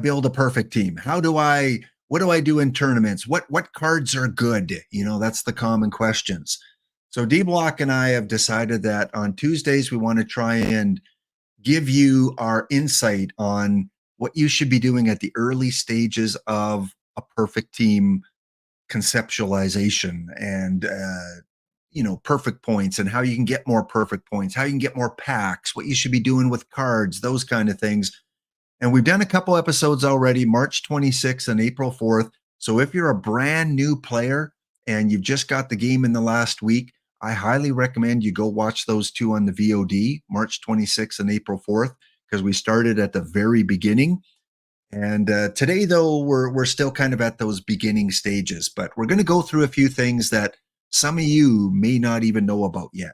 build a perfect team? What do I do in tournaments? What cards are good? That's the common questions. So DBlock and I have decided that on Tuesdays, we want to try and give you our insight on what you should be doing at the early stages of a perfect team conceptualization and, perfect points and how you can get more perfect points, how you can get more packs, what you should be doing with cards, those kind of things. And we've done a couple episodes already, March 26th and April 4th. So if you're a brand new player and you've just got the game in the last week, I highly recommend you go watch those two on the VOD, March 26th and April 4th, because we started at the very beginning. And today, though, we're still kind of at those beginning stages, but we're going to go through a few things that some of you may not even know about yet,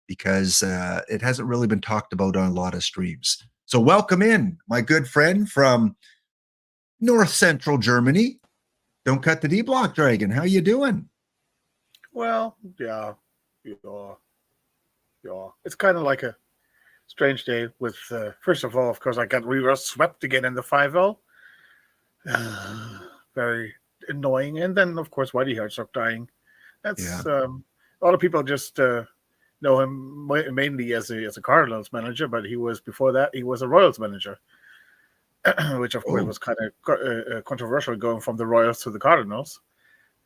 because it hasn't really been talked about on a lot of streams. So welcome in, my good friend from North Central Germany. Don't cut the D-Block Dragon. How you doing? Well, yeah. It's kind of like a strange day with, first of all, of course, I got reverse swept again in the 5L. Very annoying. And then, of course, Whitey Herzog dying. That's a lot of people just know him mainly as a Cardinals manager, but before that, he was a Royals manager, which, of course, was kind of controversial going from the Royals to the Cardinals.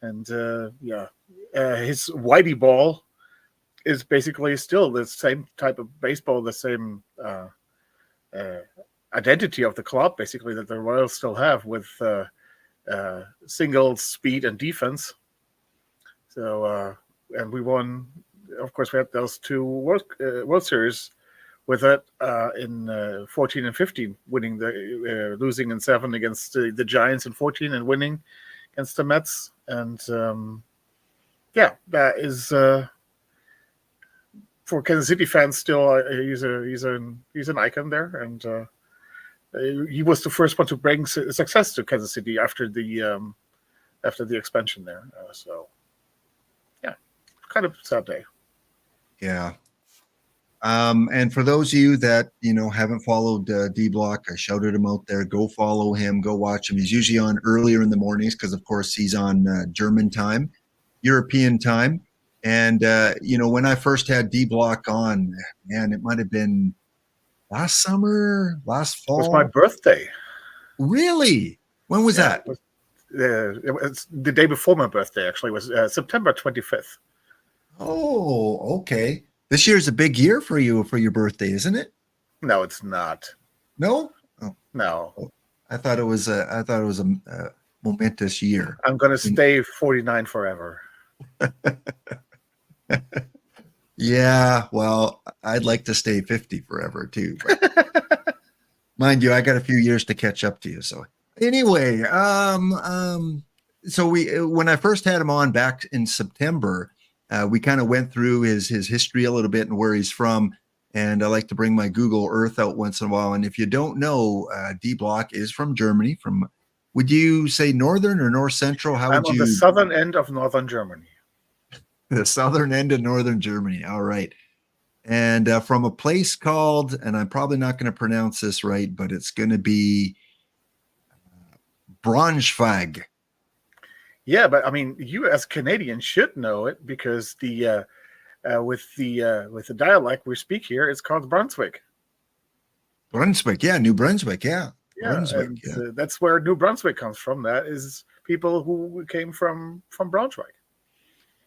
And, his Whitey ball is basically still the same type of baseball, the same identity of the club, basically, that the Royals still have with singles, speed, and defense. So, and we won, of course, we had those two World Series with it in 14 and 15, winning losing in 7 against the Giants in 14 and winning against the Mets. And that is for Kansas City fans still. He's an icon there, and he was the first one to bring success to Kansas City after the expansion there. Kind of sad day. Yeah. And for those of you that, haven't followed D-Block, I shouted him out there. Go follow him. Go watch him. He's usually on earlier in the mornings because, of course, he's on German time, European time. And, when I first had D-Block on, man, it might have been last summer, last fall. It was my birthday. Really? When was that? It was the day before my birthday, actually. It was September 25th. Oh, okay. This year's a big year for you for your birthday, isn't it? No, it's not. No? Oh. No. Oh, I thought it was a momentous year. I'm going to stay 49 forever. Yeah, well, I'd like to stay 50 forever too. But mind you, I got a few years to catch up to you. So anyway, so when I first had him on back in September, we kind of went through his history a little bit and where he's from. And I like to bring my Google Earth out once in a while. And if you don't know, D-Block is from Germany. Would you say northern or north central? I'm on the southern end of northern Germany. The southern end of northern Germany. All right. And from a place called, and I'm probably not going to pronounce this right, but it's going to be Braunschweig. Yeah, but I mean, you as Canadians should know it because with the dialect we speak here, it's called Brunswick. Brunswick, yeah, New Brunswick, yeah. Brunswick, and that's where New Brunswick comes from. That is people who came from Braunschweig.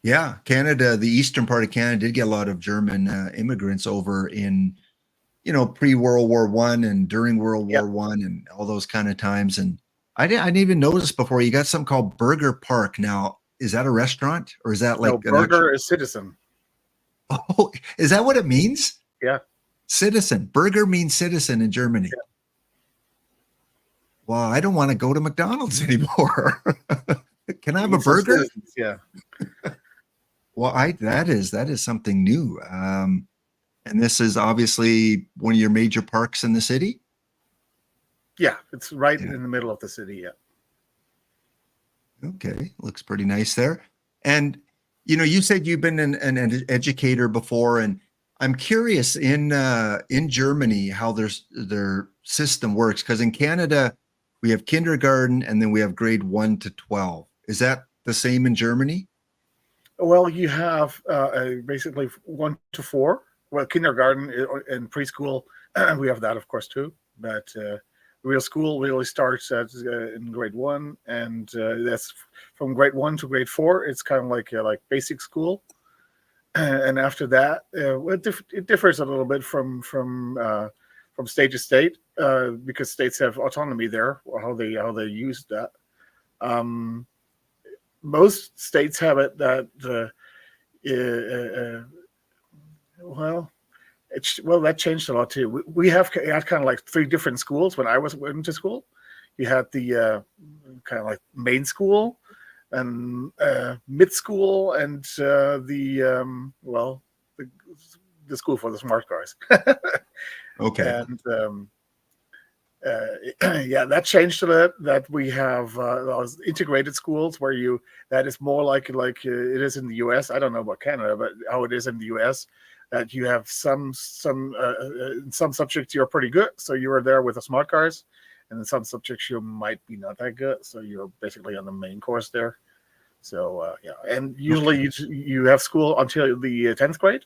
Yeah, Canada, the eastern part of Canada did get a lot of German immigrants over in, pre-World War I and during World War I and all those kind of times. And I didn't even notice before. You got something called Burger Park. Now, is that a restaurant or is that like no? Burger is citizen. Oh, is that what it means? Yeah, citizen. Burger means citizen in Germany. Yeah. Well, I don't want to go to McDonald's anymore. Can I have a burger? Yeah. Well, that is something new. And this is obviously one of your major parks in the city. Yeah, it's right in the middle of the city. Yeah. Okay, looks pretty nice there. And you said you've been an educator before, and I'm curious in Germany how their system works, because in Canada we have kindergarten, and then we have grade 1 to 12. Is that the same in Germany? Well, you have basically 1 to 4. Well, kindergarten and preschool, we have that, of course, too. But real school really starts in grade 1, and that's from grade 1 to grade 4. It's kind of like basic school, and after that, it differs a little bit from state to state because states have autonomy there, or how they use that. Most states have it that that changed a lot too. We had kind of like 3 different schools when I went to school. You had the kind of like main school and mid school and the school for the smart guys. Okay. And that changed a bit. That we have those integrated schools where that is more like it is in the U.S. I don't know about Canada, but how it is in the U.S. That you have some in some subjects you're pretty good, so you are there with the smart cars, and in some subjects you might be not that good, so you're basically on the main course there. So and usually you have school until the 10th grade,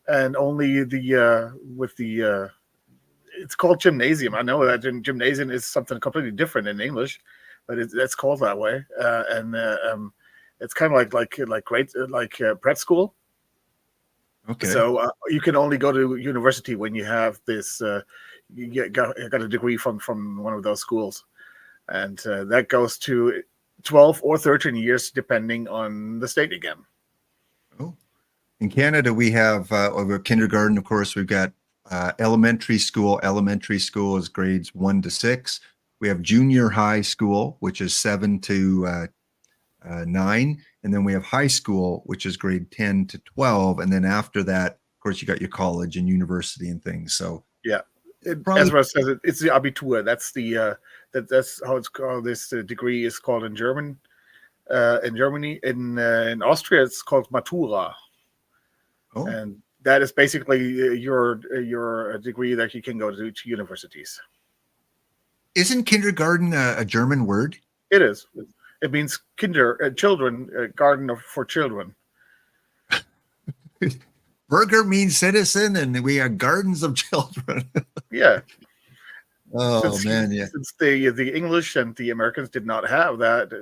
and only it's called gymnasium. I know that gymnasium is something completely different in English, but it's called that way. It's kind of like prep school. Okay. So you can only go to university when you have this. You got a degree from one of those schools, and that goes to 12 or 13 years, depending on the state again. Oh, in Canada we have over kindergarten. Of course, we've got elementary school. Elementary school is grades 1 to 6. We have junior high school, which is 7 to 9, and then we have high school, which is grade 10 to 12, and then after that, of course, you got your college and university and things. So yeah, as Russ says, it's the Abitur. That's the that's how it's called. This degree is called in German. In Germany, in Austria, it's called Matura. Oh. And that is basically your degree that you can go to universities. Isn't kindergarten a German word? It is. It means children, garden for children. Burger means citizen, and we are gardens of children. Yeah. Since the English and the Americans did not have that,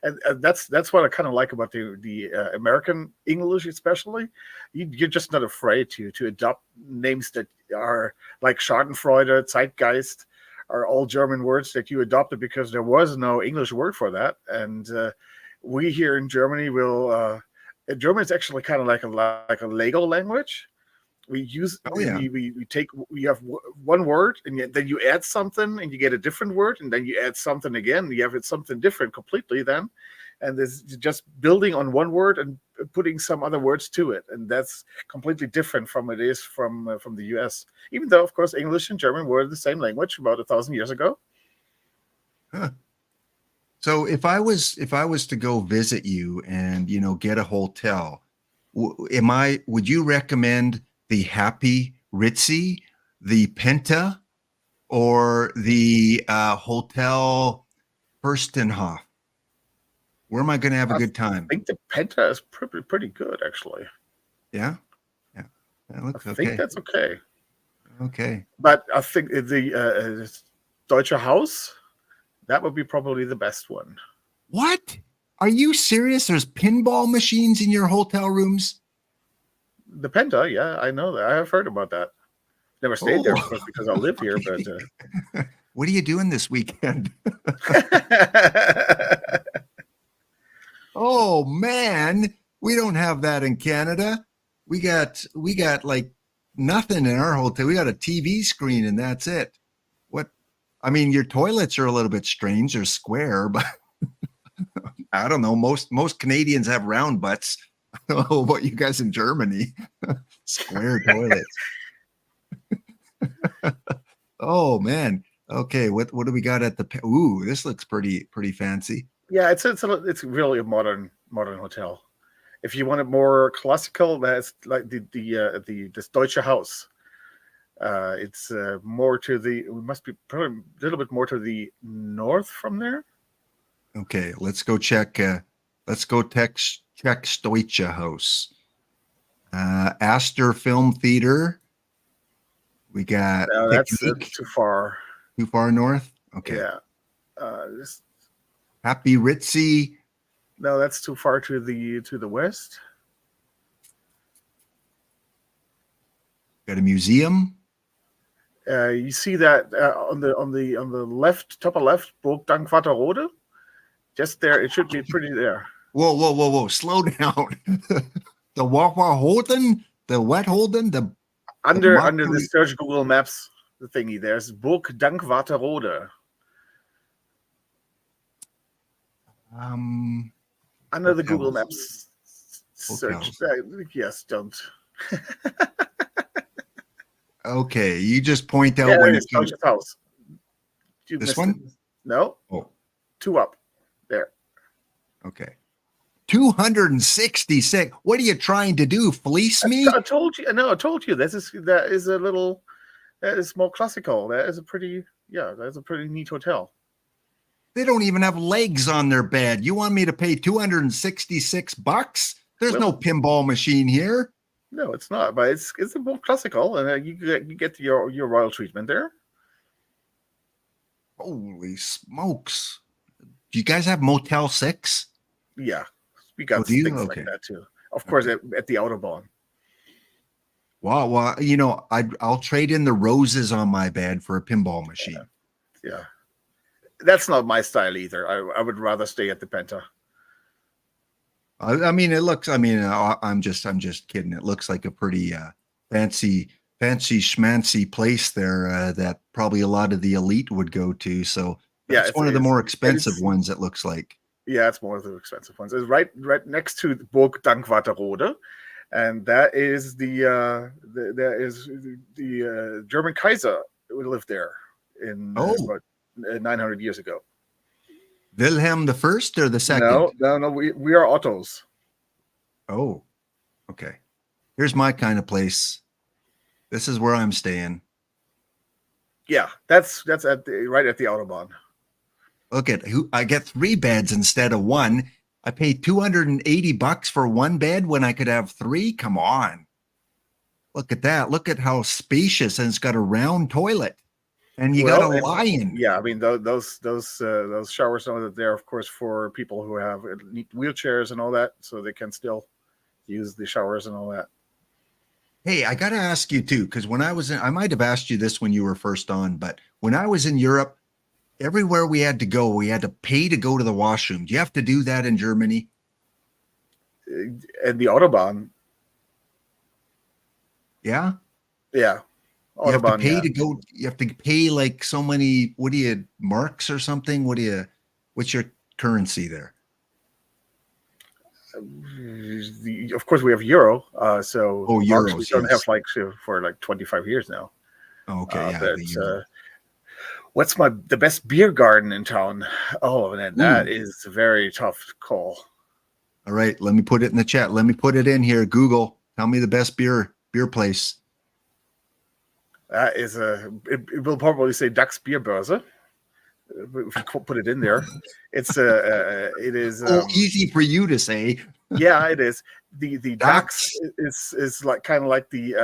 and that's what I kind of like about the American English, especially. You're just not afraid to adopt names that are like Schadenfreude, Zeitgeist, are all German words that you adopted because there was no English word for that. And we here in Germany German is actually kind of like a Lego language. We use we have one word, and then you add something and you get a different word, and then you add something again, you have something different completely then, and there's just building on one word and putting some other words to it, and that's completely different from it is from the US, even though of course English and German were the same language about 1,000 years ago. Huh. So if I was to go visit you and get a hotel, would you recommend the Happy Ritzy, the Penta, or the Hotel Furstenhof? Where am I going to have a good time? I think the Penta is pretty good, actually. Yeah, that looks I okay. think that's okay. Okay, but I think the Deutsche Haus, that would be probably the best one. What? Are you serious? There's pinball machines in your hotel rooms? The Penta, yeah, I know that. I have heard about that. Never stayed there, of course, because I live here. But what are you doing this weekend? Oh man, we don't have that in Canada. We got like nothing in our hotel. We got a TV screen and that's it. What? I mean, your toilets are a little bit strange. They're square, but I don't know. Most Canadians have round butts. I don't know about you guys in Germany. Square toilets. Oh man. Okay, what do we got at the? Ooh, this looks pretty fancy. Yeah, it's really a modern hotel. If you want it more classical, that's like this Deutsche Haus. It's more to the. We must be probably a little bit more to the north from there. Okay, let's go check. Let's go check Stoicha House. Astor Film Theater. We got No, that's Picnic. too far. Too far north? Okay. Yeah. Happy Ritzy. No, that's too far to the west. Got a museum. You see that on the left, top of left, Burg Dankwarterode? Just there, it should be pretty there. Whoa. Slow down. The Wawa-Holden, the Wet-Holden, the under the search Google Maps, the thingy, there's Burg Dankwarterode. Under the Google Maps search. Yes, don't. Okay, you just point out when it comes. House. This one? No. Oh. 2 up. There. Okay. 266. What are you trying to do? Fleece me? I told you. No, I told you. That is a little. That is more classical. That's a pretty neat hotel. They don't even have legs on their bed. You want me to pay $266? There's no pinball machine here. No, it's not. But it's a more classical, and you get your royal treatment there. Holy smokes! Do you guys have Motel 6? Yeah, we got things like that too. Of course, at the Autobahn. Wow, well, you know, I'll trade in the roses on my bed for a pinball machine. Yeah. That's not my style either. I would rather stay at the Penta. I mean, it looks. I mean, I'm just kidding. It looks like a pretty fancy schmancy place there that probably a lot of the elite would go to. So it's one of the more expensive ones. It looks like. Yeah, it's one of the expensive ones. It's right next to Burg Dankwarterode, and that is the German Kaiser who lived there in about 900 years ago. Wilhelm the First or the second? No. We are Ottos. Oh, okay. Here's my kind of place. This is where I'm staying. Yeah, that's right at the Autobahn. Look at who I get 3 beds instead of 1. I paid $280 for 1 bed when I could have 3. Come on. Look at that. Look at how spacious, and it's got a round toilet. And you got a lion. Yeah, I mean those showers are there, of course, for people who need wheelchairs and all that, so they can still use the showers and all that. Hey, I got to ask you too, because when I might have asked you this when you were first on, but when I was in Europe, everywhere we had to go, we had to pay to go to the washroom. Do you have to do that in Germany? And the Autobahn. Yeah. Yeah. You have to pay to go. You have to pay like so many. What do you marks or something? What's your currency there? Of course, we have euro. So euros. We don't have for 25 years now. Okay, what's the best beer garden in town? Oh, and that is a very tough call. All right, let me put it in the chat. Let me put it in here. Google, tell me the best beer place. That is it will probably say Dax Bierbörse. If you put it in there, it is easy for you to say. Yeah, it is. The DAX is like kind of like the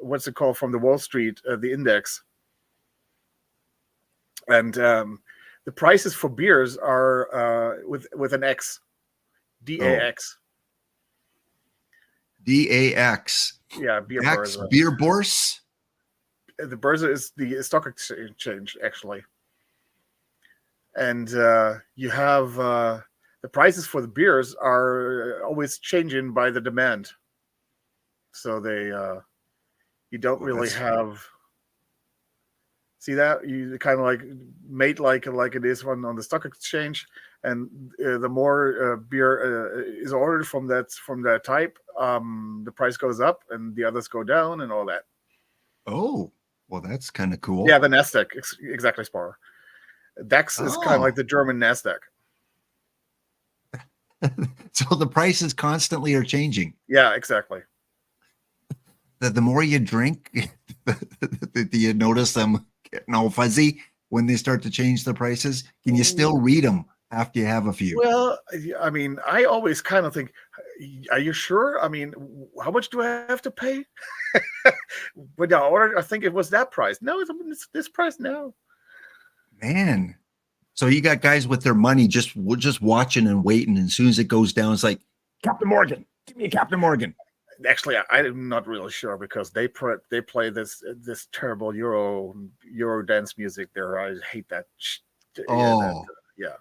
what's it called from the Wall Street, the index. And the prices for beers are with an X, DAX. DAX. Yeah, Bierbörse. Beer Bourse. The Börse is the stock exchange, actually. And you have the prices for the beers are always changing by the demand. So they you don't really have. See that? You kind of like made like it is on the stock exchange, and the more beer is ordered from that type, the price goes up, and the others go down, and all that. Oh, well, that's kind of cool. Yeah, the Nasdaq, exactly, Spar. DAX is kind of like the German Nasdaq. So the prices constantly are changing. Yeah, exactly. The more you drink, Do you notice them getting all fuzzy when they start to change the prices? Can you still read them after you have a few? Well, I mean, I always kind of think, are you sure? I mean, how much do I have to pay? When I ordered, I think it was that price. No, it's this price now. Man. So you got guys with their money just watching and waiting. And as soon as it goes down, it's like, Captain Morgan, give me a Captain Morgan. Actually, I'm not really sure because they play this terrible Euro dance music there. I hate that. Oh, yeah.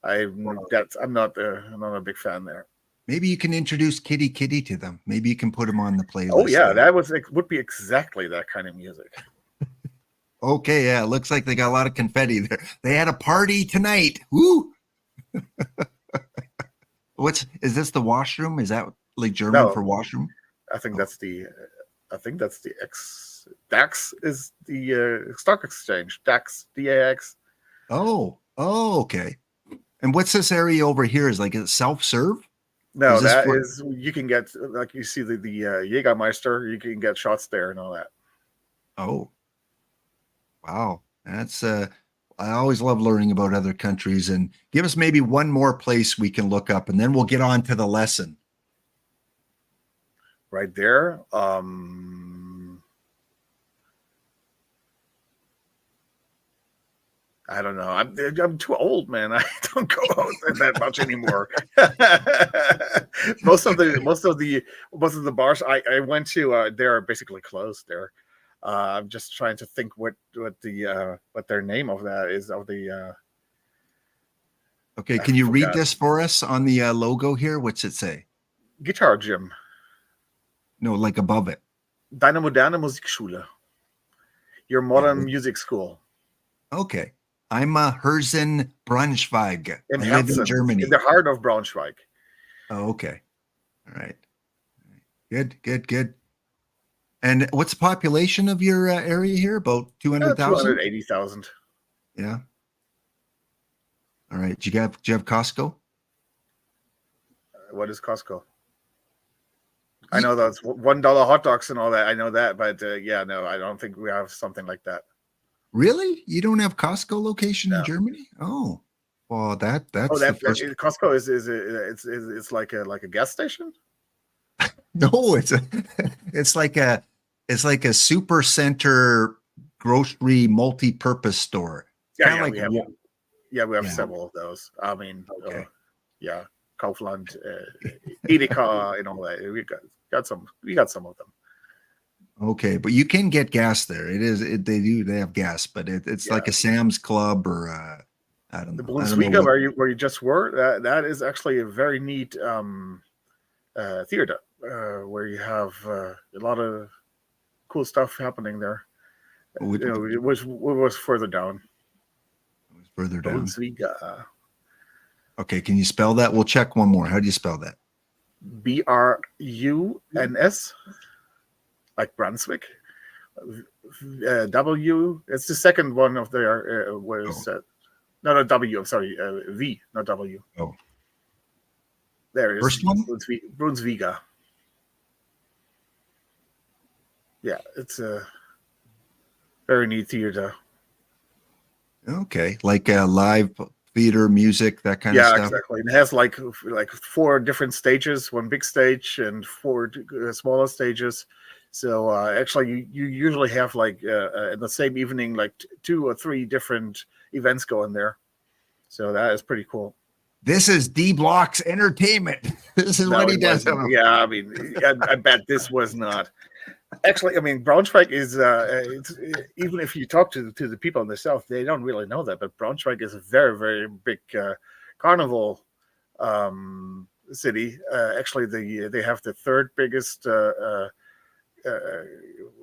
I'm not a big fan there. Maybe you can introduce Kitty Kitty to them. Maybe you can put them on the playlist. Oh yeah, would be exactly that kind of music. Okay, yeah, it looks like they got a lot of confetti there. They had a party tonight. Woo! Is this the washroom? Is that like German for washroom? I think that's the DAX is the stock exchange. DAX, DAX. Oh, okay. And what's this area over here? Is like a self-serve? No, you can get, like you see the Jägermeister, you can get shots there and all that. Oh. Wow. That's I always love learning about other countries, and give us maybe one more place we can look up and then we'll get on to the lesson. Right there. I don't know. I'm too old, man. I don't go out that much anymore. most of the bars I went to, they're basically closed there. I'm just trying to think what their name of that is of the. Okay, can you read this for us on the logo here? What's it say? Guitar gym. No, like above it. Deine moderne Musikschule. Your modern music school. Okay. I'm Herzen Braunschweig. In I live in Germany. In the heart of Braunschweig. Oh, okay. All right. Good. And what's the population of your area here? About 200,000? 280,000. Yeah. All right. Do you have Costco? What is Costco? I know that's $1 hot dogs and all that. I know that, but yeah, no, I don't think we have something like that. Really? You don't have Costco location in Germany? Oh, well, that's the first. Costco is like a gas station. No, it's like a super center grocery multi-purpose store. Yeah, we have several of those. I mean, okay. Kaufland, Edeka, and all that. We got some of them. Okay, but you can get gas there. They have gas, but it's like a Sam's Club or I don't know. The Brunswiga where you just were, that is actually a very neat theater where you have a lot of cool stuff happening there. It was further down. It was further down. Brunswiga. Okay, can you spell that? We'll check one more. How do you spell that? BRUNS, like Brunswick. W. It's the second one of their no W. I'm sorry, V, not W. Oh, there is first one. Brunswiga. Yeah, it's a very neat theater. Okay, like live theater, music, that kind of stuff. Yeah, exactly. It has like 4 different stages, one big stage and 4 smaller stages. So actually, you usually have like in the same evening, like 2 or 3 different events going there. So that is pretty cool. This is DBlock's entertainment. This is what he does. Yeah, I mean, I bet this was not. Actually, I mean, Braunschweig is even if you talk to the people in the south, they don't really know that. But Braunschweig is a very, very big carnival city. Actually, they have the 3rd biggest. What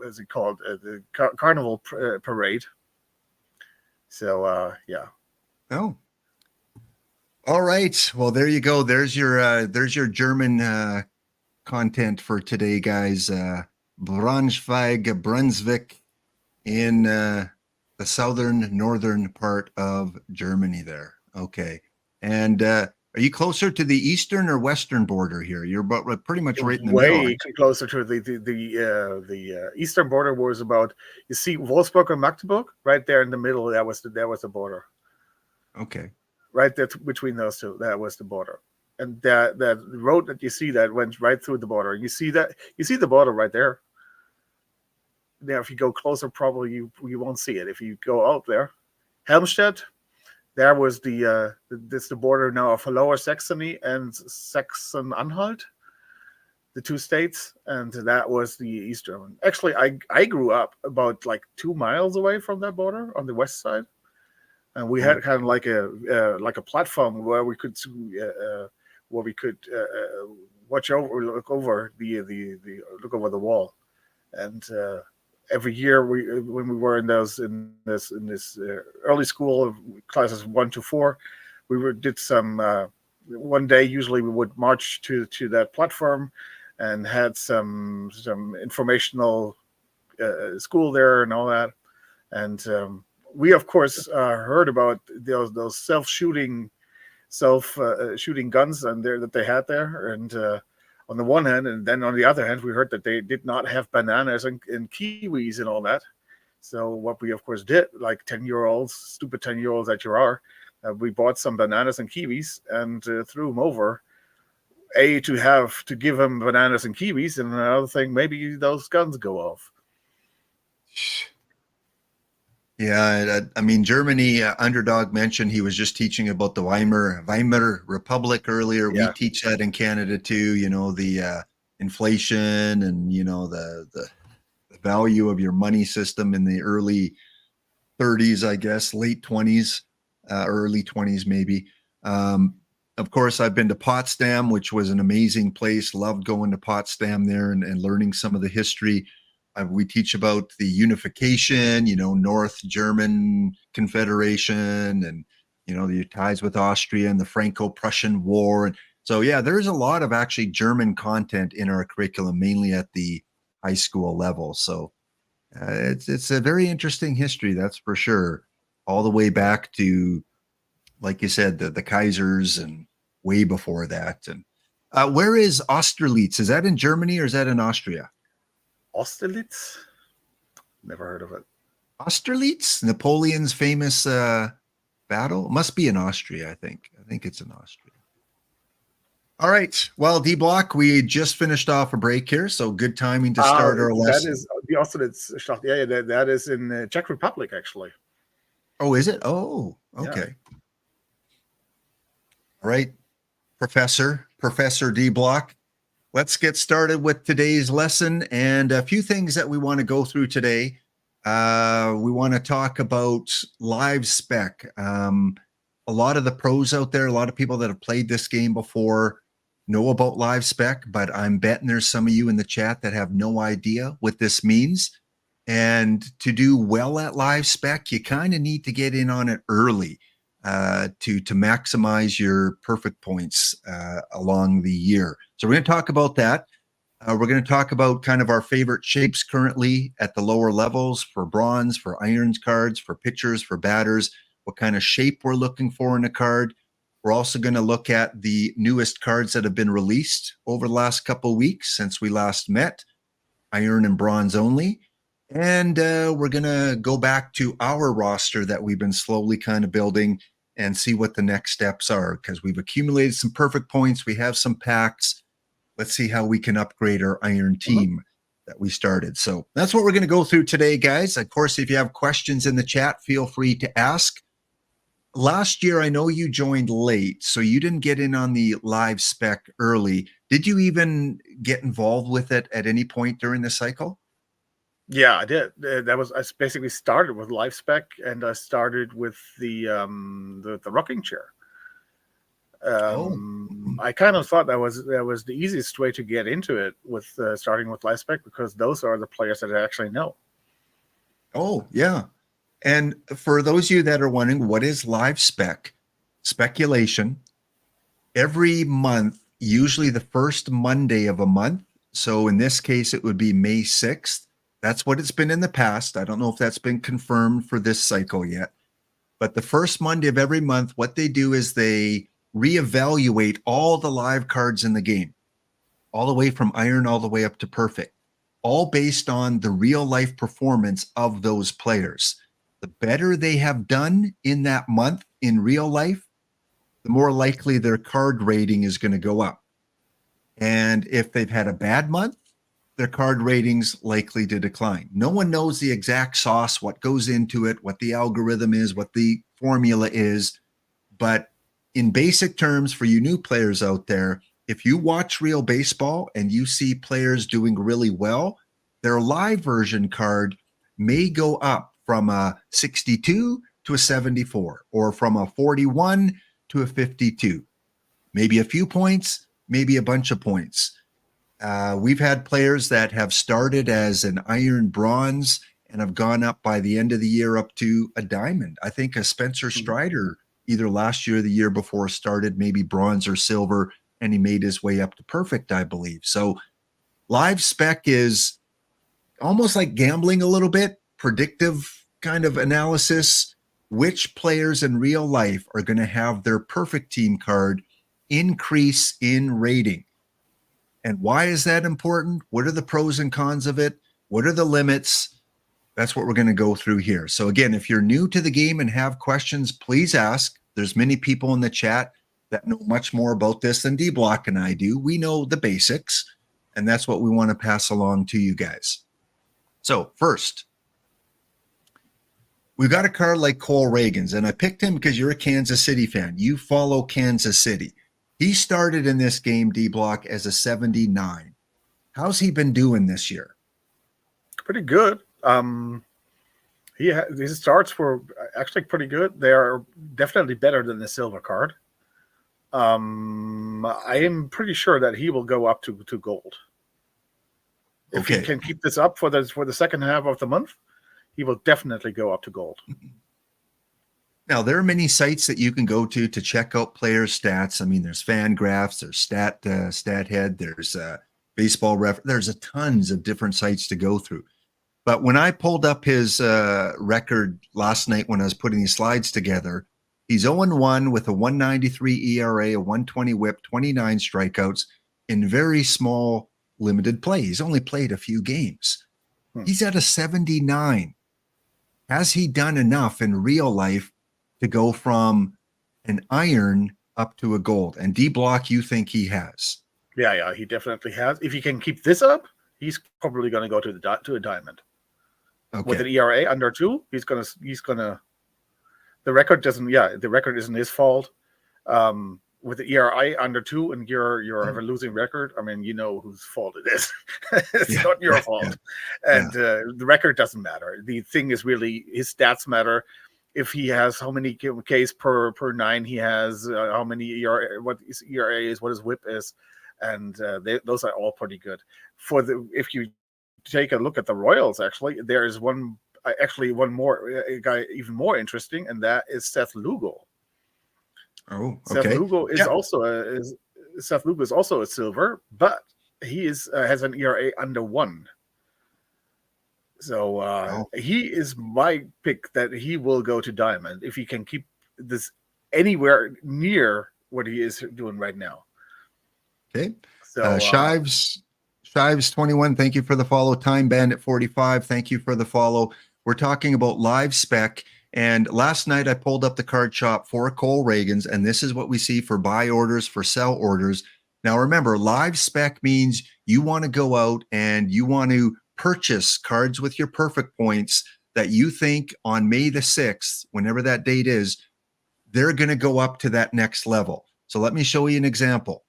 is it called? The carnival parade. So yeah. Oh. All right. Well, there you go. There's your German content for today, guys. Braunschweig, Brunswick, in the northern part of Germany there. Okay. And Are you closer to the eastern or western border here? You're about pretty much right in the middle. Way closer to the eastern border was about, you see Wolfsburg and Magdeburg right there in the middle. That was the border. Okay. Right there between those two, that was the border. And that road that you see that went right through the border. You see the border right there. Now, if you go closer, probably you won't see it. If you go out there, Helmstedt, there was the border now of Lower Saxony and Saxon-Anhalt, the two states, and that was the eastern one. Actually, I grew up about like 2 miles away from that border on the west side, and we had kind of like a platform where we could look over the wall, and every year when we were in this early school classes 1 to 4, we did some one day. Usually we would march to that platform and had some informational school there and all that, and we of course heard about those shooting guns and that they had there, and on the one hand, and then on the other hand, we heard that they did not have bananas and kiwis and all that. So what we of course did, like 10-year-olds, stupid 10-year-olds that you are, we bought some bananas and kiwis and threw them over. To give them bananas and kiwis, and another thing, maybe those guns go off. Yeah, I mean, Germany, Underdog mentioned he was just teaching about the Weimar Republic earlier. Yeah. We teach that in Canada too, the inflation and, the value of your money system in the early 30s, I guess, late 20s, early 20s maybe. Of course, I've been to Potsdam, which was an amazing place. Loved going to Potsdam there and learning some of the history. We teach about the unification, North German Confederation, and, the ties with Austria and the Franco-Prussian War. And so, yeah, there's a lot of actually German content in our curriculum, mainly at the high school level. So it's a very interesting history, that's for sure, all the way back to, like you said, the Kaisers and way before that. And where is Austerlitz? Is that in Germany or is that in Austria? Austerlitz? Never heard of it. Austerlitz? Napoleon's famous battle? It must be in Austria, I think. I think it's in Austria. All right. Well, DBlock, we just finished off a break here, so good timing to start our lesson. That is the Austerlitz. Yeah, that is in the Czech Republic, actually. Oh, is it? Oh, okay. Yeah. All right, Professor DBlock. Let's get started with today's lesson and a few things that we want to go through today. We want to talk about live spec. A lot of the pros out there, a lot of people that have played this game before know about live spec, but I'm betting there's some of you in the chat that have no idea what this means. And to do well at live spec, you kind of need to get in on it early to maximize your perfect points along the year. So we're going to talk about that. We're going to talk about kind of our favorite shapes currently at the lower levels for bronze, for irons cards, for pitchers, for batters, what kind of shape we're looking for in a card. We're also going to look at the newest cards that have been released over the last couple of weeks since we last met, iron and bronze only. And we're going to go back to our roster that we've been slowly kind of building and see what the next steps are, because we've accumulated some perfect points. We have some packs. Let's see how we can upgrade our iron team that we started. So that's what we're going to go through today, guys. Of course, if you have questions in the chat, feel free to ask. Last year, I know you joined late, so you didn't get in on the live spec early. Did you even get involved with it at any point during the cycle? Yeah, I did. I basically started with live spec, and I started with the rocking chair. I kind of thought that was the easiest way to get into it, with starting with live spec, because those are the players that I actually know. Oh, yeah. And for those of you that are wondering, what is live spec? Speculation. Every month, usually the first Monday of a month. So in this case, it would be May 6th. That's what it's been in the past. I don't know if that's been confirmed for this cycle yet. But the first Monday of every month, what they do is they reevaluate all the live cards in the game, all the way from iron all the way up to perfect, all based on the real life performance of those players. The better they have done in that month in real life, the more likely their card rating is going to go up. And if they've had a bad month, their card rating's likely to decline. No one knows the exact sauce, what goes into it, what the algorithm is, what the formula is. But in basic terms, for you new players out there, if you watch real baseball and you see players doing really well, their live version card may go up from a 62 to a 74, or from a 41 to a 52. Maybe a few points, maybe a bunch of points. We've had players that have started as an iron bronze and have gone up by the end of the year up to a diamond. I think a Spencer Strider, either last year or the year before, started maybe bronze or silver, and he made his way up to perfect, I believe. So live spec is almost like gambling a little bit, predictive kind of analysis. Which players in real life are going to have their perfect team card increase in rating? And why is that important? What are the pros and cons of it? What are the limits? That's what we're going to go through here. So again, if you're new to the game and have questions, please ask. There's many people in the chat that know much more about this than DBlock and I do. We know the basics, and that's what we want to pass along to you guys. So first, we've got a card like Cole Reagans, and I picked him because you're a Kansas City fan. You follow Kansas City. He started in this game, DBlock, as a 79. How's he been doing this year? Pretty good. His starts were actually pretty good. They are definitely better than the silver card. I am pretty sure that he will go up to gold. If he can keep this up for the second half of the month, he will definitely go up to gold. Now, there are many sites that you can go to check out players' stats. I mean, there's Fangraphs, there's StatHead, there's Baseball Ref. There's tons of different sites to go through. But when I pulled up his record last night when I was putting these slides together, he's 0-1 with a 193 ERA, a 120 whip, 29 strikeouts in very small, limited play. He's only played a few games. He's at a 79. Has he done enough in real life to go from an iron up to a gold? And DBlock, you think he has? Yeah, he definitely has. If he can keep this up, he's probably going to go to a diamond. Okay. With an ERA under 2, he's gonna. The record doesn't. Yeah, the record isn't his fault. With the ERA under 2 and you're have a losing record, I mean, you know whose fault it is. It's not your fault. And the record doesn't matter. The thing is really his stats matter. If he has how many Ks per 9 he has, how many ERA, what his ERA is, what his whip is, and those are all pretty good. If you take a look at the Royals, actually, there is one more guy even more interesting, and that is Seth Lugo. Oh, okay. Seth Lugo is also a silver, but he has an ERA under 1. So he is my pick that he will go to diamond if he can keep this anywhere near what he is doing right now. Okay. So Shives 21, thank you for the follow. Time Bandit 45, thank you for the follow. We're talking about live spec. And last night I pulled up the card shop for Cole Reagans, and this is what we see for buy orders, for sell orders. Now remember, live spec means you want to go out and you want to purchase cards with your perfect points that you think on May the 6th, whenever that date is, they're going to go up to that next level. So let me show you an example.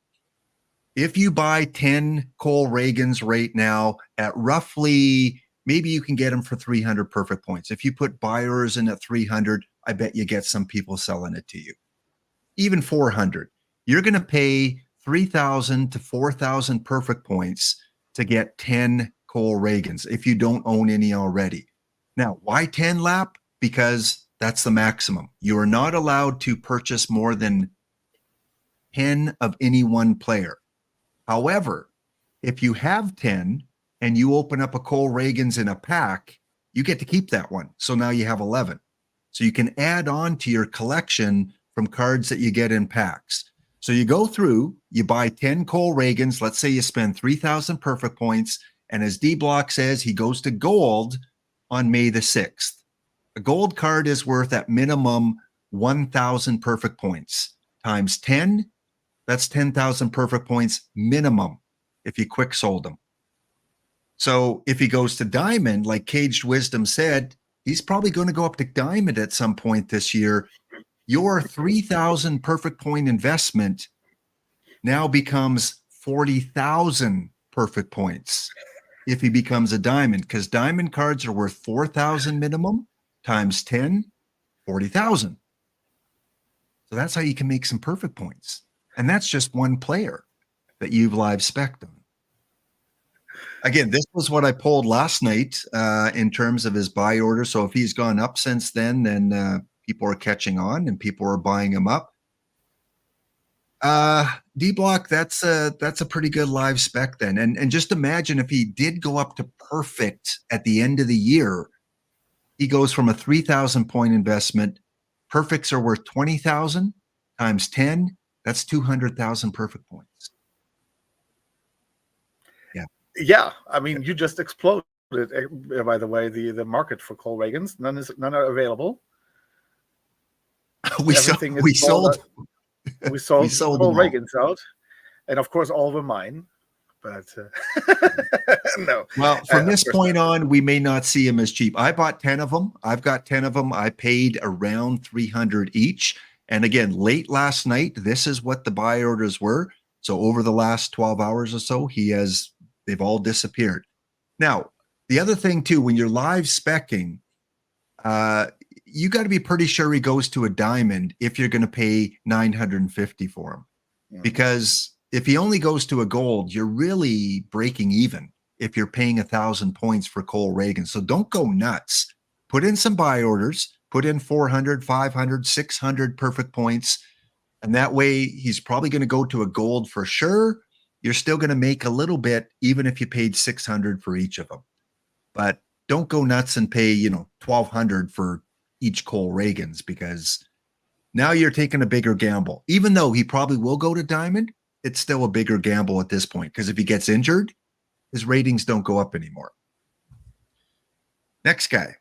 If you buy 10 Cole Reagans right now at roughly, maybe you can get them for 300 perfect points. If you put buyers in at 300, I bet you get some people selling it to you. Even 400. You're going to pay 3,000 to 4,000 perfect points to get 10 Cole Reagans if you don't own any already. Now, why 10 Lap? Because that's the maximum. You are not allowed to purchase more than 10 of any one player. However, if you have 10 and you open up a Cole Reagans in a pack, you get to keep that one. So now you have 11. So you can add on to your collection from cards that you get in packs. So you go through, you buy 10 Cole Reagans. Let's say you spend 3,000 perfect points. And as D-Block says, he goes to gold on May the 6th. A gold card is worth at minimum 1,000 perfect points times 10. That's 10,000 perfect points minimum if you quick sold them. So if he goes to diamond, like Caged Wisdom said, he's probably going to go up to diamond at some point this year. Your 3,000 perfect point investment now becomes 40,000 perfect points if he becomes a diamond, because diamond cards are worth 4,000 minimum times 10, 40,000. So that's how you can make some perfect points. And that's just one player that you've live spec'd on. Again, this was what I pulled last night in terms of his buy order. So if he's gone up since then people are catching on and people are buying him up. D-Block, that's a pretty good live spec then. And just imagine if he did go up to perfect at the end of the year, he goes from a 3,000 point investment. Perfects are worth 20,000 times 10. That's 200,000 perfect points. Yeah, I mean, you just exploded. By the way, the market for Cole Reagans, none are available. We sold Cole Reagans out, and of course, all were mine. But no. Well, from this point on, we may not see him as cheap. I bought 10 of them. I've got 10 of them. I paid around 300 each. And again, late last night, this is what the buy orders were. So over the last 12 hours or so, they've all disappeared. Now, the other thing too, when you're live speccing, you got to be pretty sure he goes to a diamond if you're going to pay 950 for him. Yeah. Because if he only goes to a gold, you're really breaking even if you're paying 1,000 points for Cole Reagan. So don't go nuts. Put in some buy orders, put in 400, 500, 600 perfect points. And that way he's probably going to go to a gold for sure. You're still going to make a little bit, even if you paid 600 for each of them. But don't go nuts and pay, 1,200 for each Cole Reagans, because now you're taking a bigger gamble. Even though he probably will go to diamond, it's still a bigger gamble at this point, because if he gets injured, his ratings don't go up anymore. Next guy.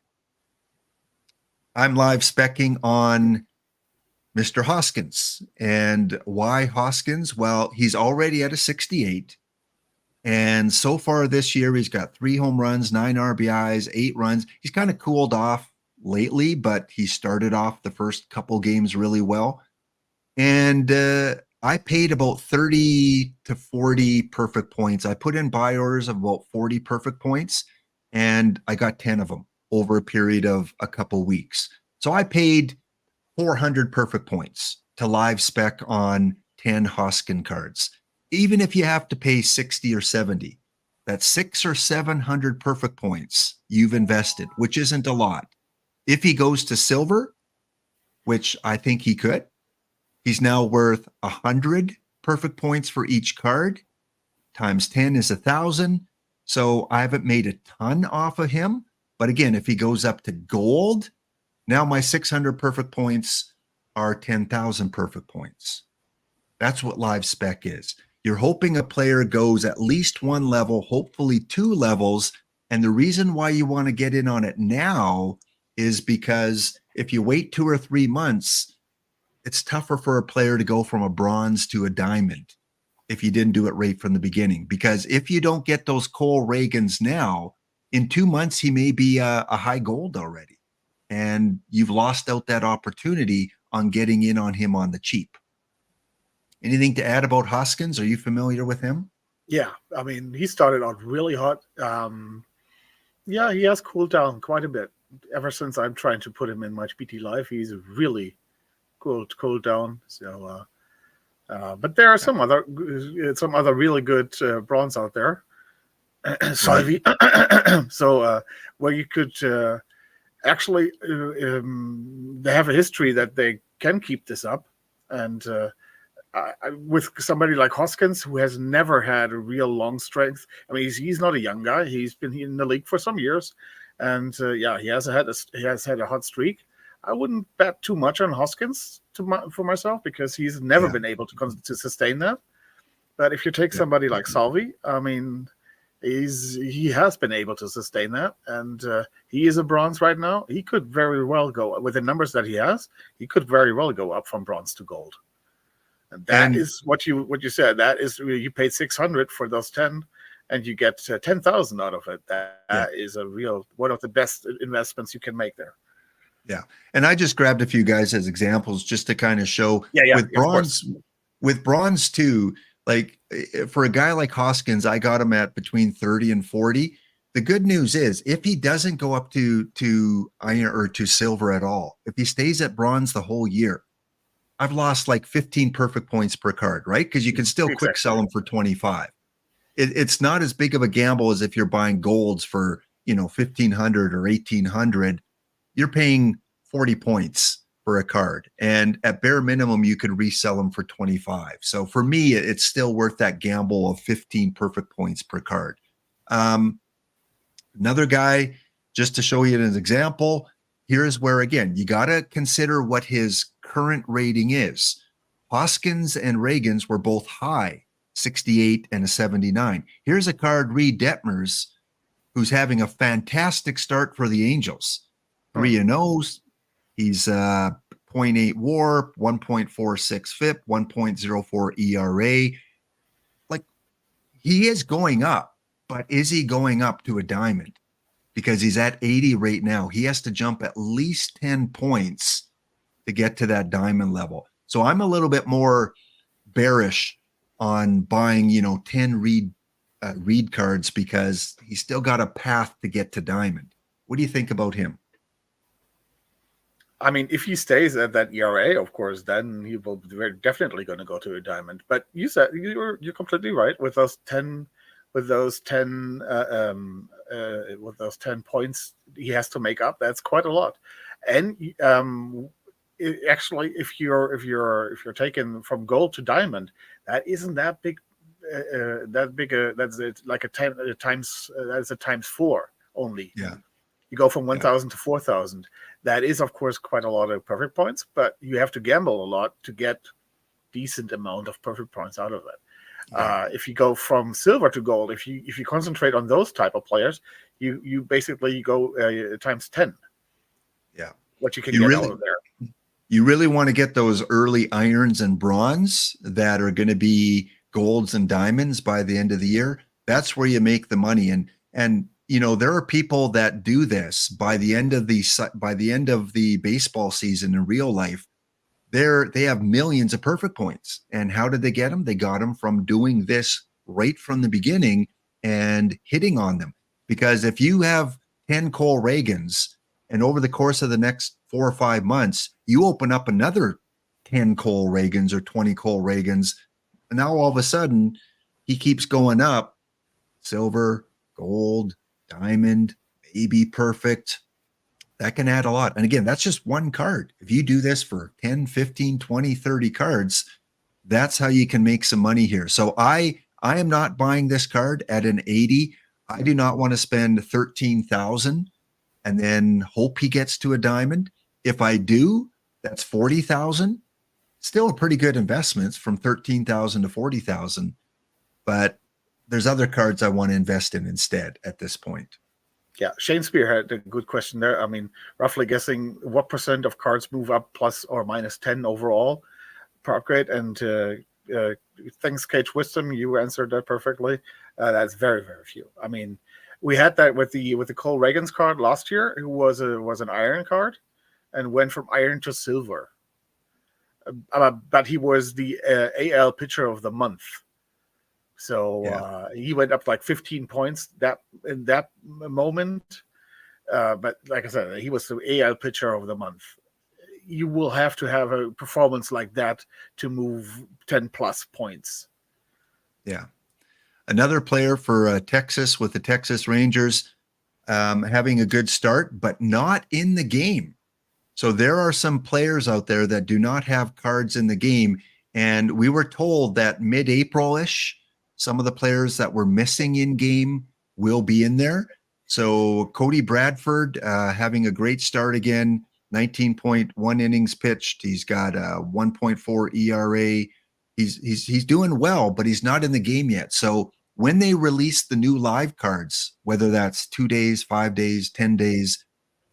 I'm live specking on Mr. Hoskins. And why Hoskins? Well, he's already at a 68. And so far this year, he's got 3 home runs, 9 RBIs, 8 runs. He's kind of cooled off lately, but he started off the first couple games really well. And I paid about 30 to 40 perfect points. I put in buy orders of about 40 perfect points, and I got 10 of them over a period of a couple weeks. So I paid 400 perfect points to live spec on 10 Hoskin cards. Even if you have to pay 60 or 70, that's 600 or 700 perfect points you've invested, which isn't a lot. If he goes to silver, which I think he could, he's now worth 100 perfect points for each card. Times 10 is 1,000. So I haven't made a ton off of him. But again, if he goes up to gold, now my 600 perfect points are 10,000 perfect points. That's what live spec is. You're hoping a player goes at least one level, hopefully 2 levels. And the reason why you want to get in on it now is because if you wait 2 or 3 months, it's tougher for a player to go from a bronze to a diamond if you didn't do it right from the beginning. Because if you don't get those Cole Reagans now, in 2 months, he may be a high gold already. And you've lost out that opportunity on getting in on him on the cheap. Anything to add about Hoskins? Are you familiar with him? Yeah, I mean, he started out really hot. Yeah, he has cooled down quite a bit. Ever since I'm trying to put him in my PT Live, he's really cooled down. So, but there are some other really good bronze out there. So where you could actually they have a history that they can keep this up, and with somebody like Hoskins, who has never had a real long strength. I mean, he's not a young guy. He's been in the league for some years, and yeah, he has had a hot streak. I wouldn't bet too much on Hoskins for myself because he's never been able to sustain that. But if you take somebody like Salvi, I mean, he has been able to sustain that, and he is a bronze right now. He could very well go with the numbers that he has. He could very well go up from bronze to gold, and that is what you said. That is, you paid 600 for those 10, and you get 10,000 out of it. That is a real one of the best investments you can make there. Yeah, and I just grabbed a few guys as examples just to kind of show with bronze too. Like for a guy like Hoskins, I got him at between 30 and 40. The good news is if he doesn't go up to iron or to silver at all, if he stays at bronze the whole year, I've lost like 15 perfect points per card, right? Because you can still quick sell them for 25. It's not as big of a gamble as if you're buying golds for, 1,500 or 1,800. You're paying 40 points for a card, and at bare minimum you could resell them for 25. So for me, it's still worth that gamble of 15 perfect points per card. Another guy, just to show you an example, here's where again you got to consider what his current rating is. Hoskins and Reagan's were both high, 68 and a 79. Here's a card, Reed Detmers, who's having a fantastic start for the Angels. 3-0. He's 0.8 WAR, 1.46 FIP, 1.04 ERA. Like, he is going up, but is he going up to a diamond? Because he's at 80 right now. He has to jump at least 10 points to get to that diamond level. So I'm a little bit more bearish on buying, 10 Reed cards because he's still got a path to get to diamond. What do you think about him? I mean, if he stays at that ERA, of course, then he will be definitely going to go to a diamond. But you said you're completely right with those 10 points he has to make up. That's quite a lot. And actually, if you're taken from gold to diamond, that isn't that big. That's like a times that's a times 4 only. Yeah. You go from 1,000 to 4,000. That is, of course, quite a lot of perfect points, but you have to gamble a lot to get decent amount of perfect points out of it. Yeah. If you go from silver to gold, if you concentrate on those type of players, you basically go times 10. Yeah, what you can get out of there. You really want to get those early irons and bronze that are going to be golds and diamonds by the end of the year. That's where you make the money. And there are people that do this by the end of the baseball season in real life. They have millions of perfect points. And how did they get them? They got them from doing this right from the beginning and hitting on them. Because if you have 10 Cole Reagans and over the course of the next 4 or 5 months, you open up another 10 Cole Reagans or 20 Cole Reagans, and now all of a sudden he keeps going up, silver, gold, diamond, maybe perfect. That can add a lot. And again, that's just one card. If you do this for 10, 15, 20, 30 cards, that's how you can make some money here. So I am not buying this card at an 80. I do not want to spend 13,000 and then hope he gets to a diamond. If I do, that's 40,000. Still a pretty good investment from 13,000 to 40,000. But there's other cards I want to invest in instead at this point. Yeah, Shane Spear had a good question there. I mean, roughly guessing what percent of cards move up plus or minus 10 overall per upgrade. And thanks, Cage Wisdom, you answered that perfectly. That's very, very few. I mean, we had that with the Cole Reagans card last year, who was an iron card and went from iron to silver. But he was the AL pitcher of the month. So he went up like 15 points in that moment. But like I said, he was the AL pitcher of the month. You will have to have a performance like that to move 10 plus points. Yeah. Another player for Texas with the Texas Rangers having a good start, but not in the game. So there are some players out there that do not have cards in the game. And we were told that mid-April-ish, some of the players that were missing in game will be in there. So Cody Bradford having a great start again. 19.1 innings pitched. He's got a 1.4 ERA. He's doing well, but he's not in the game yet. So when they release the new live cards, whether that's 2 days, 5 days, 10 days,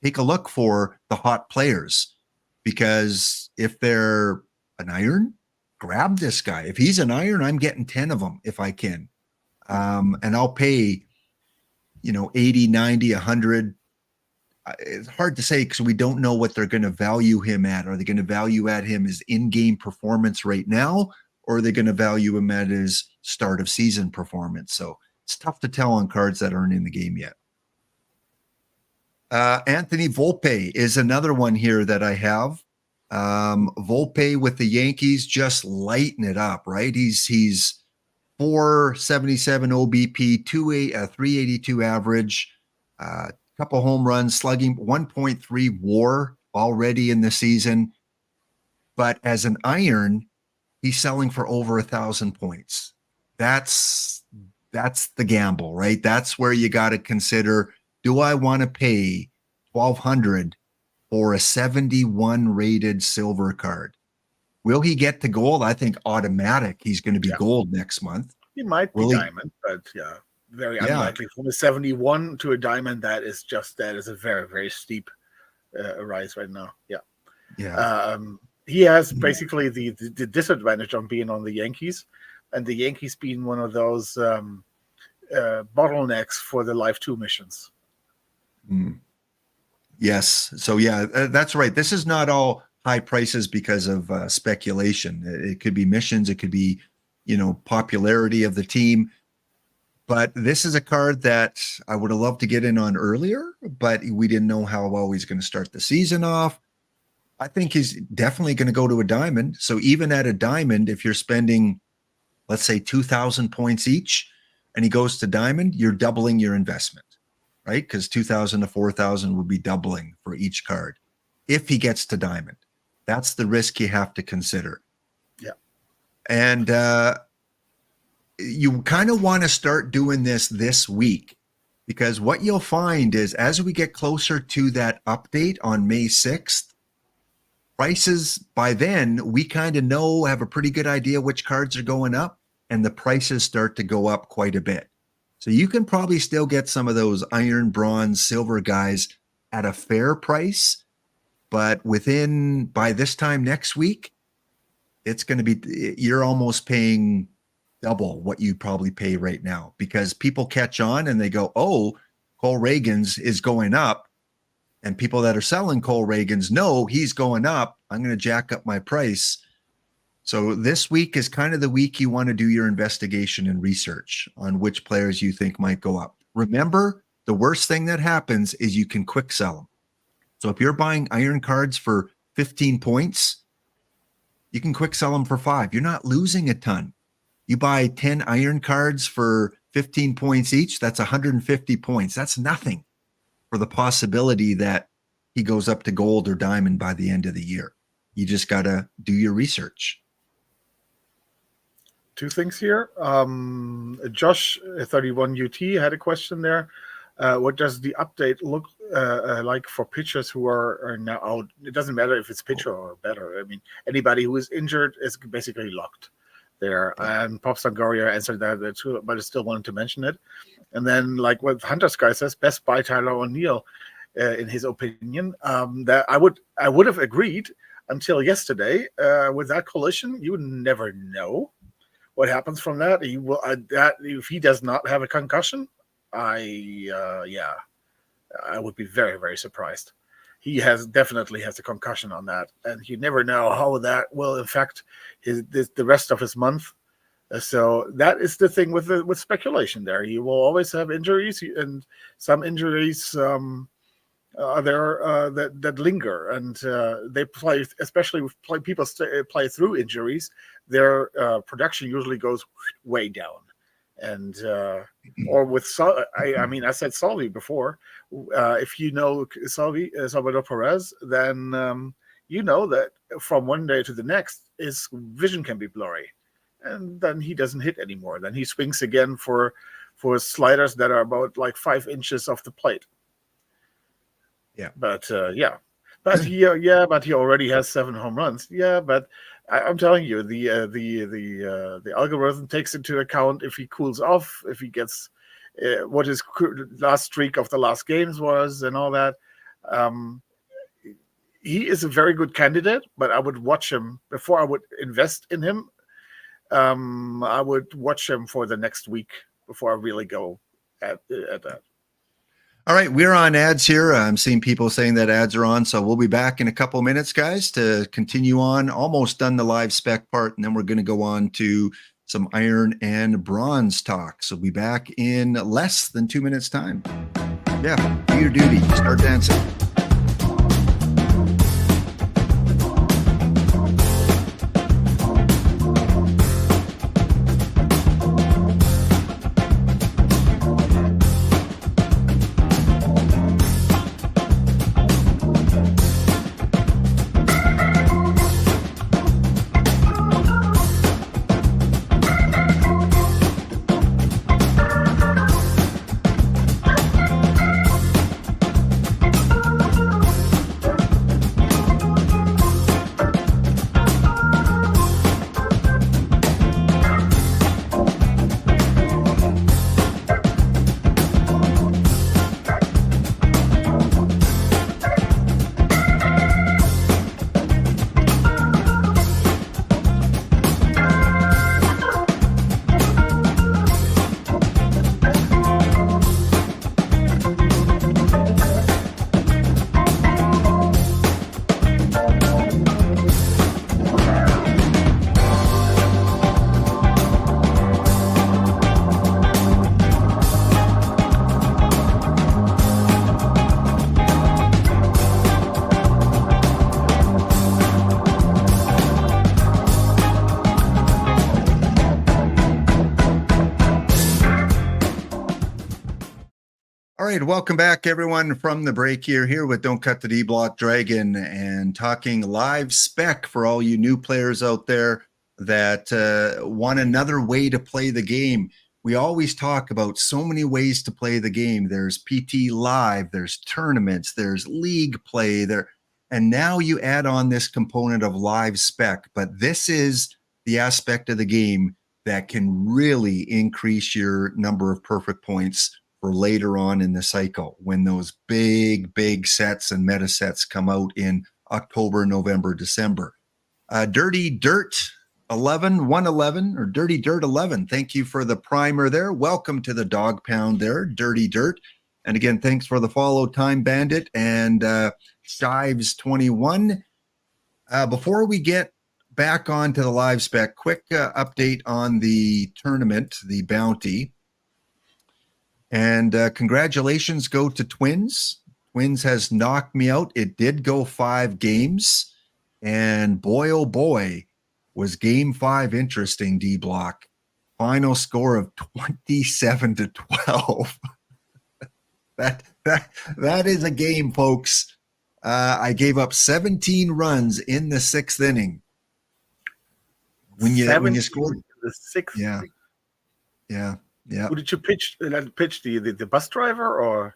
take a look for the hot players, because if they're an iron, grab this guy. If he's an iron, I'm getting 10 of them if I can. And I'll pay, 80, 90, 100. It's hard to say because we don't know what they're going to value him at. Are they going to value at him his in-game performance right now, or are they going to value him at his start of season performance? So it's tough to tell on cards that aren't in the game yet. Anthony Volpe is another one here that I have. Volpe with the Yankees, just lighting it up, right? He's 477 OBP, 382 average, couple home runs, slugging 1.3 WAR already in the season. But as an iron, he's selling for over 1,000 points. That's the gamble, right? That's where you got to consider, do I want to pay $1,200 for a 71 rated silver card? Will he get to gold? I think automatic he's going to be gold next month. He might be diamond, but very unlikely. From a 71 to a diamond, that is a very, very steep rise right now. He has basically the disadvantage on being on the Yankees, and the Yankees being one of those bottlenecks for the Live 2 missions. Yes. So that's right. This is not all high prices because of speculation. It could be missions. It could be, popularity of the team. But this is a card that I would have loved to get in on earlier, but we didn't know how well he's going to start the season off. I think he's definitely going to go to a diamond. So even at a diamond, if you're spending, let's say 2,000 points each, and he goes to diamond, you're doubling your investment, right? Because 2,000 to 4,000 would be doubling for each card. If he gets to diamond, that's the risk you have to consider. Yeah. And you kind of want to start doing this week, because what you'll find is as we get closer to that update on May 6th, prices by then, we kind of have a pretty good idea which cards are going up, and the prices start to go up quite a bit. So you can probably still get some of those iron, bronze, silver guys at a fair price, but by this time next week, it's going to be, you're almost paying double what you probably pay right now, because people catch on and they go, oh, Cole Reagans is going up. And people that are selling Cole Reagans know he's going up. I'm going to jack up my price. So this week is kind of the week you want to do your investigation and research on which players you think might go up. Remember, the worst thing that happens is you can quick sell them. So if you're buying iron cards for 15 points, you can quick sell them for 5. You're not losing a ton. You buy 10 iron cards for 15 points each, that's 150 points. That's nothing for the possibility that he goes up to gold or diamond by the end of the year. You just got to do your research. 2 things here. Josh, 31 UT, had a question there. What does the update look like for pitchers who are now out? It doesn't matter if it's pitcher or better. I mean, anybody who is injured is basically locked there. And Pop Sangoria answered that too, but I still wanted to mention it. And then, like what Hunter's guy says, best buy Tyler O'Neill, in his opinion. That I would have agreed until yesterday. With that collision, you would never know what happens from that. He will that if he does not have a concussion, I would be very, very surprised. He definitely has a concussion on that, and you never know how that will affect the rest of his month. So that is the thing with speculation. There, you will always have injuries, and some injuries are there that linger, and they play. Especially with people play through injuries, their production usually goes way down. And or with I said Salvi before. If you know Salvador Perez, then you know that from one day to the next, his vision can be blurry, and then he doesn't hit anymore. Then he swings again for sliders that are about like 5 inches off the plate. Yeah, but But but he already has 7 home runs. Yeah, but I'm telling you, the algorithm takes into account if he cools off, if he gets what his last streak of the last games was, and all that. He is a very good candidate, but I would watch him before I would invest in him. I would watch him for the next week before I really go at that. All right, we're on ads here. I'm seeing people saying that ads are on, so we'll be back in a couple of minutes, guys, to continue on. Almost done the live spec part, and then we're going to go on to some iron and bronze talk. So we'll be back in less than 2 minutes' time. Yeah, do your duty. Start dancing. All right, welcome back, everyone, from the break here with Don't Cut the D-Block Dragon, and talking live spec for all you new players out there that want another way to play the game. We always talk about so many ways to play the game. There's PT Live, there's tournaments, there's league play, and now you add on this component of live spec. But this is the aspect of the game that can really increase your number of perfect points for later on in the cycle, when those big sets and meta sets come out in October, November, December. Dirty Dirt 111 or Dirty Dirt 11. Thank you for the primer there. Welcome to the dog pound there, Dirty Dirt. And again, thanks for the follow, Time Bandit and Shives 21. Before we get back onto the live spec, quick update on the tournament, the bounty. And congratulations go to Twins. Twins has knocked me out. It did go 5 games. And boy, oh boy, was game 5 interesting, D-Block. Final score of 27-12. That is a game, folks. I gave up 17 runs in the 6th inning. When you scored the 6th. Yeah. Who did you pitch? The bus driver, or?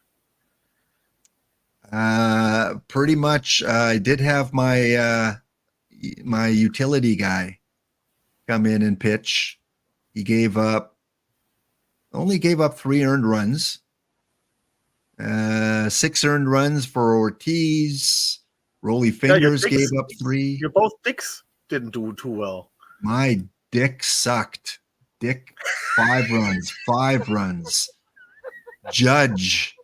Pretty much. I did have my my utility guy come in and pitch. He only gave up 3 earned runs. 6 earned runs for Ortiz. Rolly Fingers gave up 3. Your both dicks didn't do too well. My dick sucked. Dick, 5 runs. Judge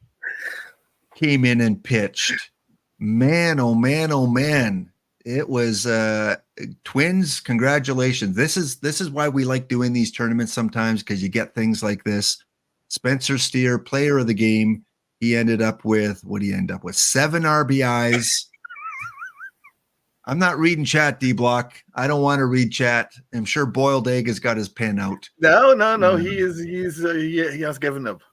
came in and pitched. Man, oh man. It was Twins, congratulations. This is why we like doing these tournaments sometimes, because you get things like this. Spencer Steer, player of the game. He ended up with, what did he end up with? 7 RBIs. I'm not reading chat, D-Block. I don't want to read chat. I'm sure Boiled Egg has got his pen out. No. He has given up.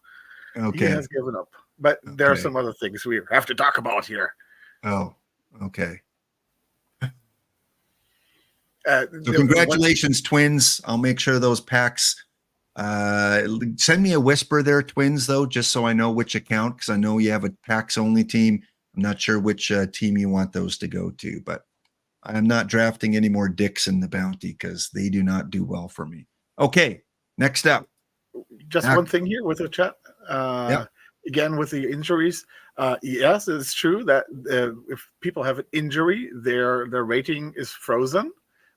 Okay. He has given up. But there are some other things we have to talk about here. Oh, okay. So congratulations, Twins. I'll make sure those packs. Send me a whisper there, Twins, though, just so I know which account, because I know you have a packs only team. I'm not sure which team you want those to go to, but I am not drafting any more dicks in the bounty because they do not do well for me. Okay, next up. Just one thing here with the chat. Yep. Again, with the injuries, yes, it's true that if people have an injury, their rating is frozen.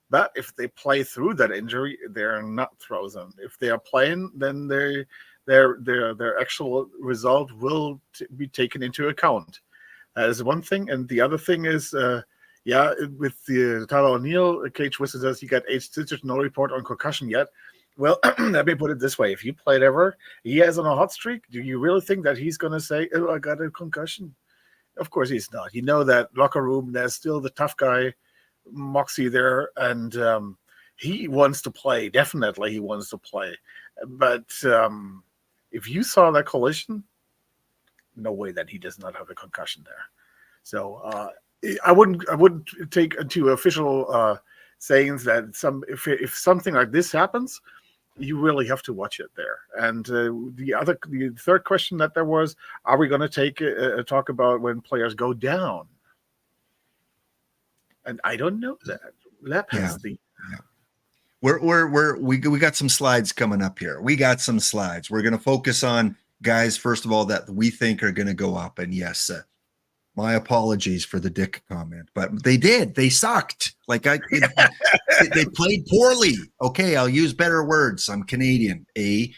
But if they play through that injury, they're not frozen. If they are playing, then their actual result will be taken into account. That is one thing, and the other thing is, with the Tyler O'Neill, Cage Whistle says he got 8 stitches, no report on concussion yet. Well, let me put it this way: if you played ever, he is on a hot streak. Do you really think that he's going to say, "Oh, I got a concussion"? Of course, he's not. You know that locker room. There's still the tough guy, Moxie there, and he wants to play. Definitely, he wants to play. But if you saw that collision, no way that he does not have a concussion there. So I wouldn't take into official sayings that if something like this happens, you really have to watch it there. And the third question that there was: are we going to take talk about when players go down? And I don't know that. Lap has the. We got some slides coming up here. We got some slides. We're going to focus on guys first of all that we think are going to go up. And yes, my apologies for the dick comment, but they did. They sucked. They played poorly. Okay, I'll use better words. I'm Canadian. They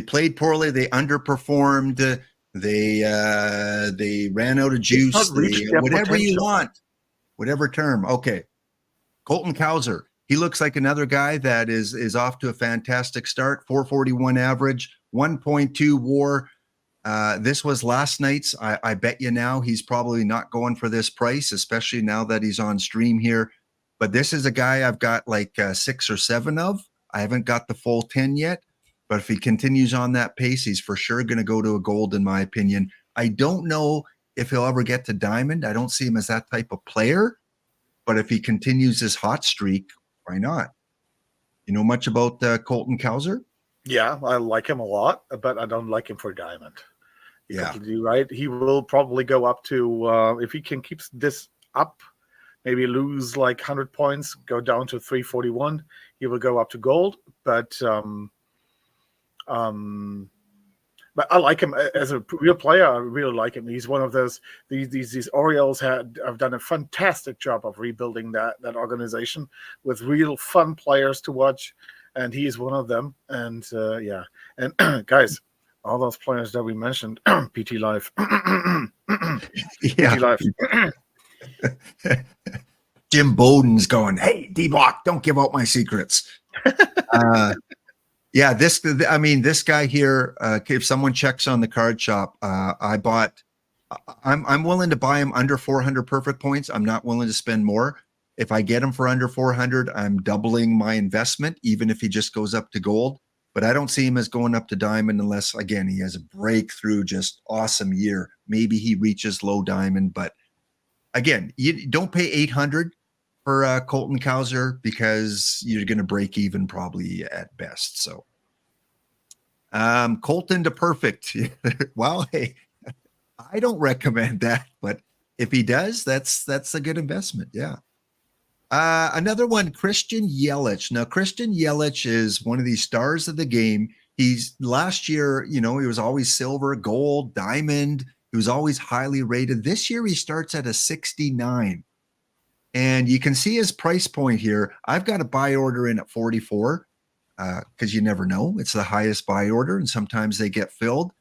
played poorly. They underperformed. They ran out of juice. Whatever you want, whatever term. Okay, Colton Cowser. He looks like another guy that is off to a fantastic start. 441 average, 1.2 WAR. This was last night's. I bet you now he's probably not going for this price, especially now that he's on stream here. But this is a guy I've got like 6 or 7 of. I haven't got the full 10 yet. But if he continues on that pace, he's for sure going to go to a gold, in my opinion. I don't know if he'll ever get to diamond. I don't see him as that type of player. But if he continues his hot streak, why not? You know much about Colton Cowser? Yeah, I like him a lot, but I don't like him for diamond. Yeah, completely right. He will probably go up to if he can keep this up, maybe lose like 100 points, go down to 341. He will go up to gold, but I like him as a real player. I really like him. He's one of those. These Orioles have done a fantastic job of rebuilding that organization with real fun players to watch, and he is one of them. And and guys, all those players that we mentioned, PT Life, PT Life. Jim Bowden's going, "Hey, DBlock, don't give out my secrets." Yeah, this guy here, if someone checks on the card shop, I'm willing to buy him under 400 perfect points. I'm not willing to spend more. If I get him for under 400, I'm doubling my investment, even if he just goes up to gold. But I don't see him as going up to diamond unless, again, he has a breakthrough, just awesome year. Maybe he reaches low diamond. But again, you don't pay 800 for Colton Cowser because you're going to break even probably at best. So Colton to perfect. Well, hey, I don't recommend that, but if he does, that's a good investment. Yeah. Another one, Christian Yelich. Now, Christian Yelich is one of these stars of the game. He's last year, he was always silver, gold, diamond. He was always highly rated. This year, he starts at a 69. And you can see his price point here. I've got a buy order in at 44 because you never know. It's the highest buy order, and sometimes they get filled.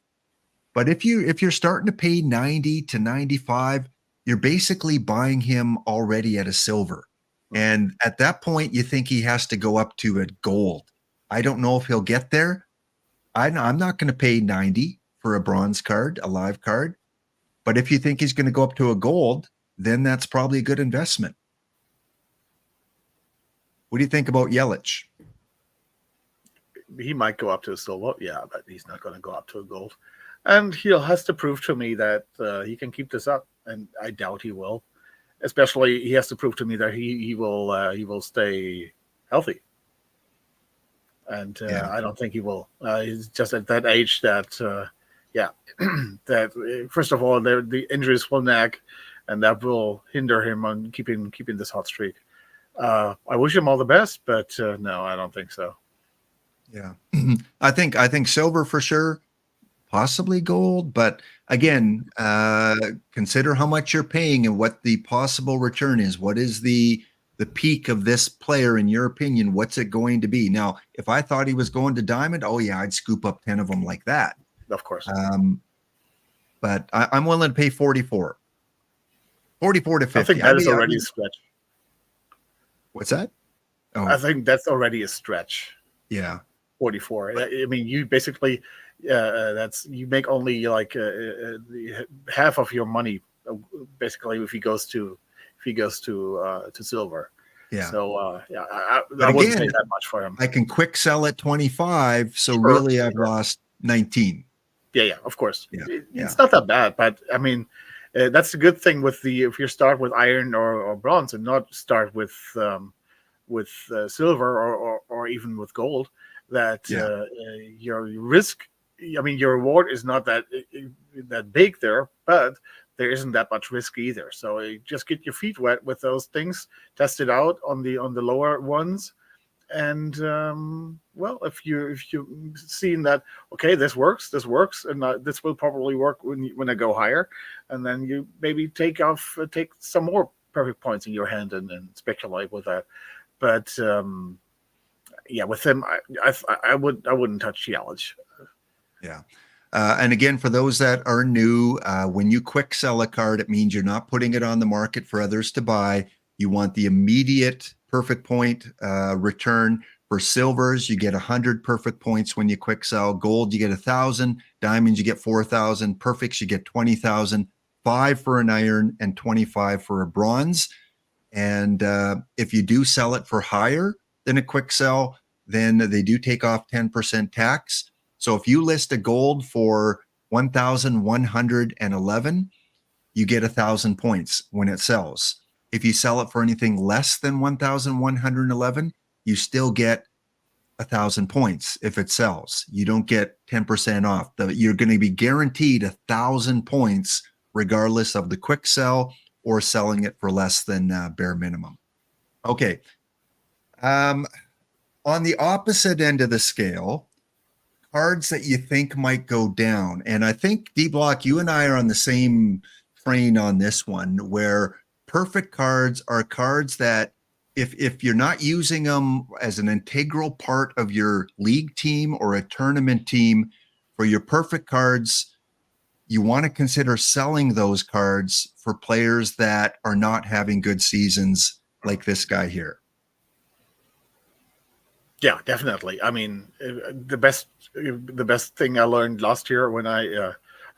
But if you're starting to pay 90 to 95, you're basically buying him already at a silver. And at that point, you think he has to go up to a gold. I don't know if he'll get there. I'm not going to pay 90 for a bronze card, a live card. But if you think he's going to go up to a gold, then that's probably a good investment. What do you think about Yelich? He might go up to a silver, yeah, but he's not going to go up to a gold. And he has to prove to me that he can keep this up, and I doubt he will. Especially, he has to prove to me that he will stay healthy. And I don't think he will. He's just at that age that yeah, that first of all, the injuries will nag, and that will hinder him on keeping this hot streak. I wish him all the best, but no, I don't think so. Yeah, I think silver for sure, possibly gold, but again, consider how much you're paying and what the possible return is. What is the peak of this player in your opinion? What's it going to be? Now, if I thought he was going to diamond, oh yeah, I'd scoop up 10 of them like that. Of course. But I'm willing to pay 44 to 50. I think that is already a stretch. What's that? Oh. I think that's already a stretch. Yeah. 44. I mean, you basically you make only like half of your money basically if he goes to silver. Yeah. So yeah, I wouldn't pay that much for him. I can quick sell at 25, so really I've lost 19. Yeah, of course. Yeah. It's not that bad, but I mean, that's a good thing with if you start with iron or bronze and not start with silver or even with gold, that your risk, I mean, your reward is not that big there, but there isn't that much risk either. So just get your feet wet with those things, test it out on the lower ones, and well, if you've seen that, okay, this works, and this will probably work when I go higher, and then you maybe take some more perfect points in your hand and speculate with that. But yeah, with him, I wouldn't touch Yelich. Yeah. And again, for those that are new, when you quick sell a card, it means you're not putting it on the market for others to buy. You want the immediate perfect point return. For silvers, you get 100 perfect points when you quick sell. Gold, you get 1,000. Diamonds, you get 4,000. Perfects, you get 20,000. 5 for an iron and 25 for a bronze. And if you do sell it for higher than a quick sell, then they do take off 10% tax. So if you list a gold for 1,111, you get 1,000 points when it sells. If you sell it for anything less than 1,111, you still get 1,000 points if it sells. You don't get 10% off. You're going to be guaranteed 1,000 points regardless of the quick sell or selling it for less than bare minimum. Okay. On the opposite end of the scale, cards that you think might go down. And I think, DBlock, you and I are on the same train on this one, where perfect cards are cards that if you're not using them as an integral part of your league team or a tournament team, for your perfect cards, you want to consider selling those cards for players that are not having good seasons like this guy here. Yeah, definitely. I mean, the best thing I learned last year when I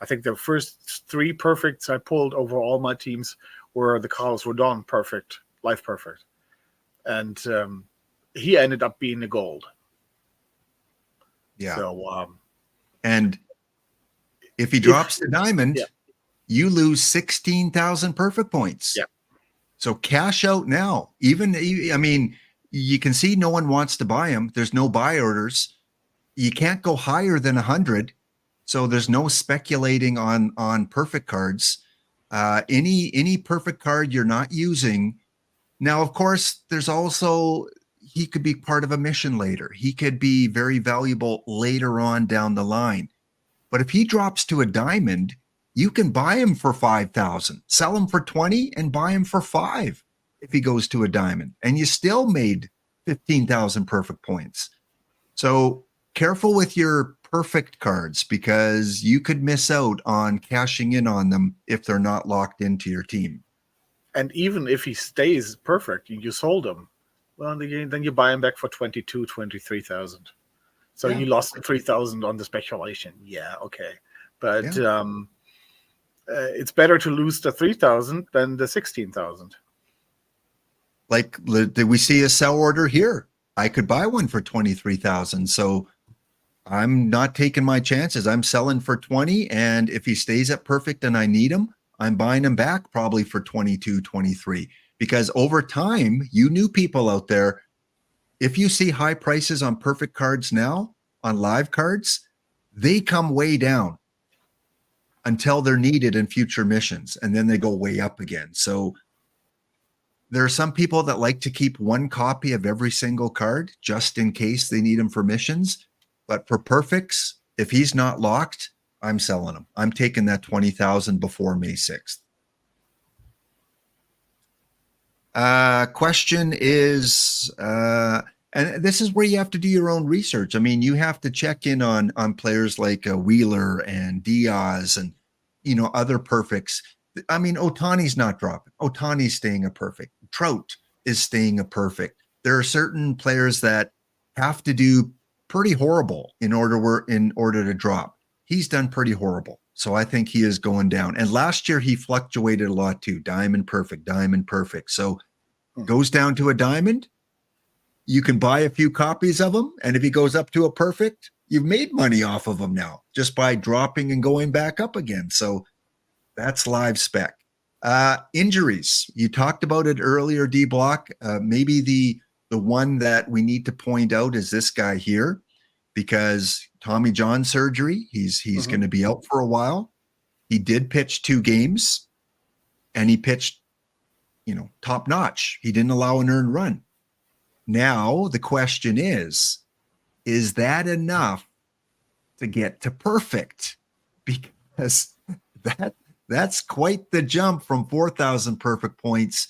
think the first 3 perfects I pulled over all my teams were the Carlos Rodon perfect, life perfect, and he ended up being a gold. Yeah. So and if he drops to diamond, you lose 16,000 perfect points. Yeah. So cash out now. I mean, you can see no one wants to buy him. There's no buy orders. You can't go higher than 100. So there's no speculating on perfect cards. Any perfect card you're not using. Now, of course, there's also, he could be part of a mission later. He could be very valuable later on down the line. But if he drops to a diamond, you can buy him for 5,000, sell him for 20 and buy him for 5 if he goes to a diamond, and you still made 15,000 perfect points. So careful with your perfect cards, because you could miss out on cashing in on them if they're not locked into your team. And even if he stays perfect, you sold him, well, then you buy him back for 22,000, 23,000. So you lost 3,000 on the speculation. Yeah, okay. But it's better to lose the 3,000 than the 16,000. Like, did we see a sell order here? I could buy one for 23,000. So I'm not taking my chances. I'm selling for 20. And if he stays at perfect and I need him, I'm buying him back probably for 22, 23. Because over time, you new people out there, if you see high prices on perfect cards now, on live cards, they come way down. until they're needed in future missions, and then they go way up again. So there are some people that like to keep one copy of every single card just in case they need them for missions. But for perfects, if he's not locked, I'm selling him. I'm taking that 20,000 before May 6th. Question is, and this is where you have to do your own research. I mean, you have to check in on players like Wheeler and Diaz and, you know, other perfects. I mean, Otani's not dropping. Otani's staying a perfect. Trout is staying a perfect. There are certain players that have to do pretty horrible in order to drop. He's done pretty horrible. So I think he is going down. And last year he fluctuated a lot too. Diamond perfect, diamond perfect. So goes down to a diamond. You can buy a few copies of him. And if he goes up to a perfect, you've made money off of him now just by dropping and going back up again. So that's live spec. Injuries. You talked about it earlier, DBlock. Maybe the one that we need to point out is this guy here, because Tommy John surgery, he's going to be out for a while. He did pitch 2 games, and he pitched, you know, top notch. He didn't allow an earned run. Now the question is that enough to get to perfect? Because that's quite the jump from 4,000 perfect points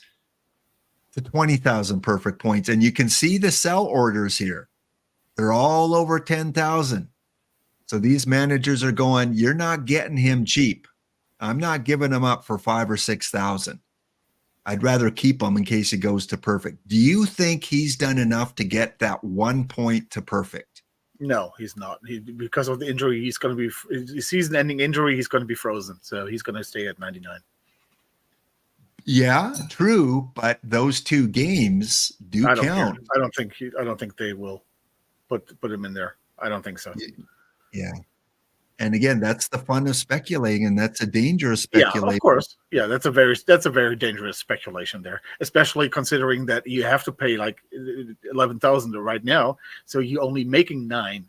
to 20,000 perfect points. And you can see the sell orders here. They're all over 10,000. So these managers are going, you're not getting him cheap. I'm not giving him up for 5,000 or 6,000. I'd rather keep him in case he goes to perfect. Do you think he's done enough to get that 1 point to perfect? No, he's not. Because of the injury, he's going to be season-ending injury. He's going to be frozen, so he's going to stay at 99. Yeah, true, but those 2 games do count. Care. I don't think they will put him in there. I don't think so. Yeah. And again, that's the fun of speculating, and that's a dangerous speculation. Yeah, of course. Yeah, that's a very dangerous speculation there, especially considering that you have to pay like 11,000 right now, so you're only making 9.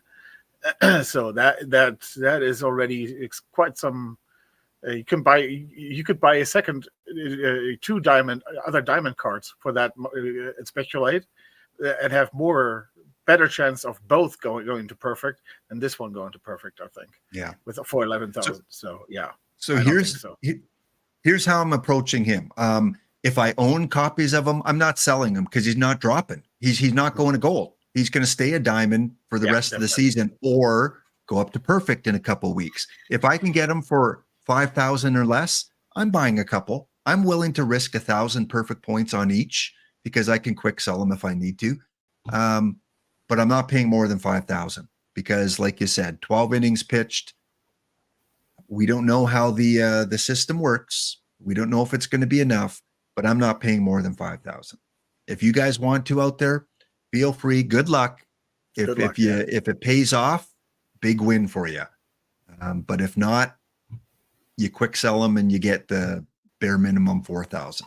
So that is already quite some. You could buy a second 2 other diamond cards for that and speculate and have better chance of both going to perfect than this one going to perfect, I think. Yeah. For 11,000. So yeah. So here's how I'm approaching him. If I own copies of him, I'm not selling him because he's not dropping. He's not going to gold. He's going to stay a diamond for the rest of the season or go up to perfect in a couple of weeks. If I can get him for 5,000 or less, I'm buying a couple. I'm willing to risk 1,000 perfect points on each because I can quick sell them if I need to. But I'm not paying more than 5,000 because, like you said, 12 innings pitched. We don't know how the system works. We don't know if it's going to be enough, but I'm not paying more than 5,000. If you guys want to out there, feel free. Good luck. If it pays off, big win for you. But if not, you quick sell them and you get the bare minimum 4,000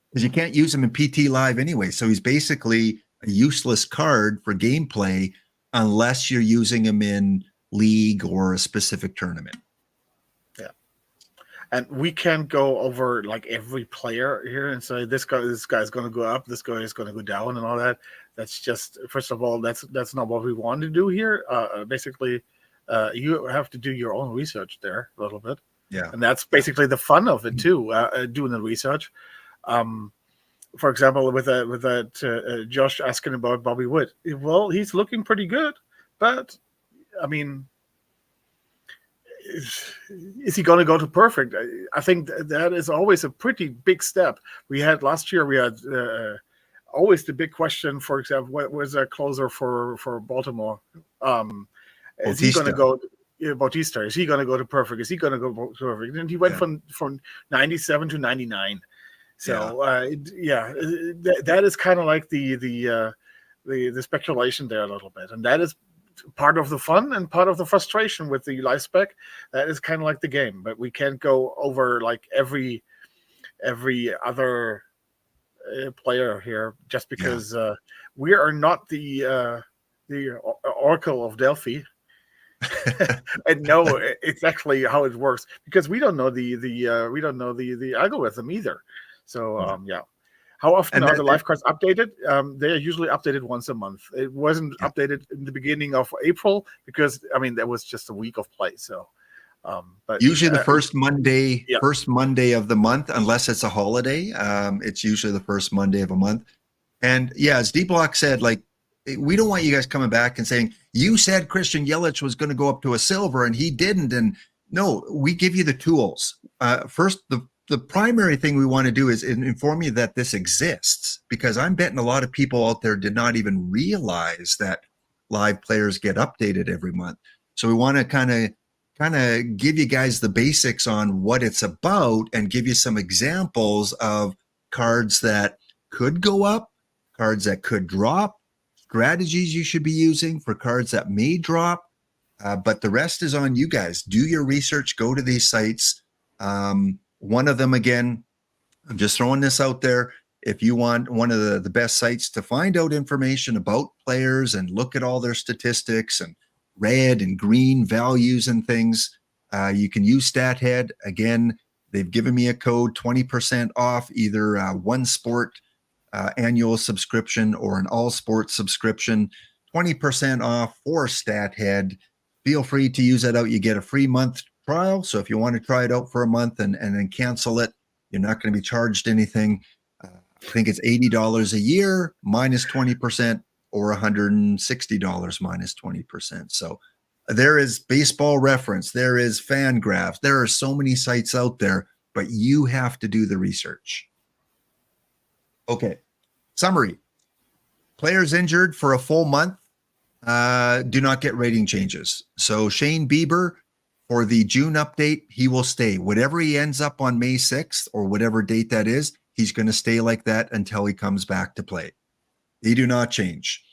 because you can't use him in PT Live anyway. So he's basically a useless card for gameplay unless you're using him in league or a specific tournament. Yeah. And we can't go over like every player here and say this guy's going to go up, this guy is going to go down and all that. That's just, first of all, that's not what we want to do here. Basically, you have to do your own research there a little bit. Yeah. And that's basically the fun of it too, doing the research. For example, with that Josh asking about Bobby Witt. Well, he's looking pretty good, but I mean, is he going to go to perfect? I think that is always a pretty big step. Last year we had always the big question. For example, what was a closer for Baltimore? Is he going to go? Bautista, is he going to go to perfect? Is he going to go to perfect? And he went from 97 to 99. So that is kind of like the speculation there a little bit, and that is part of the fun and part of the frustration with the live spec. That is kind of like the game, but we can't go over like every other player here just because we are not the Oracle of Delphi. And no, it's actually how it works because we don't know the algorithm either. So yeah. How often And are that, the live cards updated? They are usually updated once a month. It wasn't yeah. updated in the beginning of April because I mean that was just a week of play. So, but Usually the first yeah, Monday of the month, unless it's a holiday. It's usually the first Monday of a month. And yeah, as DBlock said, like, we don't want you guys coming back and saying, you said Christian Yelich was going to go up to a silver and he didn't. And no, we give you the tools. First, the primary thing we want to do is inform you that this exists, because I'm betting a lot of people out there did not even realize that live players get updated every month. So we want to kind of give you guys the basics on what it's about and give you some examples of cards that could go up, cards that could drop, strategies you should be using for cards that may drop. But the rest is on you guys. Do your research, go to these sites. One of them, again, I'm just throwing this out there. If you want one of the best sites to find out information about players and look at all their statistics and red and green values and things, you can use StatHead. Again, they've given me a code, 20% off either one sport annual subscription or an all sports subscription, 20% off for StatHead. Feel free to use that out. You get a free month trial. So if you want to try it out for a month and then cancel it, you're not going to be charged anything. I think it's $80 a year minus 20% or $160 minus 20%. So there is Baseball Reference. There is Fangraphs. There are so many sites out there, but you have to do the research. Okay. Summary. Players injured for a full month do not get rating changes. So Shane Bieber, for the June update, he will stay. Whatever he ends up on May 6th or whatever date that is, he's going to stay like that until he comes back to play. They do not change.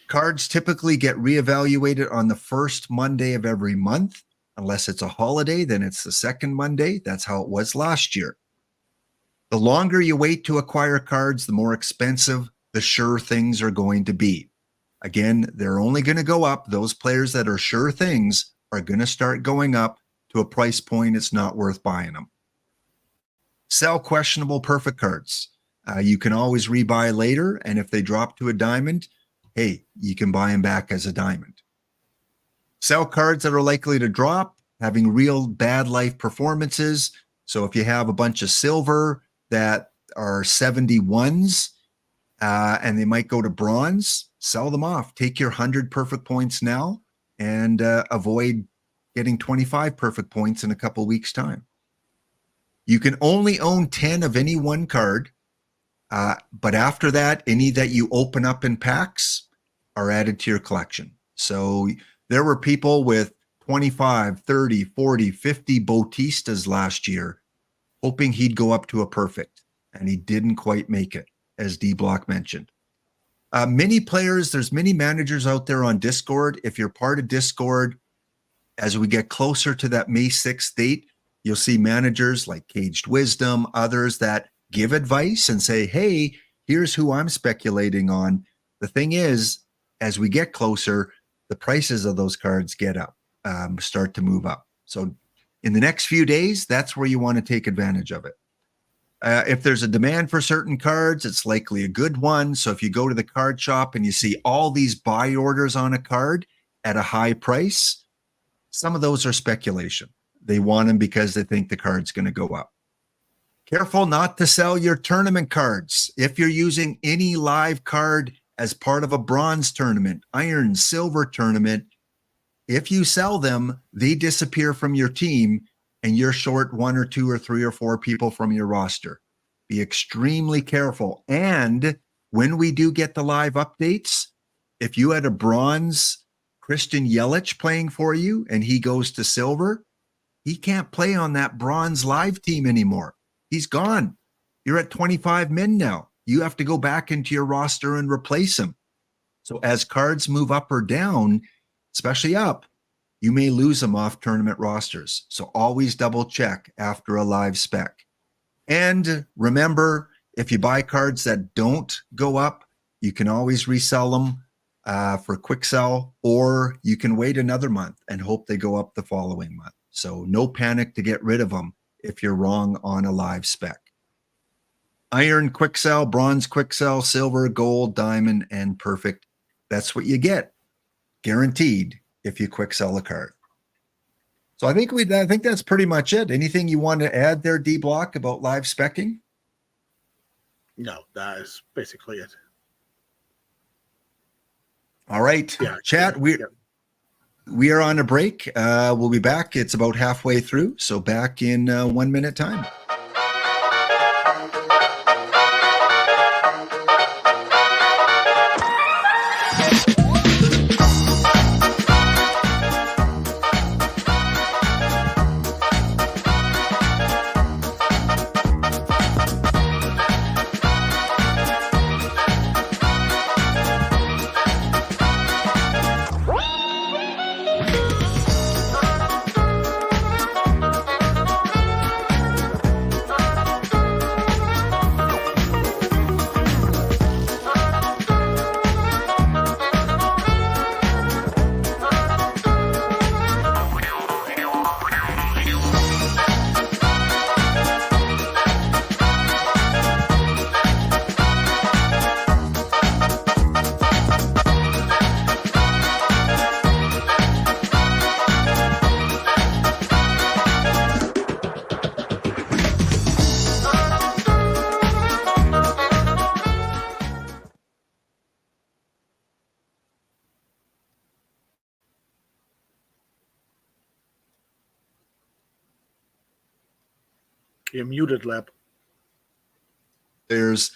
Cards typically get reevaluated on the first Monday of every month. Unless it's a holiday, then it's the second Monday. That's how it was last year. The longer you wait to acquire cards, the more expensive the sure things are going to be. Again, they're only going to go up. Those players that are sure things are going to start going up to a price point it's not worth buying them. Sell questionable perfect cards. You can always rebuy later, and if they drop to a diamond, hey, you can buy them back as a diamond. Sell cards that are likely to drop, having real bad life performances. So if you have a bunch of silver that are 71s and they might go to bronze, sell them off. Take your 100 perfect points now and avoid getting 25 perfect points in a couple weeks' time. You can only own 10 of any one card, but after that, any that you open up in packs are added to your collection. So there were people with 25, 30, 40, 50 Bautistas last year hoping he'd go up to a perfect, and he didn't quite make it, as DBlock mentioned. Many players, there's many managers out there on Discord. If you're part of Discord, as we get closer to that May 6th date, you'll see managers like Caged Wisdom, others that give advice and say, hey, here's who I'm speculating on. The thing is, as we get closer, the prices of those cards get up, start to move up. So in the next few days, that's where you want to take advantage of it. If there's a demand for certain cards, it's likely a good one. So if you go to the card shop and you see all these buy orders on a card at a high price, some of those are speculation. They want them because they think the card's going to go up. Careful not to sell your tournament cards. If you're using any live card as part of a bronze tournament, iron, silver tournament, if you sell them, they disappear from your team and you're short 1 or 2 or 3 or 4 people from your roster. Be extremely careful. And when we do get the live updates, if you had a bronze Christian Yelich playing for you and he goes to silver, he can't play on that bronze live team anymore. He's gone. You're at 25 men now. You have to go back into your roster and replace him. So as cards move up or down, especially up, you may lose them off tournament rosters. So always double check after a live spec. And remember, if you buy cards that don't go up, you can always resell them. for quick sell, or you can wait another month and hope they go up the following month. So no panic to get rid of them if you're wrong on a live spec. Iron quick sell, bronze quick sell, silver, gold, diamond, and perfect. That's what you get, guaranteed, if you quick sell a card. So I think that's pretty much it. Anything you want to add there, DBlock, about live speccing? No, that is basically it. All right, yeah, chat. We are on a break. We'll be back. It's about halfway through, so back in 1 minute time. You're muted, Lap. There's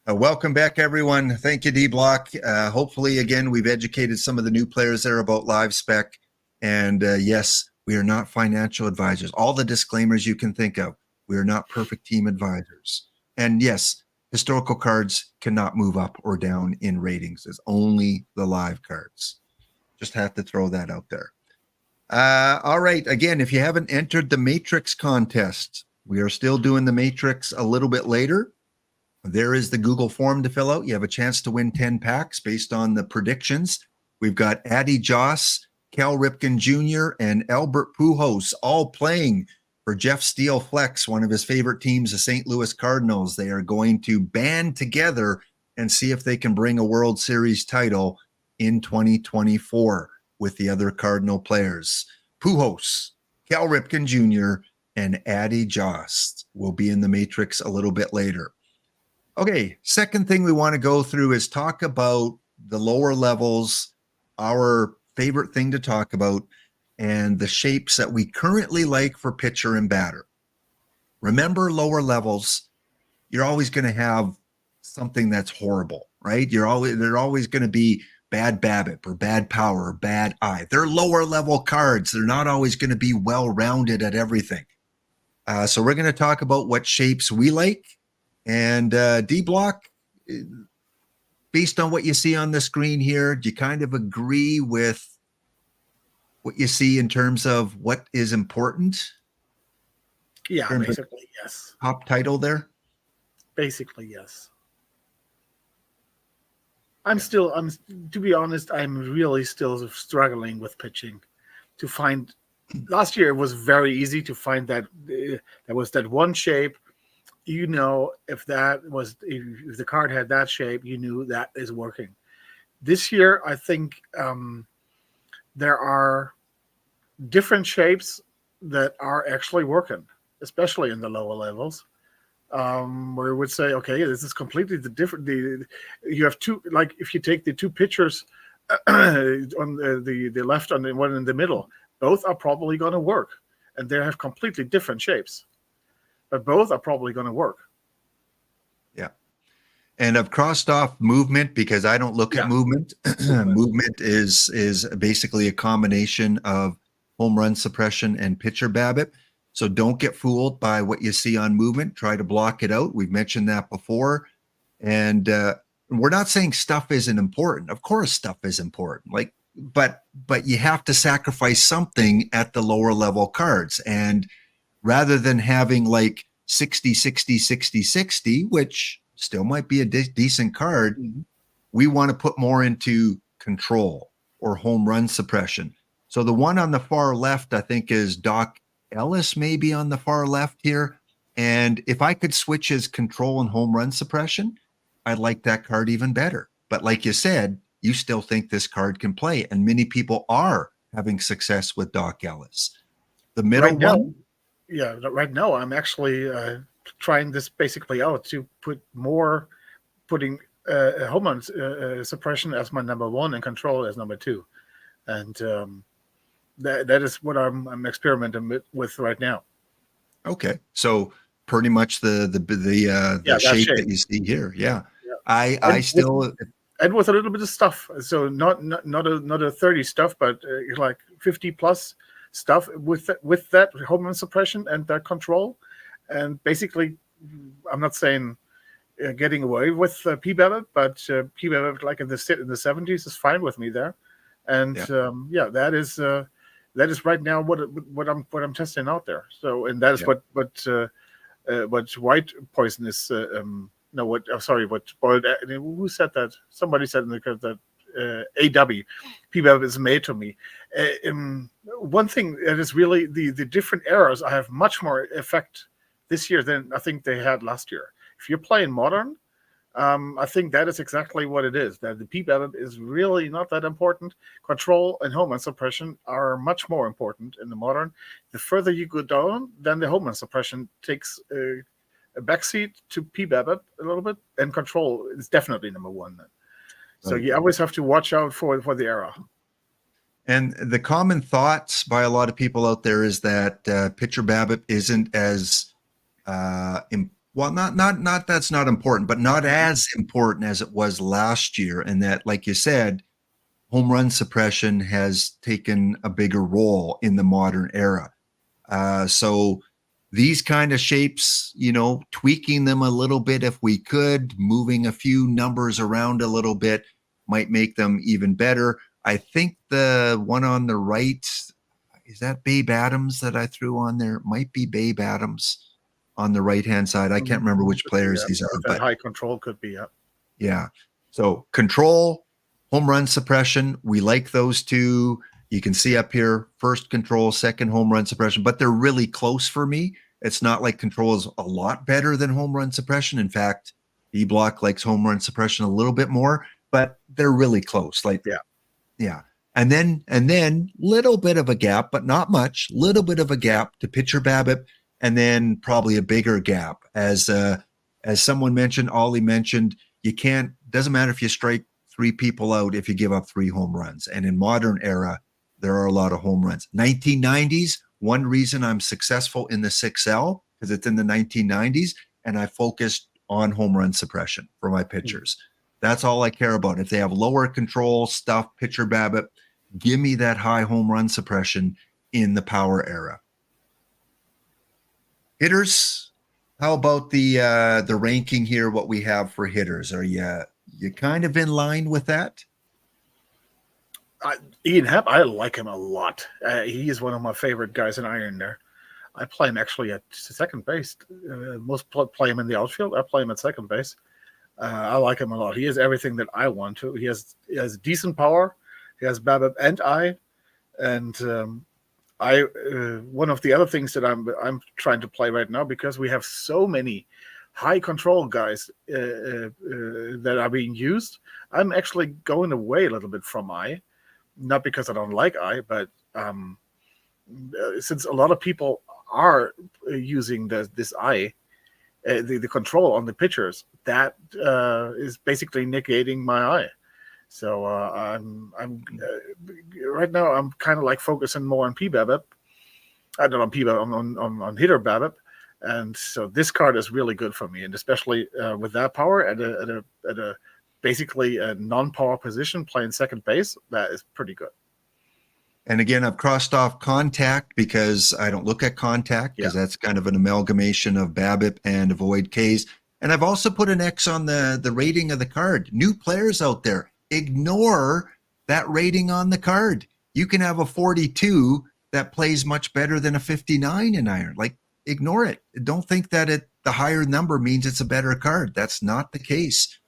welcome back, everyone. Thank you, DBlock. Hopefully, again, we've educated some of the new players there about live spec. And yes, we are not financial advisors. All the disclaimers you can think of. We are not perfect team advisors. And yes, historical cards cannot move up or down in ratings. It's only the live cards. Just have to throw that out there. All right. Again, if you haven't entered the Matrix contest, we are still doing the Matrix a little bit later. There is the Google form to fill out. You have a chance to win 10 packs based on the predictions. We've got Addy Joss, Cal Ripken Jr., and Albert Pujols all playing for Jeff Steele Flex, one of his favorite teams, the St. Louis Cardinals. They are going to band together and see if they can bring a World Series title in 2024 with the other Cardinal players. Pujols, Cal Ripken Jr., and Addy Joss will be in the Matrix a little bit later. Okay, second thing we want to go through is talk about the lower levels, our favorite thing to talk about, and the shapes that we currently like for pitcher and batter. Remember, lower levels, you're always going to have something that's horrible, right? They're always going to be bad BABIP or bad power or bad eye. They're lower level cards. They're not always going to be well-rounded at everything. So we're going to talk about what shapes we like. And DBlock, based on what you see on the screen here, do you kind of agree with what you see in terms of what is important? Yeah, basically, yes. Top title there? Basically, yes. To be honest, I'm really still struggling with pitching to find. Last year, it was very easy to find that there was that one shape. You know, if the card had that shape, you knew that is working. This year, I think there are different shapes that are actually working, especially in the lower levels, where we would say, okay, this is completely the different. You have two, like if you take the two pitchers on the left and the one in the middle, both are probably going to work, and they have completely different shapes. But both are probably going to work. Yeah. And I've crossed off movement because I don't look at movement. Movement is basically a combination of home run suppression and pitcher BABIP. So don't get fooled by what you see on movement. Try to block it out. We've mentioned that before. And we're not saying stuff isn't important. Of course, stuff is important. But you have to sacrifice something at the lower level cards. And rather than having like 60, 60, 60, 60, which still might be a decent card, we want to put more into control or home run suppression. So the one on the far left, I think, is Doc Ellis, maybe on the far left here. And if I could switch his control and home run suppression, I'd like that card even better. But like you said, you still think this card can play, and many people are having success with Doc Ellis. The middle Right now, one, right now I'm actually trying this basically out to putting home run suppression as my number one and control as number two, and that is what I'm experimenting with right now. okay, so pretty much the shape that you see here, yeah. I still. And with a little bit of stuff, so not a 30 stuff, but like 50 plus stuff with that home run suppression and that control, and basically, I'm not saying getting away with PBABIP, but PBABIP like in the 70s is fine with me there, and that is right now what I'm testing out there. So, and that is what white poison is. No, what? Oh, sorry, what boiled? Who said that? Somebody said in the that AW PBAB is made to me. One thing that is really the different eras. I have much more effect this year than I think they had last year. If you're playing modern, I think that is exactly what it is. That the PBAB is really not that important. Control and home run suppression are much more important in the modern. The further you go down, then the home run suppression takes a backseat to PBAB a little bit, and control is definitely number one then. So you always have to watch out for the era. And the common thoughts by a lot of people out there is that pitcher BABIP isn't as not that's not important, but not as important as it was last year, and that, like you said, home run suppression has taken a bigger role in the modern era. So these kind of shapes, tweaking them a little bit if we could, moving a few numbers around a little bit might make them even better. I think the one on the right, is that Babe Adams that I threw on there? It might be Babe Adams on the right-hand side. I can't remember which players these are. That high control could be, Yeah. So control, home run suppression, we like those two. You can see up here, first control, second home run suppression, but they're really close for me. It's not like control is a lot better than home run suppression. In fact, DBlock likes home run suppression a little bit more, but they're really close. Yeah. And then little bit of a gap, but not much, little bit of a gap to pitcher BABIP, and then probably a bigger gap. As someone mentioned, Ollie mentioned, doesn't matter if you strike 3 people out if you give up 3 home runs. And in modern era, there are a lot of home runs. 1990s, one reason I'm successful in the 6L, because it's in the 1990s, and I focused on home run suppression for my pitchers. That's all I care about. If they have lower control stuff, pitcher BABIP, give me that high home run suppression in the power era. Hitters, how about the ranking here, what we have for hitters? Are you kind of in line with that? Ian Happ, I like him a lot. He is one of my favorite guys in iron there. I play him actually at second base. Most play him in the outfield. I play him at second base. I like him a lot. He has everything that I want to. He has decent power. He has BABIP and I. And one of the other things that I'm trying to play right now, because we have so many high control guys that are being used, I'm actually going away a little bit from I. Not because I don't like I, but since a lot of people are using this I, the control on the pitchers, that is basically negating my I. So I'm right now I'm kind of like focusing more on PBABIP. I don't know PBABIP on hitter BABIP, and so this card is really good for me, and especially with that power at a basically a non-power position playing second base, that is pretty good. And again, I've crossed off contact because I don't look at contact, because that's kind of an amalgamation of BABIP and avoid Ks. And I've also put an X on the rating of the card. New players out there, ignore that rating on the card. You can have a 42 that plays much better than a 59 in iron. Like, ignore it. Don't think that the higher number means it's a better card. That's not the case.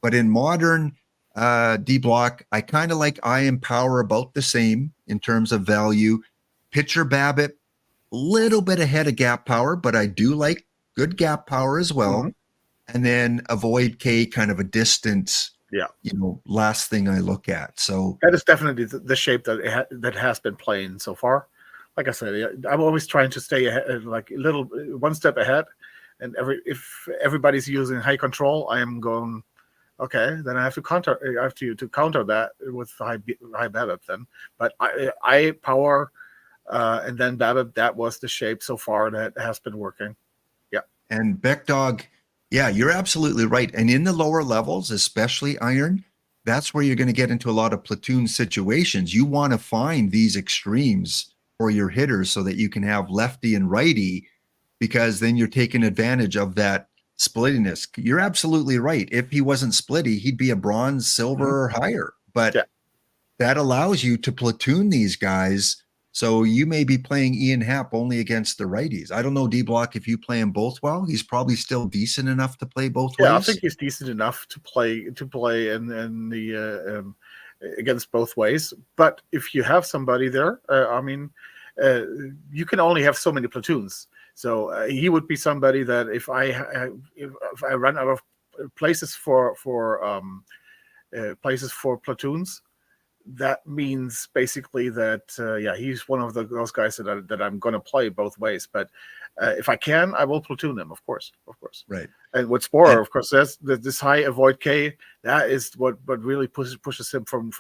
But in modern, DBlock, I kind of like Iron Power about the same in terms of value. Pitcher BABIP, little bit ahead of Gap Power, but I do like good Gap Power as well. And then Avoid K, kind of a distance, Yeah, last thing I look at. So that is definitely the shape that that has been playing so far. Like I said, I'm always trying to stay ahead, like a little one step ahead. And if everybody's using high control, I am going, okay, then I have to counter that with high BABIP then. But I power and then BABIP, that was the shape so far that has been working. Yeah. And Beck Dog, yeah, you're absolutely right. And in the lower levels, especially Iron, that's where you're going to get into a lot of platoon situations. You want to find these extremes for your hitters so that you can have lefty and righty, because then you're taking advantage of that splittiness. You're absolutely right. If he wasn't splitty, he'd be a bronze, silver, or higher. But that allows you to platoon these guys. So you may be playing Ian Happ only against the righties. I don't know, DBlock, if you play him both well. He's probably still decent enough to play both ways. Yeah, I think he's decent enough to play in the against both ways. But if you have somebody there, you can only have so many platoons. So he would be somebody that if I run out of places for platoons, that means basically that he's one of those guys that I'm going to play both ways. But if I can, I will platoon him, of course. Right. And with Sporer, of course, that's this high avoid K. That is what really pushes him from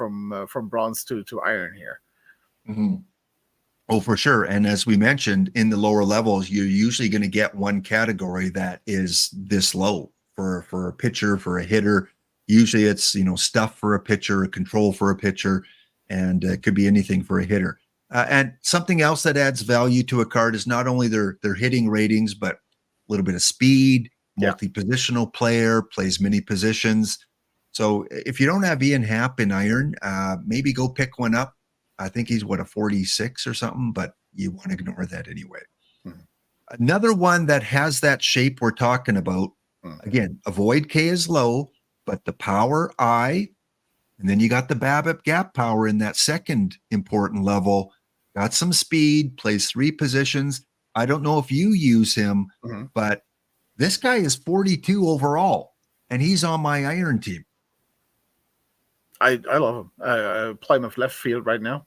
bronze to iron here. Mm-hmm. Oh, for sure. And as we mentioned, in the lower levels, you're usually going to get one category that is this low for a pitcher, for a hitter. Usually it's, stuff for a pitcher, control for a pitcher, and it could be anything for a hitter. And something else that adds value to a card is not only their hitting ratings, but a little bit of speed, multi-positional player, plays many positions. So if you don't have Ian Happ in Iron, maybe go pick one up. I think he's a 46 or something, but you want to ignore that anyway. Mm-hmm. Another one that has that shape we're talking about, again, avoid K is low, but the power I, and then you got the BABIP Gap Power in that second important level, got some speed, plays 3 positions. I don't know if you use him, but this guy is 42 overall, and he's on my Iron team. I love him. I play him with left field right now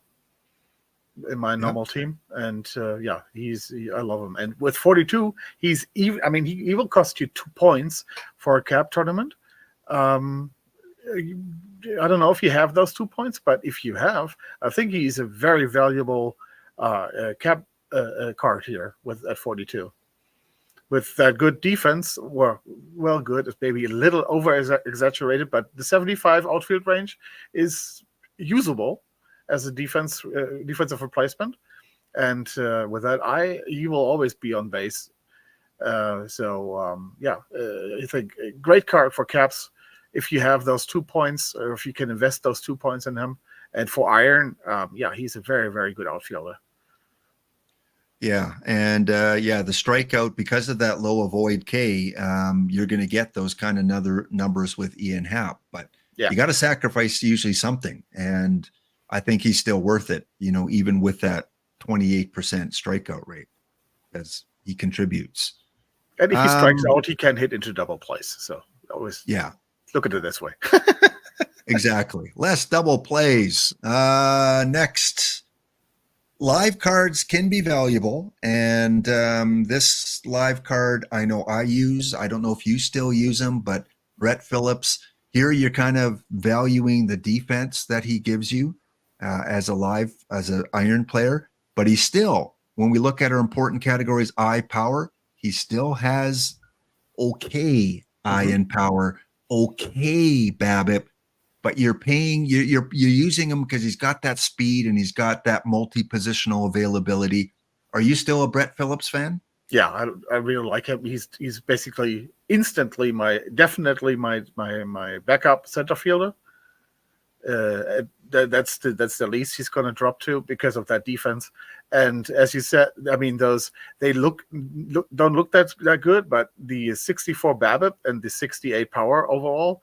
in my normal team, and I love him. And with 42, he's even. I mean, he will cost you 2 points for a cap tournament. I don't know if you have those 2 points, but if you have, I think he's a very valuable cap card here at 42. With that good defense, well, good. It's maybe a little over exaggerated, but the 75 outfield range is usable as a defensive replacement. And with that, he will always be on base. I think a great card for caps if you have those 2 points, or if you can invest those 2 points in him. And for Iron, he's a very, very good outfielder. Yeah. And the strikeout, because of that low avoid K, you're going to get those kind of other numbers with Ian Happ. But you got to sacrifice usually something. And I think he's still worth it, even with that 28% strikeout rate, as he contributes. And if he strikes out, he can hit into double plays. So always look at it this way. Exactly. Less double plays. Next. Live cards can be valuable, and this live card I know I use. I don't know if you still use them, but Brett Phillips, here you're kind of valuing the defense that he gives you as an Iron player, but he still, when we look at our important categories, eye power, he still has okay eye and power, okay BABIP. But you're using him because he's got that speed and he's got that multi-positional availability. Are you still a Brett Phillips fan? Yeah, I really like him. He's basically instantly definitely my backup center fielder. That's the least he's going to drop to because of that defense. And as you said, I mean, they don't look that good, but the 64 BABIP and the 68 power overall.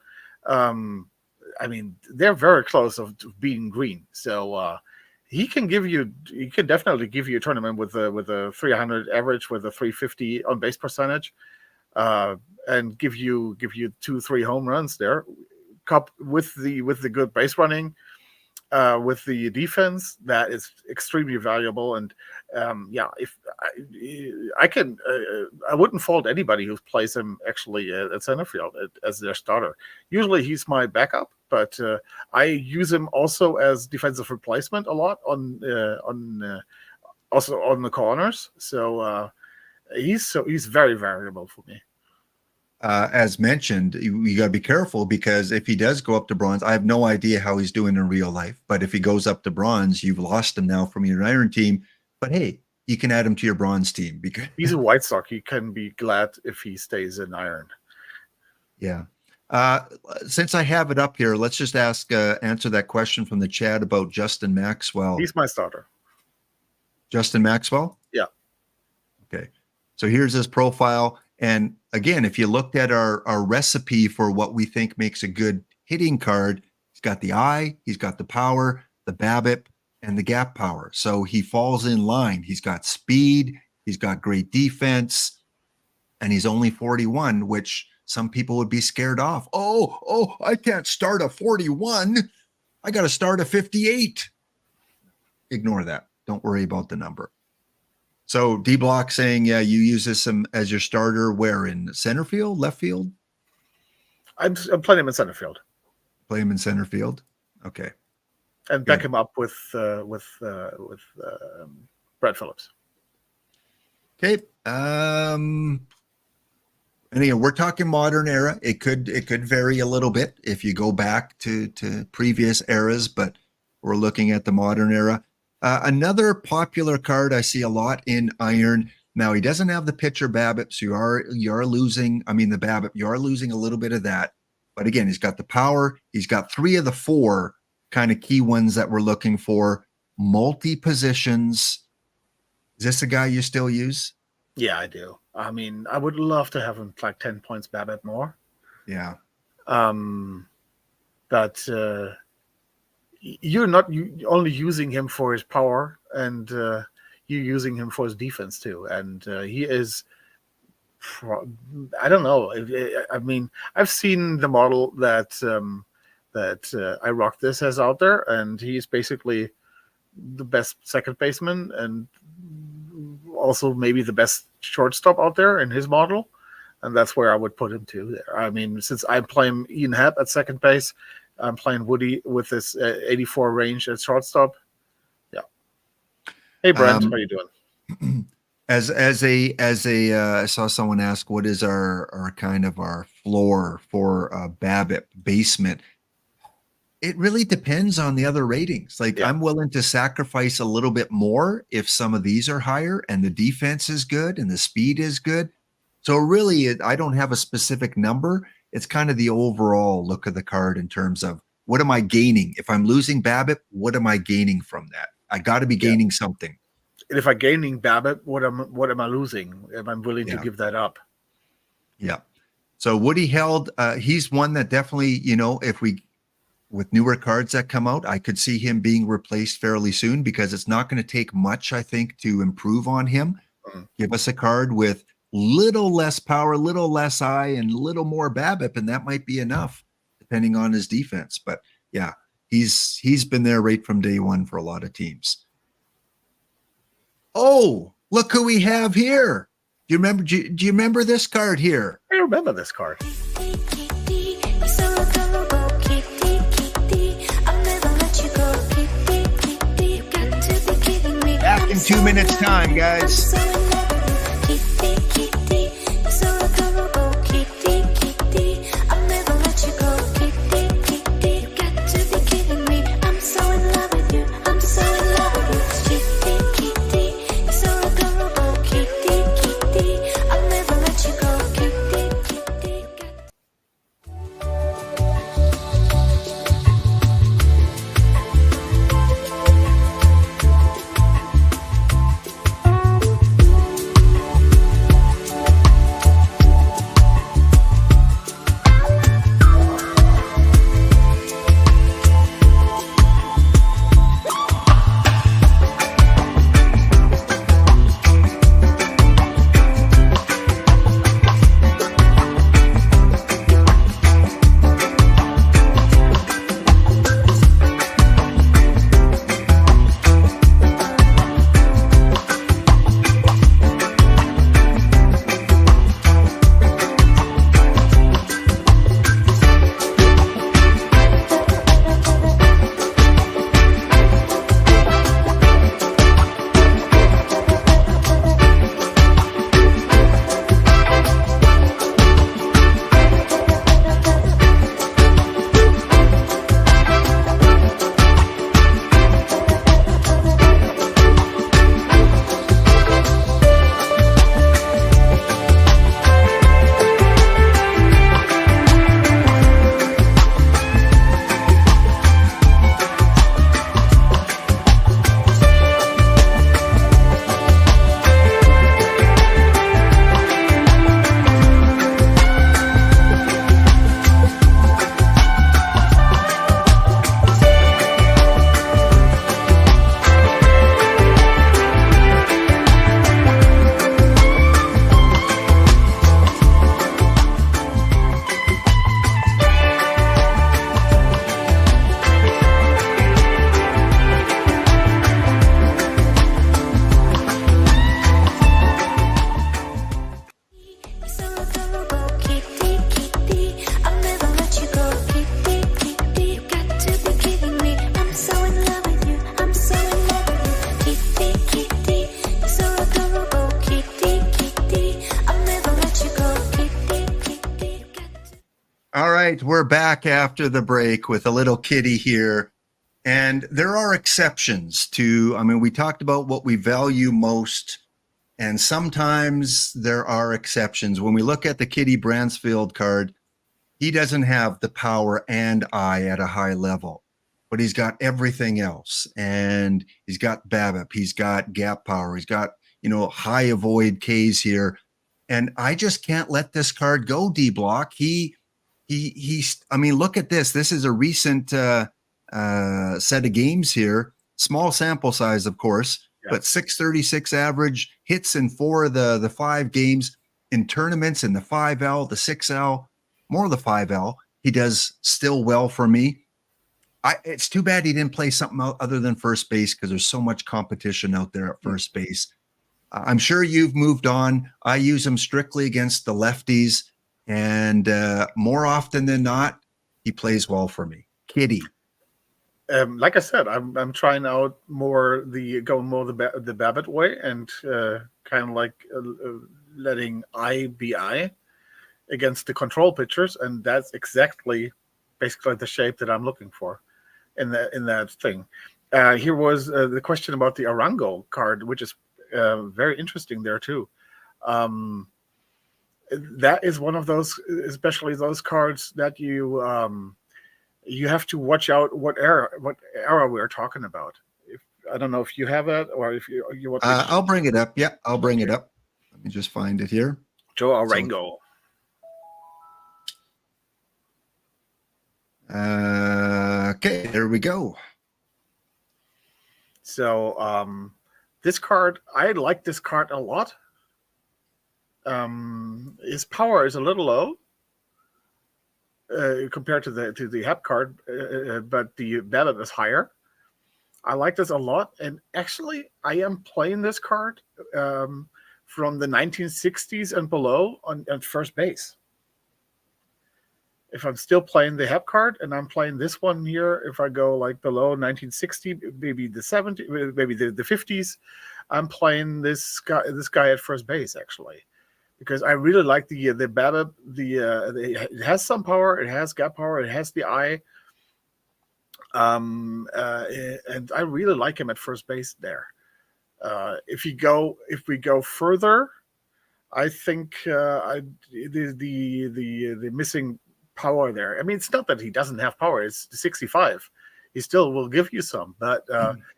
I mean, they're very close of being green. So he can definitely give you a tournament with a 300 average, with a 350 on base percentage, and give you 2-3 home runs there. With the good base running, with the defense, that is extremely valuable. And if I wouldn't fault anybody who plays him actually at center field as their starter. Usually he's my backup, but I use him also as defensive replacement a lot also on the corners. So he's very variable for me. As mentioned, you got to be careful, because if he does go up to bronze, I have no idea how he's doing in real life. But if he goes up to bronze, you've lost him now from your iron team. But hey, you can add him to your bronze team, because he's a White Sox. You can be glad if he stays in iron. Yeah. Since I have it up here, let's just answer that question from the chat about Justin Maxwell. He's my starter. Justin Maxwell? Yeah. Okay. So here's his profile. And again, if you looked at our recipe for what we think makes a good hitting card, he's got the eye, he's got the power, the BABIP, and the gap power. So he falls in line. He's got speed, he's got great defense, and he's only 41, which some people would be scared off. Oh, I can't start a 41. I got to start a 58. Ignore that. Don't worry about the number. So DBlock saying, yeah, you use this as your starter where, in center field, left field? I'm playing him in center field. Play him in center field? Okay. And back him up with Brad Phillips. Okay. And again, we're talking modern era. It could vary a little bit if you go back to previous eras, but we're looking at the modern era. Another popular card I see a lot in iron. Now, he doesn't have the pitcher BABIP, so you are losing. I mean, the BABIP, you are losing a little bit of that. But again, he's got the power. He's got 3 of the 4 kind of key ones that we're looking for. Multi positions. Is this a guy you still use? Yeah, I do. I mean, I would love to have him like 10 points BABIP more. Yeah. But you're only using him for his power, and you're using him for his defense too. And he is, I don't know. I mean, I've seen the model that I Rock This has out there, and he's basically the best second baseman and also maybe the best shortstop out there in his model. And that's where I would put him too there. I mean, since I'm playing Ian Happ at second base, I'm playing Woody with this 84 range at shortstop. Yeah. Hey, Brent, how are you doing? As a, I saw someone ask, what is our kind of our floor for BABIP basement? It really depends on the other ratings. Like, I'm willing to sacrifice a little bit more if some of these are higher and the defense is good and the speed is good. So really, I don't have a specific number. It's kind of the overall look of the card in terms of, what am I gaining? If I'm losing BABIP, what am I gaining from that? I got to be gaining something. And if I'm gaining BABIP, what am I losing? Am I willing to give that up? Yeah. So Woody Held, he's one that definitely, with newer cards that come out, I could see him being replaced fairly soon, because it's not going to take much, I think, to improve on him. Give us a card with little less power, little less eye, and little more BABIP, and that might be enough, depending on his defense. But yeah, he's been there right from day one for a lot of teams. Oh, look who we have here. Do you remember this card here? I remember this card. Back in 2 minutes time, guys. right, we're back after the break with a little kitty here. And there are exceptions to, I mean, we talked about what we value most, and sometimes there are exceptions. When we look at the Kitty Bransfield card, he doesn't have the power and eye at a high level, but he's got everything else. And he's got BABIP, he's got gap power, he's got, high avoid Ks here. And I just can't let this card go, DBlock. He's, I mean, look at this. This is a recent set of games here. Small sample size, of course, but 636 average, hits in 4 of the 5 games. In tournaments, in the 5L, the 6L, more of the 5L, he does still well for me. It's too bad he didn't play something other than first base, because there's so much competition out there at first base. I'm sure you've moved on. I use him strictly against the lefties, and more often than not, he plays well for me. Kitty. Like I said, I'm trying out more the BABIP way, and kind of like letting I be I against the control pitchers, and that's basically the shape that I'm looking for in that thing. Here was the question about the Arango card, which is very interesting there too. That is one of those, especially those cards that you have to watch out what era we're talking about. I don't know if you have it, or if you want. I'll bring it up. Yeah, I'll bring it up. Let me just find it here. Joe Arango. Okay, there we go. So this card, I like this card a lot. His power is a little low compared to the HEP card, but the BABIP is higher. I like this a lot, and actually, I am playing this card from the 1960s and below on first base. If I'm still playing the HEP card and I'm playing this one here, if I go like below 1960, maybe the 70s, maybe the 50s, I'm playing this guy at first base, actually, because I really like the BABIP. It has some power, it has gap power, it has the eye, and I really like him at first base there. If we go further, I think the missing power there. I mean, it's not that he doesn't have power. It's 65. He still will give you some. But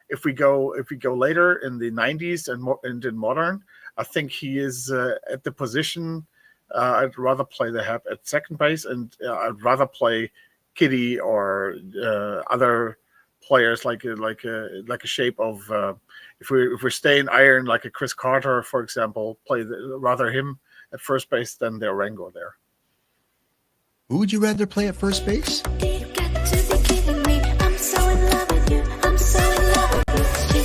if we go later in the 90s and in modern, I think he is at the position. I'd rather play the HEP at second base, and I'd rather play Kitty or other players like a shape of. If we're staying iron, like a Chris Carter, for example, rather him at first base than the Arango there. Who would you rather play at first base? You got to be kidding me. I'm so in love with you. I'm so in love with you.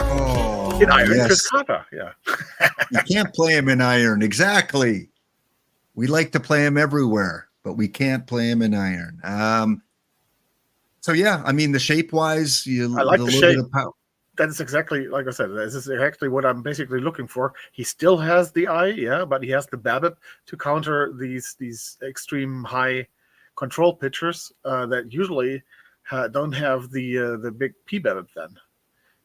Oh, in iron, yes. Chris Carter, yeah. You can't play him in iron. Exactly. We like to play him everywhere, but we can't play him in iron. So yeah, I mean, the shape-wise, I like the shape. That's exactly, like I said, this is exactly what I'm basically looking for. He still has the eye, yeah, but he has the BABIP to counter these extreme high control pitchers that usually don't have the big P BABIP then.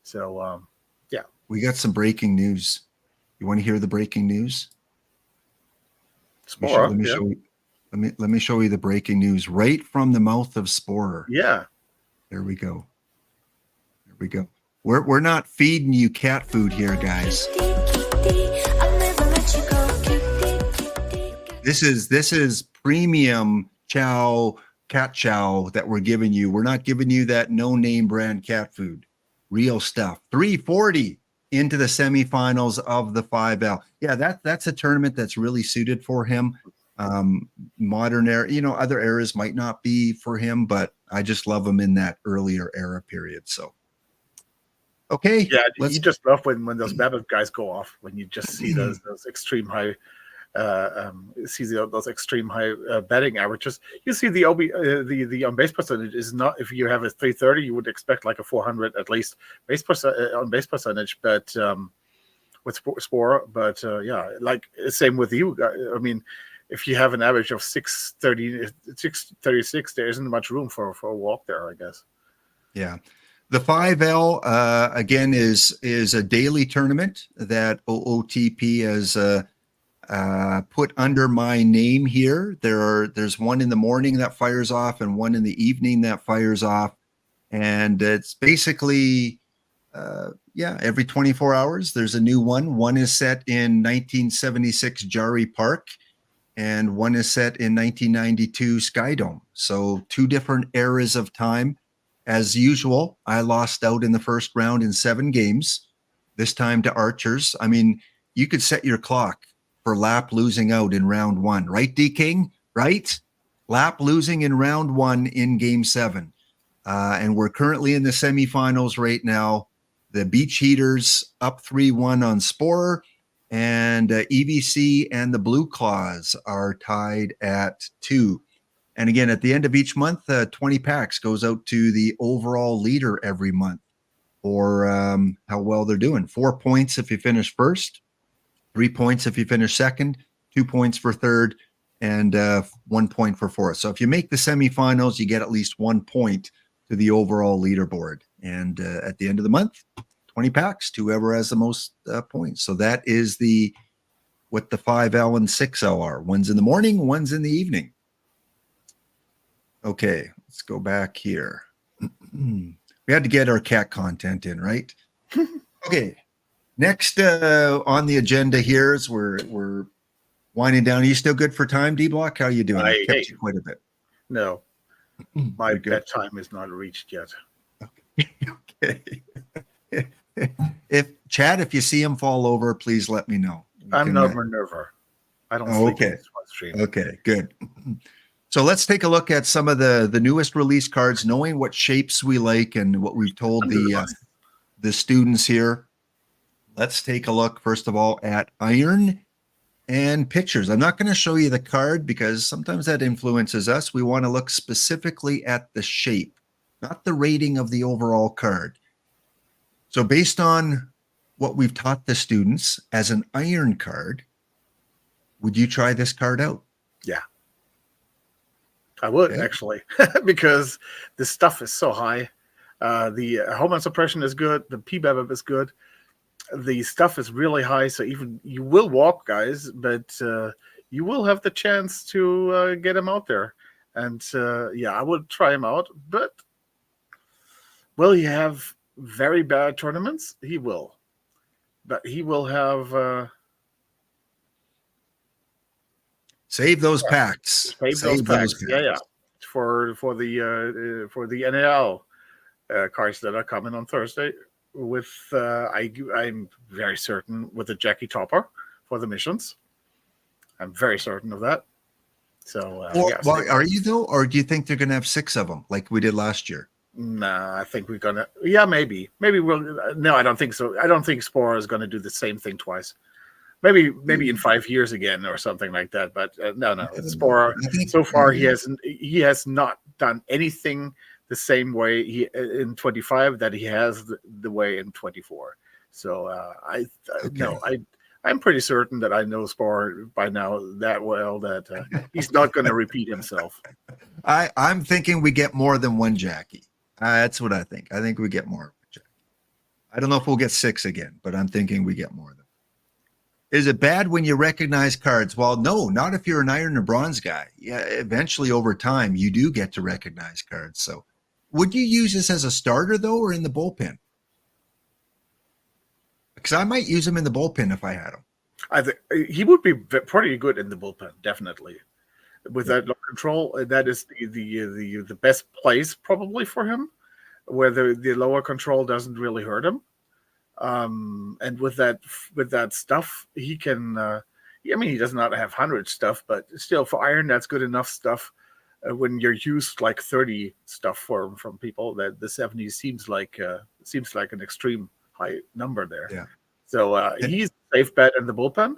So yeah, we got some breaking news. You want to hear the breaking news? Spora, let me show you. Let me show you the breaking news right from the mouth of Sporer. Yeah. There we go. There we go. We're not feeding you cat food here, guys. This is premium cat chow that we're giving you. We're not giving you that no-name brand cat food. Real stuff. 340 into the semifinals of the 5L. Yeah, that's a tournament that's really suited for him. Modern era, other eras might not be for him, but I just love him in that earlier era period. So, okay. Yeah, you just love when those BABIP guys go off, when you just see those extreme high, those extreme high batting averages. You see the on base percentage is not, if you have a 330, you would expect like a 400 at least on base percentage, but with Spore. But yeah, like same with you. I mean, if you have an average of 630, 636, there isn't much room for a walk there, I guess. Yeah. The 5L again is a daily tournament that OOTP has put under my name here. There's one in the morning that fires off and one in the evening that fires off, and it's basically every 24 hours there's a new one. One is set in 1976 Jari Park, and one is set in 1992 Skydome. So 2 different eras of time. As usual, I lost out in the first round in 7 games, this time to Archers. I mean, you could set your clock for Lap losing out in round 1, right, D King? Right? Lap losing in round 1 in game 7. And we're currently in the semifinals right now. The Beach Heaters up 3-1 on Sporer, and EVC and the Blue Claws are tied at 2. And again, at the end of each month, 20 packs goes out to the overall leader every month for how well they're doing. 4 points if you finish first, 3 points if you finish second, 2 points for third, and 1 point for fourth. So if you make the semifinals, you get at least 1 point to the overall leaderboard. And at the end of the month, 20 packs to whoever has the most points. So that is what the 5L and 6L are. One's in the morning, one's in the evening. Okay, let's go back here. We had to get our cat content in, right? Okay. Next on the agenda here is we're winding down. Are you still good for time, D-Block? How are you doing? I kept you quite a bit. No, my bedtime is not reached yet. Okay. If you see him fall over, please let me know. I'm not Minerva. I don't sleep in this one stream. Okay, good. So let's take a look at some of the newest release cards, knowing what shapes we like and what we've told the students here. Let's take a look, first of all, at iron and pictures. I'm not going to show you the card because sometimes that influences us. We want to look specifically at the shape, not the rating of the overall card. So based on what we've taught the students as an iron card, would you try this card out? Yeah. I would actually, because the stuff is so high. The hormone suppression is good. The PBAB is good. The stuff is really high. So even you will walk, guys, but you will have the chance to get him out there. And I would try him out. But will he have very bad tournaments? He will. But he will have... Save those packs. Save those packs. Yeah. For the NAL cards that are coming on Thursday. With I'm very certain with the Jackie Topper for the missions. I'm very certain of that. So, are you though, or do you think they're going to have 6 of them like we did last year? Nah, I think we're gonna. Yeah, maybe we'll. No, I don't think so. I don't think Spore is going to do the same thing twice. Maybe in 5 years again or something like that. But no. Spore so far he has not done anything the same way in 25 that he has the way in 24. So I'm pretty certain that I know Spore by now that well that he's not going to repeat himself. I'm thinking we get more than one Jackie. That's what I think. I think we get more. I don't know if we'll get 6 again, but I'm thinking we get more of them. Is it bad when you recognize cards? Well, no, not if you're an iron or bronze guy. Yeah, eventually over time, you do get to recognize cards. So would you use this as a starter, though, or in the bullpen? Because I might use him in the bullpen if I had him. I think he would be pretty good in the bullpen, definitely. With that low control, that is the best place probably for him, where the lower control doesn't really hurt him. And with that stuff, he can. I mean, he does not have 100 stuff, but still for iron, that's good enough stuff. When you're used like 30 stuff from people, that the 70 seems like an extreme high number there. Yeah. So he's a safe bet in the bullpen.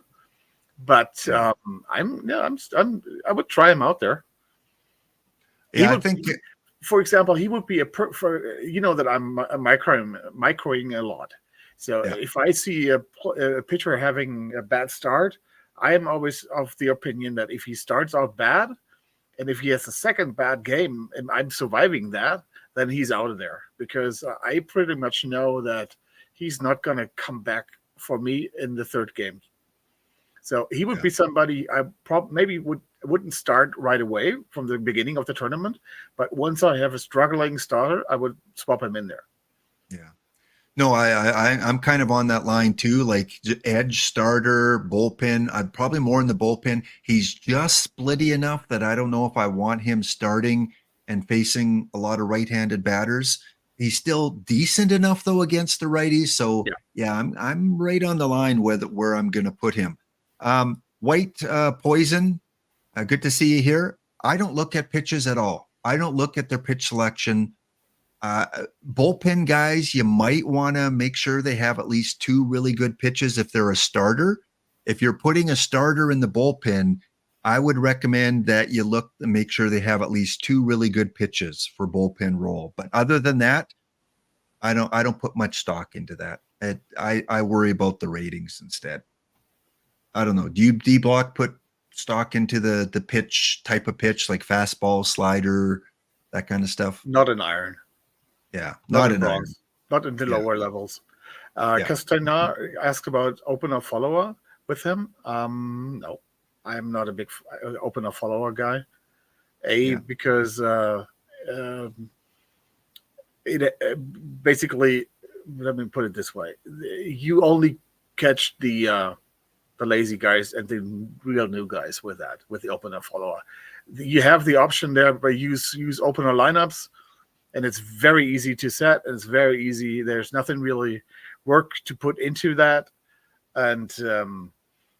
But I would try him out there. Yeah, I think. For example, he would be that I'm microing a lot. So if I see a pitcher having a bad start, I am always of the opinion that if he starts out bad, and if he has a second bad game, and I'm surviving that, then he's out of there, because I pretty much know that he's not going to come back for me in the third game. So he would be somebody I maybe wouldn't start right away from the beginning of the tournament, but once I have a struggling starter, I would swap him in there. Yeah. No, I'm kind of on that line too. Like edge, starter, bullpen. I'm probably more in the bullpen. He's just splitty enough that I don't know if I want him starting and facing a lot of right-handed batters. He's still decent enough though against the righties. So yeah, I'm right on the line with where I'm going to put him. White Poison. Good to see you here. I don't look at pitches at all. I don't look at their pitch selection. Bullpen guys, you might want to make sure they have at least 2 really good pitches if they're a starter. If you're putting a starter in the bullpen, I would recommend that you look to make sure they have at least 2 really good pitches for bullpen role. But other than that, I don't put much stock into that. I worry about the ratings instead. I don't know. Do you DBlock put stock into the pitch, type of pitch, like fastball, slider, that kind of stuff? Not in iron. Yeah, not in iron. Not in the lower levels. Castanar asked about opener follower with him. No, I'm not a big opener follower guy. Because it basically, let me put it this way: you only catch the lazy guys and the real new guys with the opener follower. You have the option there, but use opener lineups, and it's very easy to set, and it's very easy. There's nothing really work to put into that, and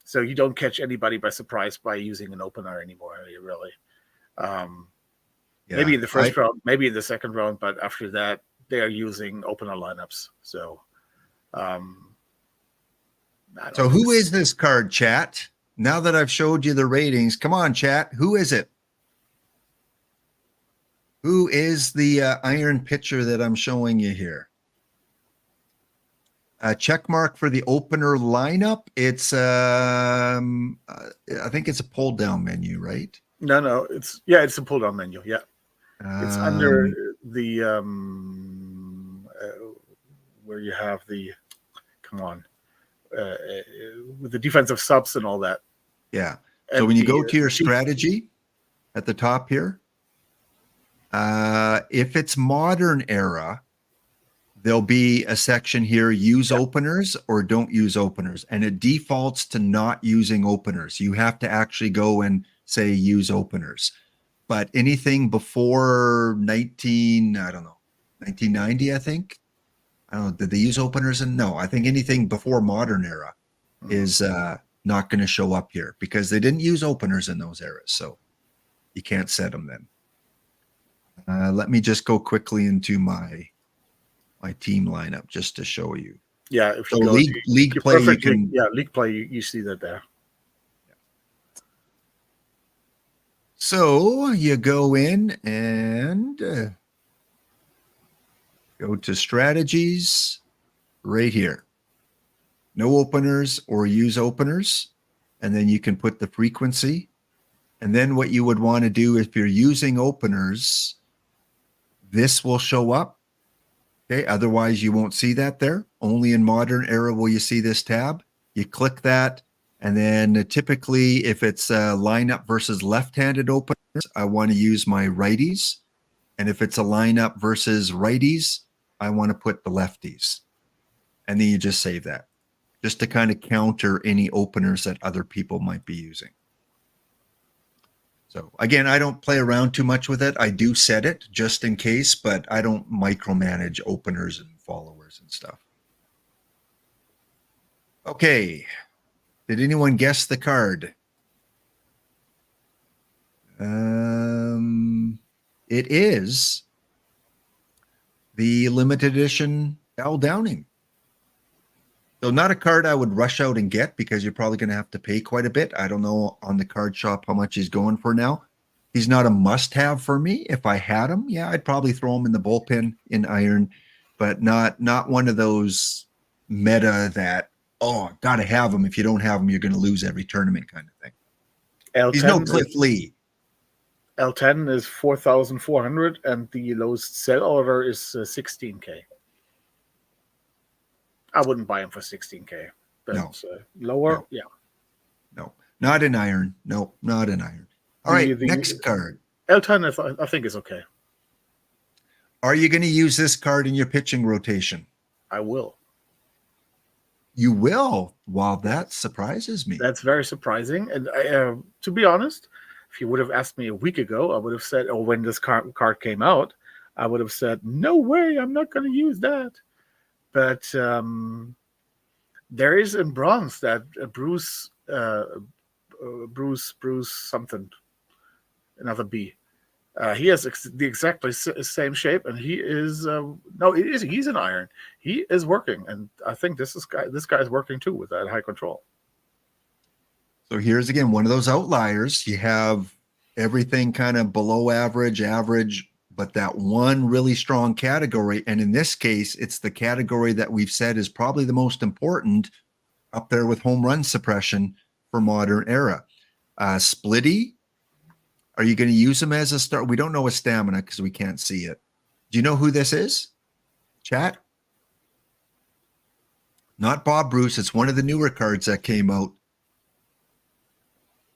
so you don't catch anybody by surprise by using an opener anymore, really. Maybe in the first round, maybe in the second round, but after that, they are using opener lineups. So, so who is this card, chat? Now that I've showed you the ratings, come on, chat. Who is it? Who is the iron pitcher that I'm showing you here? A check mark for the opener lineup. It's I think it's a pull down menu, right? No, it's a pull down menu. Yeah, it's under the where you have the with the defensive subs and all that. Yeah. So when you go to your strategy at the top here, if it's modern era, there'll be a section here, use openers or don't use openers. And it defaults to not using openers. You have to actually go and say use openers. But anything before 1990, I think. I don't know, did they use openers? And no, I think anything before modern era is not going to show up here because they didn't use openers in those eras. So you can't set them then. Let me just go quickly into my team lineup just to show you. Yeah, if so league play, you can, league play, you see that there. So you go in and go to strategies right here. No openers or use openers. And then you can put the frequency. And then what you would want to do if you're using openers, this will show up. Okay. Otherwise you won't see that there. Only in modern era will you see this tab. You click that. And then typically if it's a lineup versus left-handed openers, I want to use my righties. And if it's a lineup versus righties, I want to put the lefties. And then you just save that just to kind of counter any openers that other people might be using. So again, I don't play around too much with it. I do set it just in case, but I don't micromanage openers and followers and stuff. Okay. Did anyone guess the card? It is the limited edition Al Downing. So not a card I would rush out and get because you're probably going to have to pay quite a bit. I don't know on the card shop how much he's going for now. He's not a must-have for me. If I had him, yeah, I'd probably throw him in the bullpen in iron, but not one of those meta that oh, gotta have him. If you don't have him, you're going to lose every tournament kind of thing. L10 He's no Cliff Lee. L10 is 4,400, and the lowest sell order is 16K. I wouldn't buy him for 16K. But No. Lower, No. yeah. No, not an iron. No, not an iron. All right, next card. L10, I think, is okay. Are you going to use this card in your pitching rotation? I will. You will? Wow, that surprises me. That's very surprising. And to be honest, if you would have asked me a week ago, I would have said, or when this card came out, I would have said, no way, I'm not going to use that. But there is in bronze that Bruce something, another B. He has the exactly same shape, and he is he's an iron. He is working, and I think this guy's working too with that high control. So here's again one of those outliers. You have everything kind of below average, but that one really strong category. And in this case, it's the category that we've said is probably the most important, up there with home run suppression for modern era. Splitty, are you going to use him as a start? We don't know his stamina because we can't see it. Do you know who this is? Chat? Not Bob Bruce. It's one of the newer cards that came out.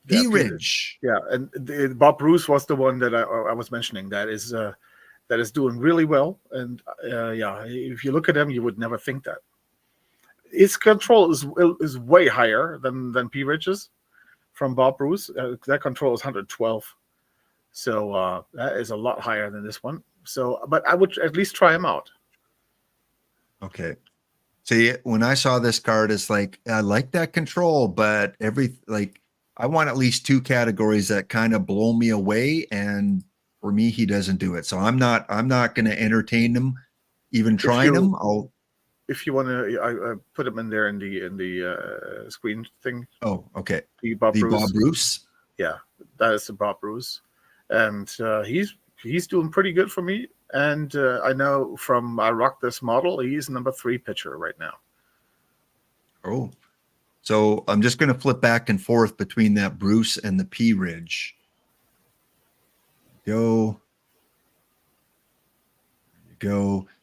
P-Ridge. Yeah, and Bob Bruce was the one that I was mentioning. That is doing really well. And if you look at him, you would never think that. His control is way higher than P-Ridge's from Bob Bruce. That control is 112. So that is a lot higher than this one. So, but I would at least try him out. Okay. See, when I saw this card, it's like, I like that control, but I want at least two categories that kind of blow me away. And for me, he doesn't do it. So I'm not going to entertain him, even trying him. If you want to, I put him in there in the screen thing. Oh, okay. The Bob Bruce. Yeah, that is the Bob Bruce. And he's doing pretty good for me. And I know from I Rock This Model, he's number 3 pitcher right now. Oh, so I'm just going to flip back and forth between that Bruce and the P-Ridge. Go.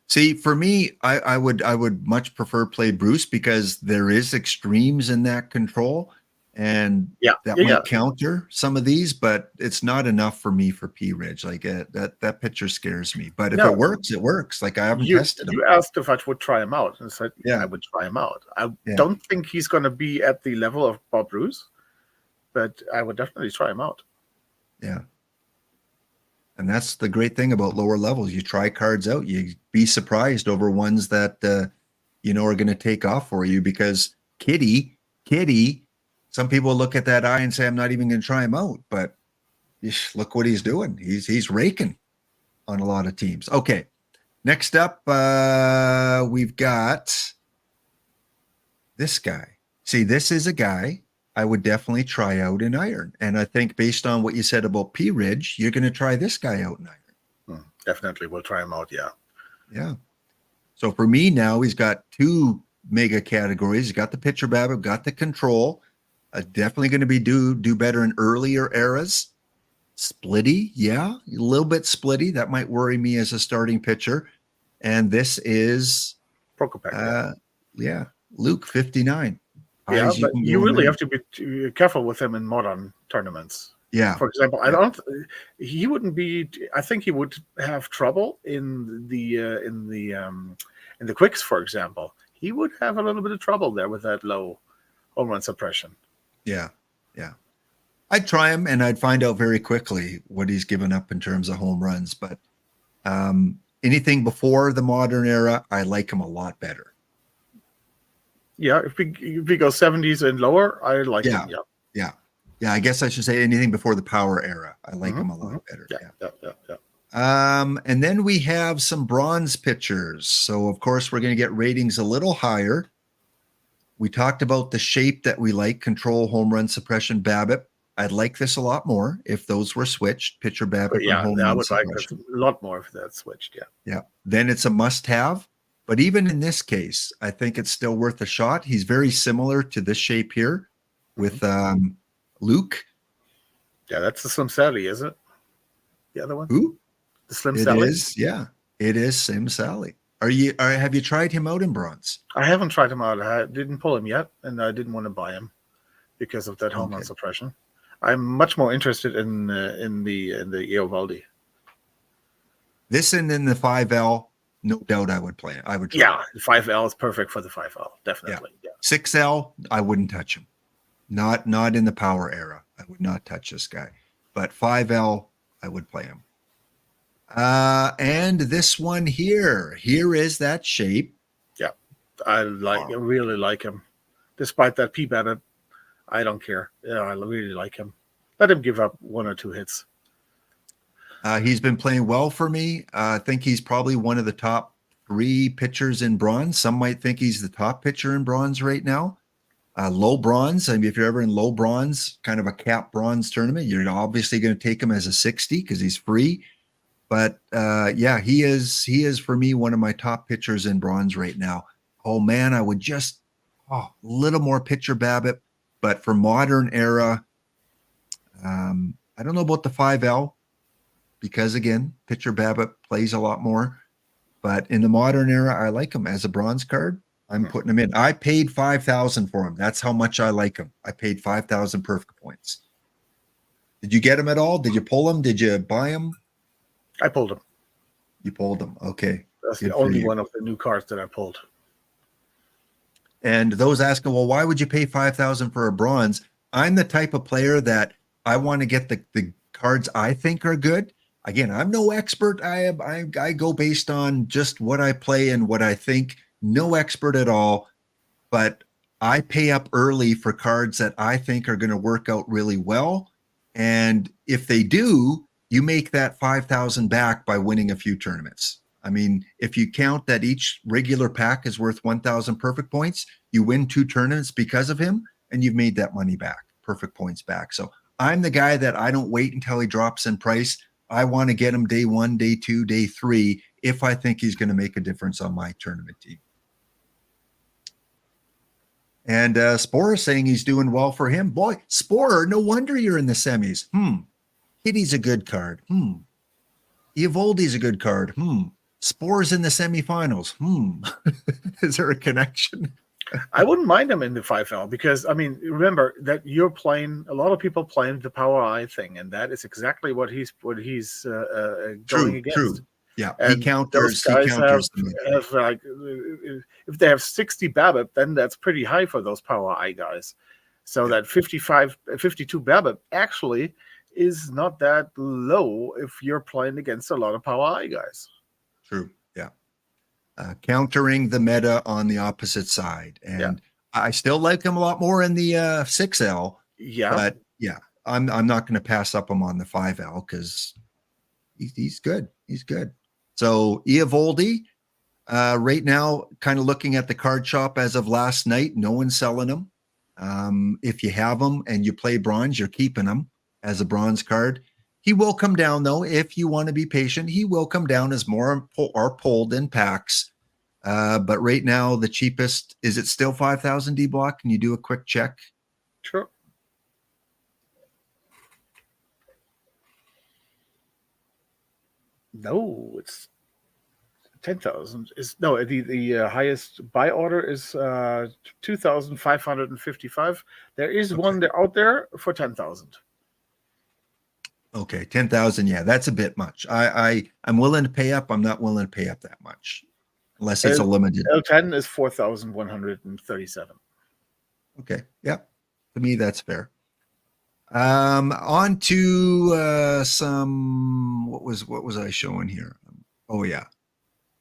See, for me, I would much prefer play Bruce because there is extremes in that control. And that might counter some of these, but it's not enough for me for P-Ridge. Like that pitcher scares me. But if it works, it works. Like I haven't tested him. You asked if I would try him out, and I said, I would try him out. I don't think he's going to be at the level of Bob Bruce, but I would definitely try him out. Yeah. And that's the great thing about lower levels. You try cards out. You be surprised over ones that are going to take off for you because Kitty. Some people look at that eye and say, I'm not even going to try him out, but look what he's doing. He's raking on a lot of teams. Okay. Next up, we've got this guy. See, this is a guy I would definitely try out in iron. And I think based on what you said about P-Ridge, you're going to try this guy out in iron. Definitely. We'll try him out. Yeah. Yeah. So for me now, he's got 2 mega categories. He's got the pitcher BABIP, got the control. Definitely going to be do better in earlier eras. Splitty, a little bit splitty. That might worry me as a starting pitcher. And this is Prokopek. Luke 59. Yeah, but you really have to be careful with him in modern tournaments. Yeah. For example, he wouldn't be. I think he would have trouble in the quicks, for example. He would have a little bit of trouble there with that low home run suppression. Yeah. I'd try him and I'd find out very quickly what he's given up in terms of home runs. But anything before the modern era, I like him a lot better. Yeah, if we go 70s and lower, I like him. Yeah. I guess I should say anything before the power era. I like him a lot better. Yeah. And then we have some bronze pitchers. So of course we're going to get ratings a little higher. We talked about the shape that we like, control, home run suppression, BABIP. I'd like this a lot more if those were switched, pitcher BABIP and home run suppression. I would like this a lot more if that's switched, Yeah. Then it's a must-have, But even in this case, I think it's still worth a shot. He's very similar to this shape here with Luke. Yeah, that's the Slim Sally, is it? The other one? Who? The Slim It Sally? is, yeah. It is Slim Sally. Have you tried him out in bronze? I haven't tried him out. I didn't pull him yet, and I didn't want to buy him because of that home run suppression. I'm much more interested in the Eovaldi. This and in the 5L, no doubt I would play it. I would try Yeah, the 5L is perfect for the 5L, definitely. Yeah. 6L, I wouldn't touch him. Not in the power era. I would not touch this guy. But 5L, I would play him. And this one here is that shape. Yeah, I really like him. Despite that P Babbitt, I don't care. Yeah, I really like him. Let him give up 1 or 2 hits. He's been playing well for me. I think he's probably one of the top 3 pitchers in bronze. Some might think he's the top pitcher in bronze right now. Low bronze. I mean, if you're ever in low bronze, kind of a cap bronze tournament, you're obviously going to take him as a 60 because he's free. But yeah, he is for me one of my top pitchers in bronze right now. Oh man, I would just a little more pitcher Babbitt, but for modern era, I don't know about the 5L because again, pitcher Babbitt plays a lot more. But in the modern era, I like him as a bronze card. I'm putting him in. I paid 5,000 for him. That's how much I like him. I paid 5,000 perfect points. Did you get him at all? Did you pull him? Did you buy him? I pulled him. You pulled him. Okay. That's the only one of the new cards that I pulled. And those asking, well, why would you pay 5,000 for a bronze? I'm the type of player that I want to get the cards I think are good. Again, I'm no expert. I go based on just what I play and what I think. No expert at all, but I pay up early for cards that I think are going to work out really well. And if they do, you make that 5,000 back by winning a few tournaments. I mean, if you count that each regular pack is worth 1,000 perfect points, you win 2 tournaments because of him, and you've made that money back, perfect points back. So I'm the guy that I don't wait until he drops in price. I want to get him day 1, day 2, day 3, if I think he's going to make a difference on my tournament team. And Sporer saying he's doing well for him. Boy, Sporer, no wonder you're in the semis. Kitty's a good card. Eovaldi's a good card. Spore's in the semifinals. Is there a connection? I wouldn't mind him in the 5L because, I mean, remember that you're playing, a lot of people playing the Power Eye thing, and that is exactly what he's going against. True. Yeah, and he counters. Those guys have like, if they have 60 Babbitt, then that's pretty high for those Power Eye guys. So that 52 Babbitt actually is not that low if you're playing against a lot of Power Eye guys. True. Yeah. Countering the meta on the opposite side. And I still like him a lot more in the 6L. Yeah. But yeah, I'm not going to pass up him on the 5L because he's good. He's good. So Eovaldi, right now, kind of looking at the card shop as of last night, no one's selling them. If you have them and you play bronze, you're keeping them as a bronze card. He will come down, though, if you want to be patient. He will come down as more are pulled in packs. But right now, the cheapest, is it still 5,000 DBlock? Can you do a quick check? Sure. No, it's 10,000. Is no, the highest buy order is 2,555. There is one out there for 10,000. Okay, 10,000. Yeah, that's a bit much. I'm willing to pay up. I'm not willing to pay up that much unless it's a limited. L10 is 4,137. Okay, yeah, to me that's fair. On to some what was I showing here? Oh yeah,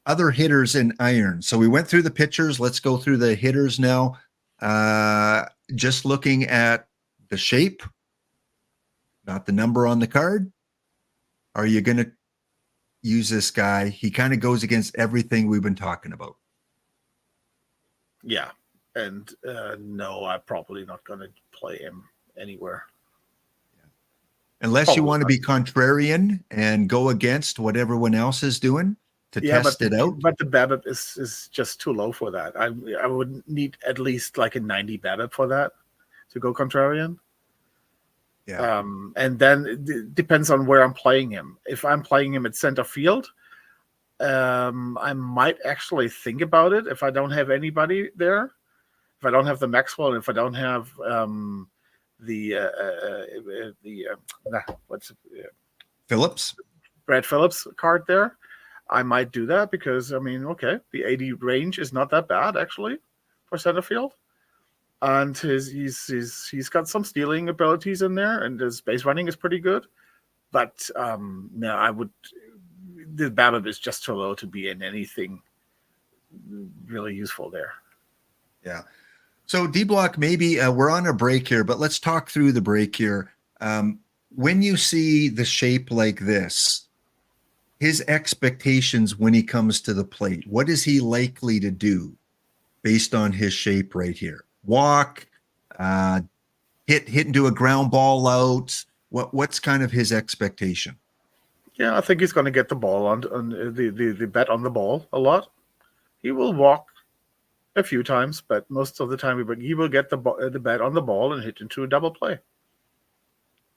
other hitters in iron. So we went through the pitchers. Let's go through the hitters now. Just looking at the shape, not the number on the card. Are you going to use this guy? He kind of goes against everything we've been talking about. Yeah, and no, I'm probably not going to play him anywhere. Unless you want to be contrarian and go against what everyone else is doing. to Yeah, test it out? but the BABIP is just too low for that. I would need at least like a 90 BABIP for that to go contrarian. Yeah. And then it depends on where I'm playing him. If I'm playing him at center field, I might actually think about it if I don't have anybody there. If I don't have the Maxwell, and if I don't have Phillips? Brad Phillips card there, I might do that because okay, the 80 range is not that bad actually for center field, and he's got some stealing abilities in there, and his base running is pretty good. But no, the BABIP is just too low to be in anything really useful there. Yeah. So DBlock, maybe we're on a break here, but let's talk through the break here. When you see the shape like this, his expectations when he comes to the plate, what is he likely to do based on his shape right here? Walk, hit into a ground ball out. What's kind of his expectation? Yeah, I think he's going to get the ball on the bet on the ball a lot. He will walk a few times, but most of the time he will get the bet on the ball and hit into a double play.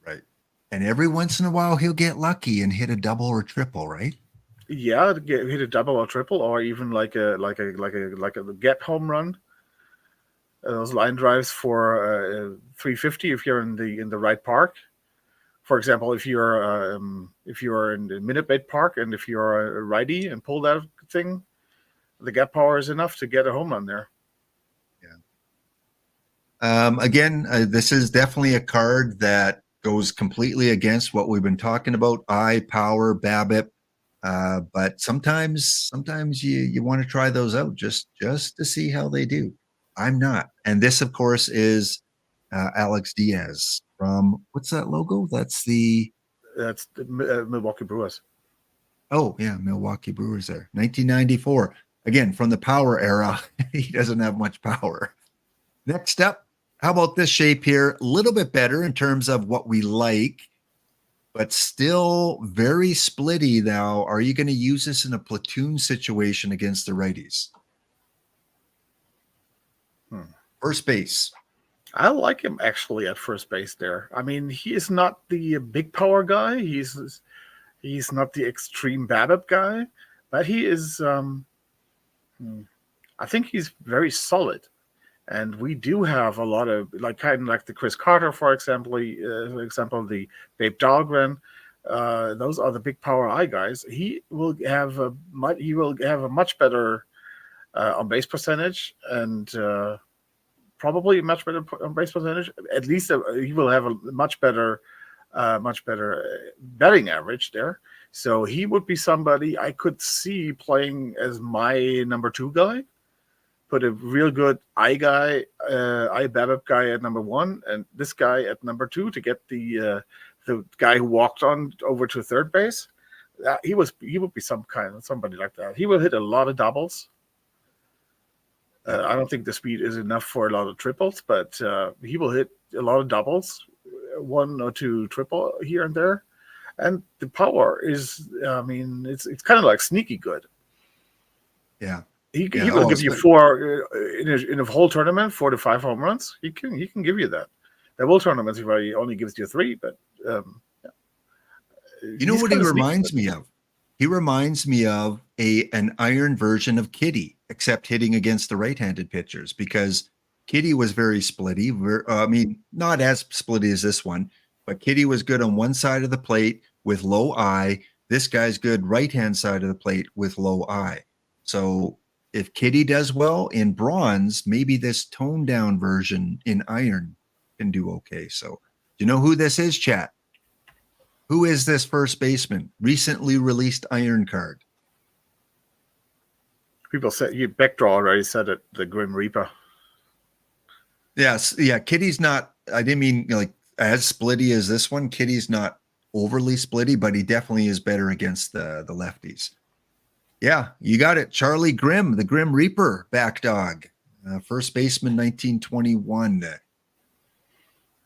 Right. And every once in a while he'll get lucky and hit a double or triple, right? Yeah, hit a double or triple, or even like a get home run. Those line drives for 350 if you're in the right park. For example, if you're in the Minute Maid Park and if you're a righty and pull that thing, the gap power is enough to get a home run there. Yeah. Again, this is definitely a card that goes completely against what we've been talking about, power, BABIP. But sometimes you want to try those out just to see how they do. I'm not. And this, of course, is Alex Diaz from, what's that logo? That's the Milwaukee Brewers. Oh, yeah, Milwaukee Brewers there. 1994. Again, from the power era, he doesn't have much power. Next up, how about this shape here? A little bit better in terms of what we like, but still very splitty now. Are you going to use this in a platoon situation against the righties? First base. I like him actually at first base there. I mean, he is not the big power guy. He's not the extreme BABIP guy, but he is. I think he's very solid, and we do have a lot of kind of like the Chris Carter, for example, the Babe Dahlgren. Those are the big power eye guys. He will have a much better on base percentage and. Probably a much better on base percentage. At least he will have a much better betting average there. So he would be somebody I could see playing as my number 2 guy. Put a real good eye BABIP guy at number 1, and this guy at number 2 to get the guy who walked on over to third base. He would be somebody like that. He will hit a lot of doubles. I don't think the speed is enough for a lot of triples, but he will hit a lot of doubles, 1 or 2 triple here and there. And the power is, it's kind of like sneaky good. Yeah. He will give you 4 in a whole tournament, 4 to 5 home runs. He can give you that. There will tournaments where he only gives you 3, but yeah. You know what he reminds me of? He reminds me of an iron version of Kitty, except hitting against the right-handed pitchers, because Kitty was very splitty. Not as splitty as this one, but Kitty was good on one side of the plate with low eye. This guy's good right-hand side of the plate with low eye. So if Kitty does well in bronze, maybe this toned-down version in iron can do okay. So do you know who this is, chat? Who is this first baseman? Recently released iron card. People said you Backdraw already said it. The Grim Reaper. Yes, yeah. Kitty's not. I didn't mean as splitty as this one. Kitty's not overly splitty, but he definitely is better against the lefties. Yeah, you got it. Charlie Grimm, the Grim Reaper, back dog, first baseman, 1921.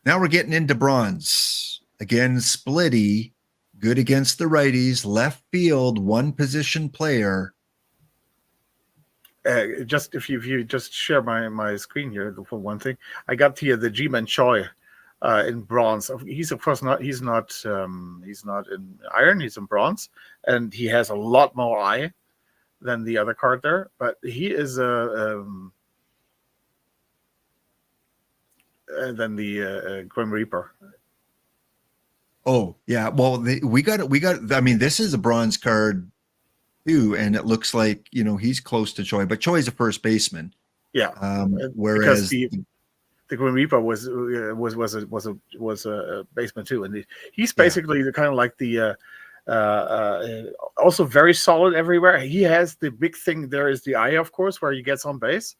Now we're getting into bronze again. Splitty, good against the righties, left field, one position player. Just if you just share my screen here for one thing, I got here the G-Man Choi in bronze. He's of course not. He's not in iron. He's in bronze, and he has a lot more eye than the other card there. But he is than the Grim Reaper. Oh yeah, well we got. I mean, this is a bronze card too, and it looks like he's close to Choi, but Choi's a first baseman. Yeah, whereas the Grim Reaper was a baseman too, and he's basically kind of like the also very solid everywhere. He has the big thing there is the eye, of course, where he gets on base.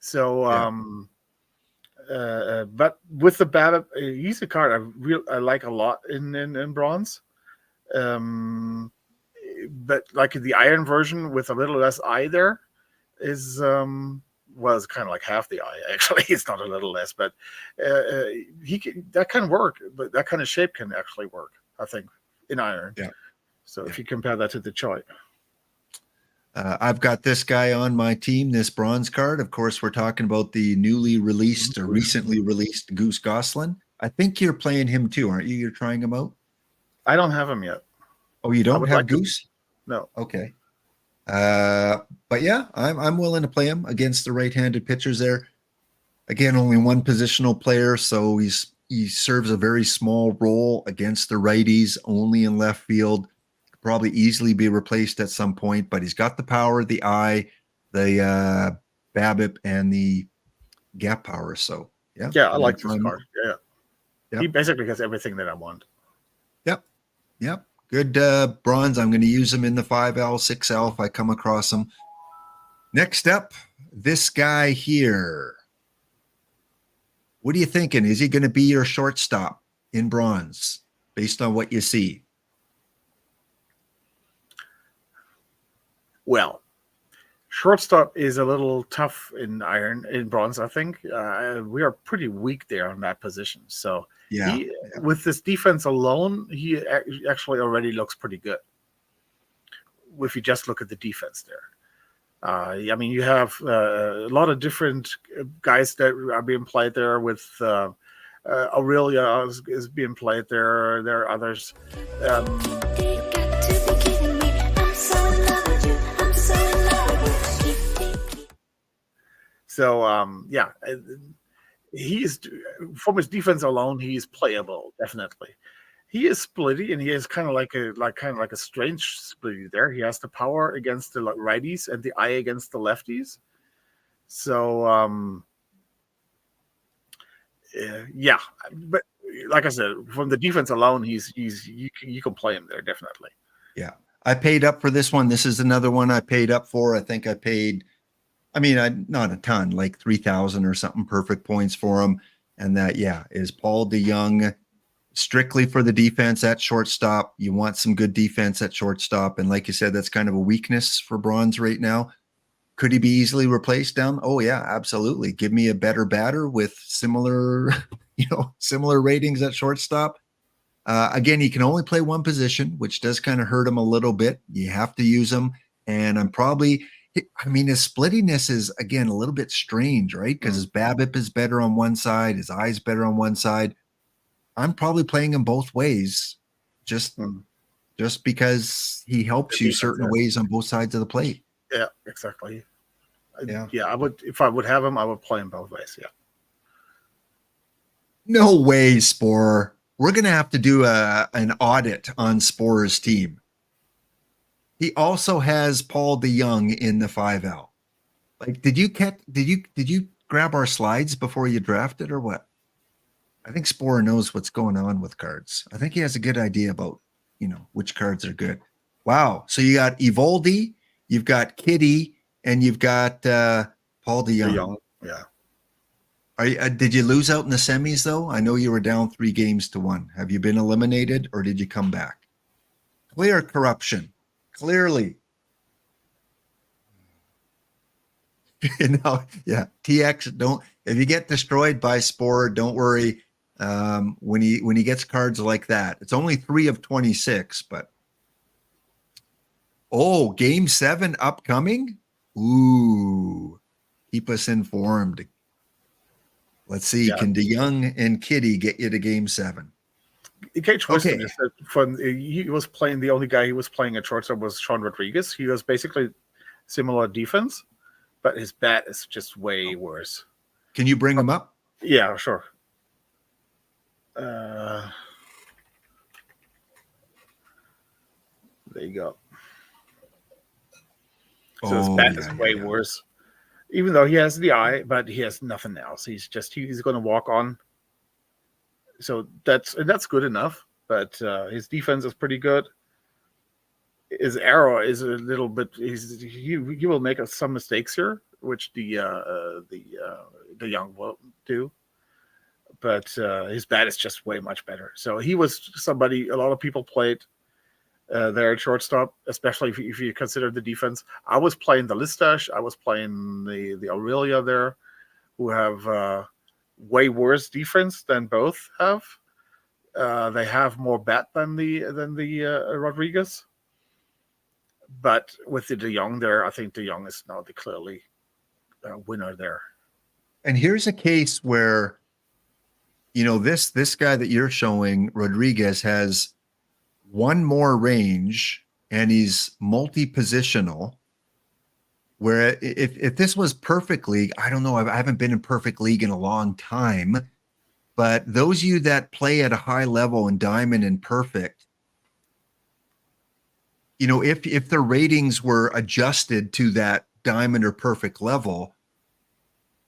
So but with the BABIP, he's a card I like a lot in bronze. But like the iron version with a little less eye there is it's kind of like half the eye actually. It's not a little less, but that can work. But that kind of shape can actually work, I think, in iron. Yeah. So if you compare that to the Choi. I've got this guy on my team, this bronze card. Of course, we're talking about the newly released or recently released Goose Gosselin. I think you're playing him too, aren't you? You're trying him out? I don't have him yet. Oh, you don't have Goose? No. Okay. But yeah, I'm willing to play him against the right-handed pitchers there. Again, only one positional player, so he serves a very small role against the righties, only in left field. Probably easily be replaced at some point, but he's got the power, the eye, the BABIP, and the gap power. So yeah. Yeah, I like this card. Yeah. Yep. He basically has everything that I want. Yep. Good bronze. I'm going to use him in the 5L, 6L if I come across him. Next up, this guy here. What are you thinking? Is he going to be your shortstop in bronze based on what you see? Well, shortstop is a little tough in bronze, I think. We are pretty weak there on that position. So with this defense alone, he actually already looks pretty good. If you just look at the defense there. I mean, you have a lot of different guys that are being played there with Aurelia is being played there. There are others. So he is, from his defense alone, he is playable, definitely. He is splitty, and he is kind of like a strange splitty there. He has the power against the righties and the eye against the lefties. So but like I said, from the defense alone, you can play him there definitely. Yeah, I paid up for this one. This is another one I paid up for. I think I paid. I mean, not a ton, like 3,000 or something perfect points for him. And that, is Paul DeYoung strictly for the defense at shortstop. You want some good defense at shortstop. And like you said, that's kind of a weakness for bronze right now. Could he be easily replaced down? Oh, yeah, absolutely. Give me a better batter with similar ratings at shortstop. Again, he can only play one position, which does kind of hurt him a little bit. You have to use him. And his splittiness is, again, a little bit strange, right? Because his BABIP is better on one side, his eye's better on one side. I'm probably playing him both ways just because he helps you certain ways on both sides of the plate. Yeah, exactly. Yeah, I would, if I would have him, I would play him both ways, yeah. No way, Spore. We're going to have to do an audit on Spore's team. He also has Paul DeYoung in the 5L. Like, did you grab our slides before you drafted or what? I think Spore knows what's going on with cards. I think he has a good idea about, which cards are good. Wow. So you got Evoldi, you've got Kitty, and you've got Paul DeYoung. Yeah. Did you lose out in the semis though? I know you were down 3-1. Have you been eliminated or did you come back? Clear corruption. Clearly. TX, if you get destroyed by Spore, don't worry. when he gets cards like that. It's only 3 of 26, but game 7 upcoming. Ooh, keep us informed. Let's see. Yeah. Can DeYoung and Kitty get you to game 7? It can't twist Okay. it. Is that he was playing, the only guy he was playing at shortstop was Sean Rodriguez. He was basically similar defense, but his bat is just way worse. Can you bring him up? Yeah, sure. There you go. So his bat is way worse. Even though he has the eye, but he has nothing else. He's going to walk on. So that's good enough. But his defense is pretty good. His arrow is a little bit. He will make some mistakes here, which the young will do. But his bat is just way much better. So he was somebody a lot of people played there at shortstop, especially if you consider the defense. I was playing the Listash. I was playing the Aurelia there, who have way worse defense than both have. They have more bat than the Rodriguez. But with the DeYoung there, I think DeYoung is now the clearly winner there. And here's a case where, this guy that you're showing, Rodriguez, has one more range and he's multi-positional. Where if this was perfect league, I don't know. I haven't been in perfect league in a long time, but those of you that play at a high level in diamond and perfect, if the ratings were adjusted to that diamond or perfect level,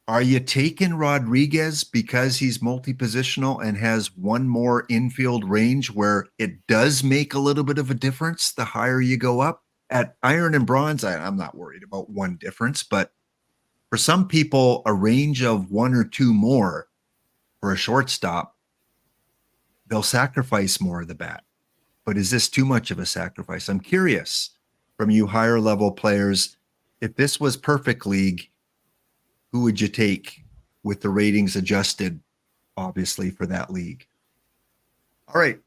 are you taking Rodriguez because he's multi-positional and has one more infield range where it does make a little bit of a difference the higher you go up? At iron and bronze, I'm not worried about one difference, but for some people, a range of 1 or 2 more for a shortstop, they'll sacrifice more of the bat. But is this too much of a sacrifice? I'm curious from you higher level players, if this was perfect league, who would you take with the ratings adjusted, obviously, for that league? All right.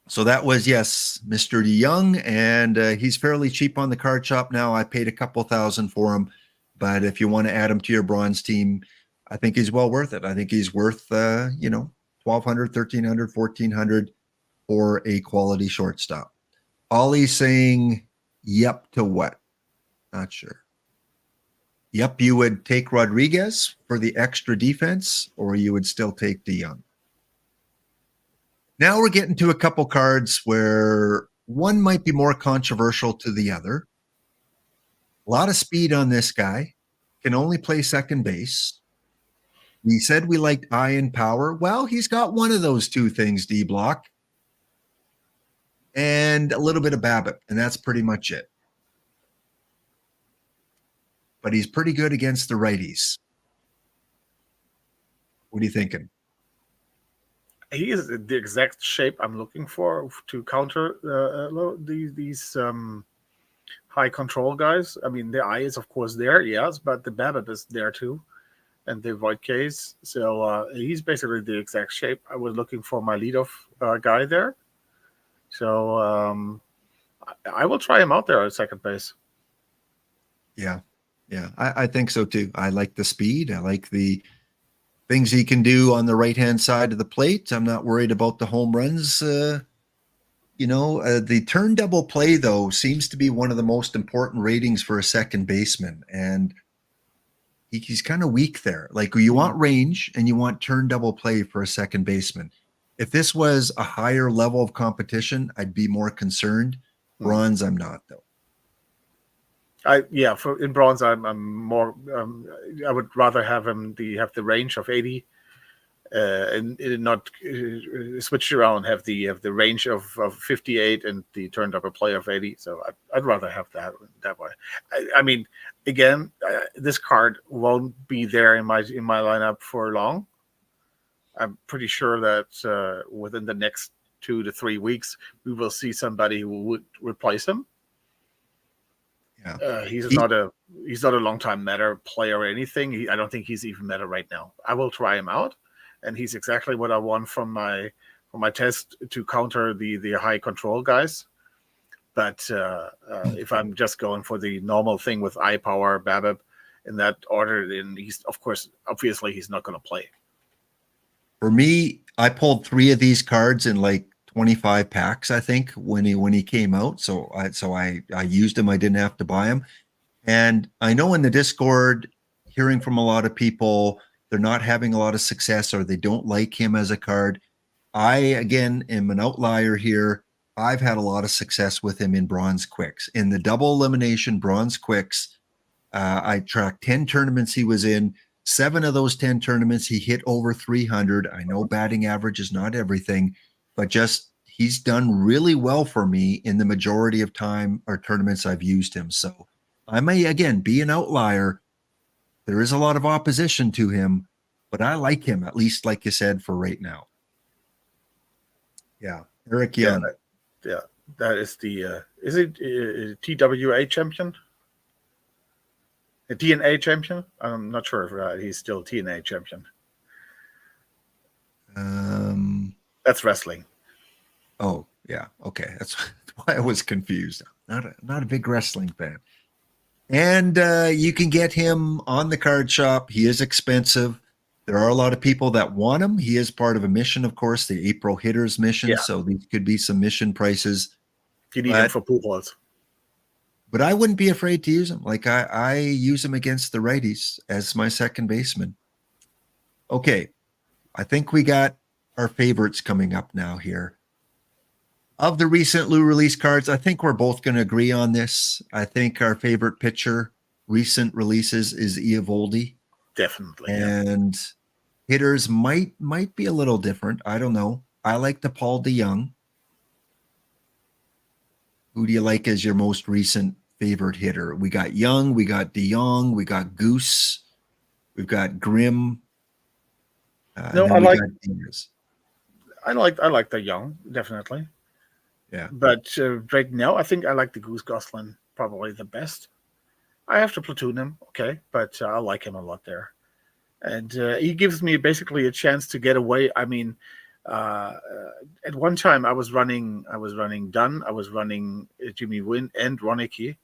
So that was, yes, Mr. DeYoung, and he's fairly cheap on the card shop now. I paid a couple $1,000 for him, but if you want to add him to your bronze team, I think he's well worth it. I think he's worth, $1,200, $1,300, $1,400 for a quality shortstop. Ollie's saying, yep to what? Not sure. Yep, you would take Rodriguez for the extra defense, or you would still take DeYoung. Now we're getting to a couple cards where one might be more controversial to the other. A lot of speed on this guy. Can only play second base. We said we liked eye and power. Well, he's got one of those two things, D-Block. And a little bit of BABIP, and that's pretty much it. But he's pretty good against the righties. What are you thinking? He is the exact shape I'm looking for to counter these high control guys. I mean, the eye is, of course, there, yes, but the BABIP is there too, and the void case. So he's basically the exact shape. I was looking for my leadoff guy there. So I will try him out there at second base. Yeah, I think so too. I like the speed. I like the things he can do on the right-hand side of the plate. I'm not worried about the home runs. The turn double play, though, seems to be one of the most important ratings for a second baseman. And he's kind of weak there. Like, you want range and you want turn double play for a second baseman. If this was a higher level of competition, I'd be more concerned. Bronze, I'm not, though. In bronze, I'm more. I would rather have him have the range of 80, and not switch around. Have the range of 58 and the turned up a play of 80. So I'd rather have that way. I mean, again, this card won't be there in my lineup for long. I'm pretty sure that within the next 2 to 3 weeks, we will see somebody who would replace him. Yeah. He's not a long time meta player or anything. I don't think he's even meta right now. I will try him out, and he's exactly what I want from my test to counter the high control guys. But if I'm just going for the normal thing with eye power, Babip in that order, then he's obviously he's not going to play. For me, I pulled 3 of these cards in like 25 packs, I think, when he came out. So I used him. I didn't have to buy him. And I know in the Discord, hearing from a lot of people, they're not having a lot of success or they don't like him as a card. I, again, am an outlier here. I've had a lot of success with him in Bronze Quicks. In the double elimination Bronze Quicks, I tracked 10 tournaments he was in. 7 of those 10 tournaments, he hit over 300. I know batting average is not everything, but just he's done really well for me in the majority of time or tournaments I've used him. So I may, again, be an outlier. There is a lot of opposition to him, but I like him, at least like you said, for right now. Yeah. Eric Young. Yeah, that is the, is it TWA champion? A TNA champion? I'm not sure if he's still TNA champion. That's wrestling. Oh, yeah. Okay. That's why I was confused. Not a big wrestling fan. And you can get him on the card shop. He is expensive. There are a lot of people that want him. He is part of a mission, of course, the April Hitters mission. Yeah. So these could be some mission prices. If you need him for pool balls. But I wouldn't be afraid to use him. Like I use him against the righties as my second baseman. Okay. I think we got our favorites coming up now here. Of the recent Lou release cards, I think we're both going to agree on this. I think our favorite pitcher, recent releases, is Eovaldi. Definitely. And hitters might be a little different. I don't know. I like the Paul DeYoung. Who do you like as your most recent favorite hitter? We got Young, we got DeYoung, we got Goose, we've got Grimm. No, I like the Young, definitely. Yeah. But right now, I think I like the Goose Goslin probably the best. I have to platoon him, okay, but I like him a lot there. And he gives me basically a chance to get away. I mean, at one time I was running Dunn, I was running Jimmy Wynn and Ronicky.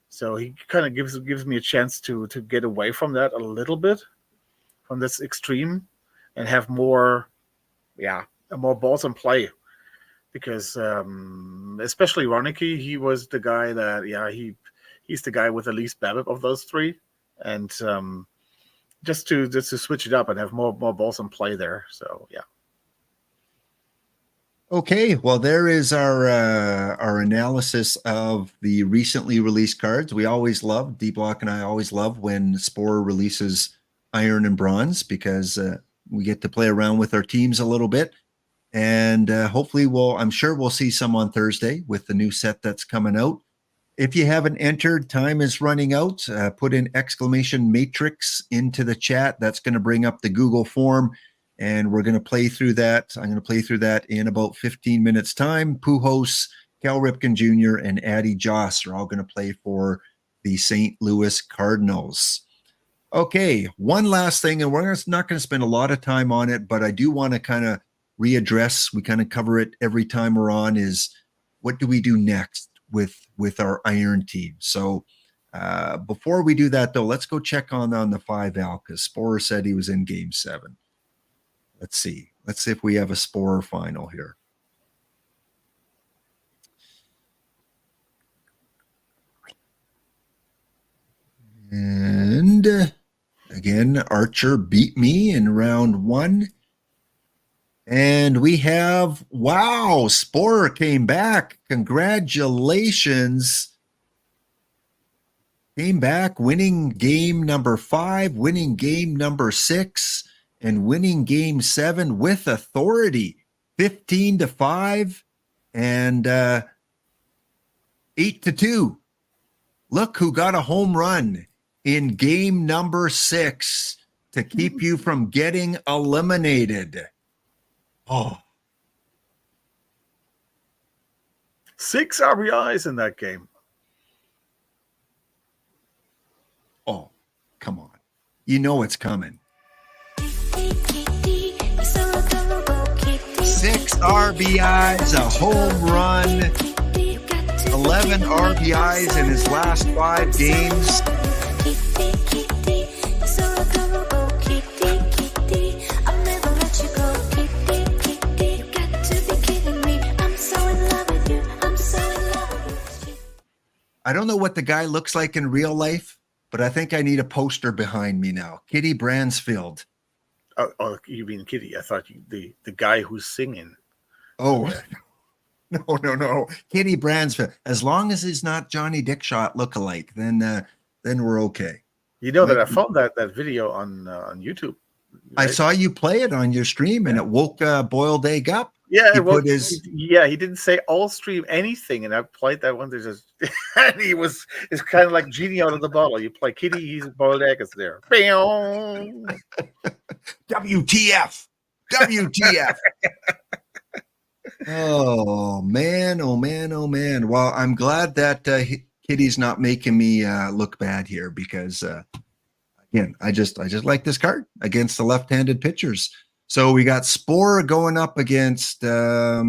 So he kind of gives me a chance to get away from that a little bit, from this extreme, and have more balls in play. Because especially Ronicky, he was the guy that he's the guy with the least BABIP of those 3, and just to switch it up and have more balls in play there. So yeah. Okay, well, there is our analysis of the recently released cards. We always love, DBlock and I always love when Spore releases Iron and Bronze, because we get to play around with our teams a little bit. And hopefully I'm sure we'll see some on Thursday with the new set that's coming out. If you haven't entered, time is running out. Put in !matrix into the chat. That's going to bring up the Google form, and we're going to play through that. I'm going to play through that in about 15 minutes time. Pujols, Cal Ripken Jr., and Addie Joss are all going to play for the St. Louis Cardinals. Okay, one last thing, and we're not going to spend a lot of time on it, but I do want to kind of readdress, we kind of cover it every time we're on, is what do we do next with our Iron team? So before we do that, though, let's go check on the 5-Al, because Sporer said he was in Game 7. Let's see if we have a Sporer final here. And again, Archer beat me in round 1. And we have, wow, Sporer came back. Congratulations. Came back, winning game number 5, winning game number 6, and winning game 7 with authority. 15-5 and 8-2. Look who got a home run in game number 6 to keep you from getting eliminated. Oh, 6 RBIs in that game. Oh, come on. You know it's coming. 6 RBIs, a home run, 11 RBIs in his last 5 games. I don't know what the guy looks like in real life, but I think I need a poster behind me now. Kitty Bransfield. Oh, you mean Kitty? I thought the guy who's singing. Oh, no. Kitty Bransfield. As long as he's not Johnny Dickshot lookalike, then we're okay. You know that I found that video on YouTube. Right? I saw you play it on your stream, and it woke Boiled Egg up. Yeah, he didn't say all stream anything, and I played that one. There's just and it's kind of like genie out of the bottle. You play Kitty, he's Boiled Egg is there. WTF. Oh man. Well, I'm glad that Kitty's not making me look bad here, because again, I just like this card against the left-handed pitchers. So we got Spore going up against not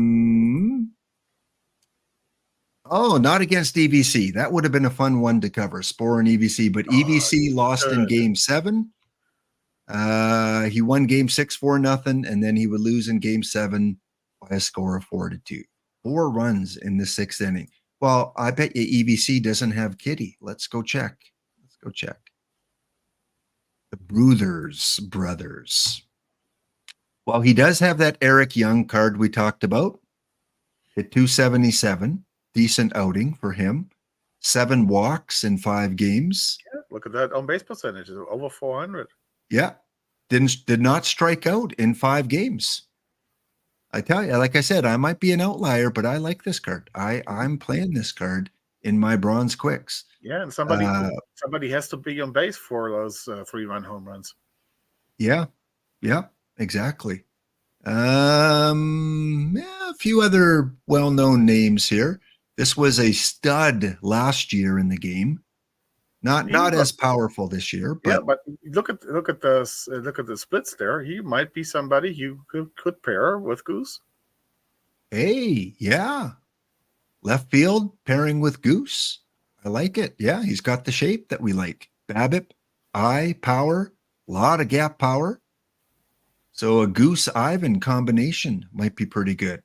against EVC. That would have been a fun one to cover, Spore and EVC, but EVC lost in game 7. He won game 6 4-0, and then he would lose in game 7 by a score of 4-2. 4 runs in the 6th inning. Well, I bet you EVC doesn't have Kitty. Let's go check. The Bruthers brothers. Well, he does have that Eric Young card we talked about. Hit 277. Decent outing for him. 7 walks in 5 games. Yeah, look at that on base percentage. Over 400. Yeah. Did not strike out in 5 games. I tell you, like I said, I might be an outlier, but I like this card. I'm playing this card in my bronze quicks. Yeah, and somebody has to be on base for those 3-run home runs. Yeah, exactly. A few other well-known names here. This was a stud last year in the game. Not as powerful this year, but yeah. But look at the splits there. He might be somebody you could pair with Goose. Hey, yeah, left field pairing with Goose. I like it. Yeah, he's got the shape that we like. BABIP, eye power, a lot of gap power. So a Goose Ivan combination might be pretty good.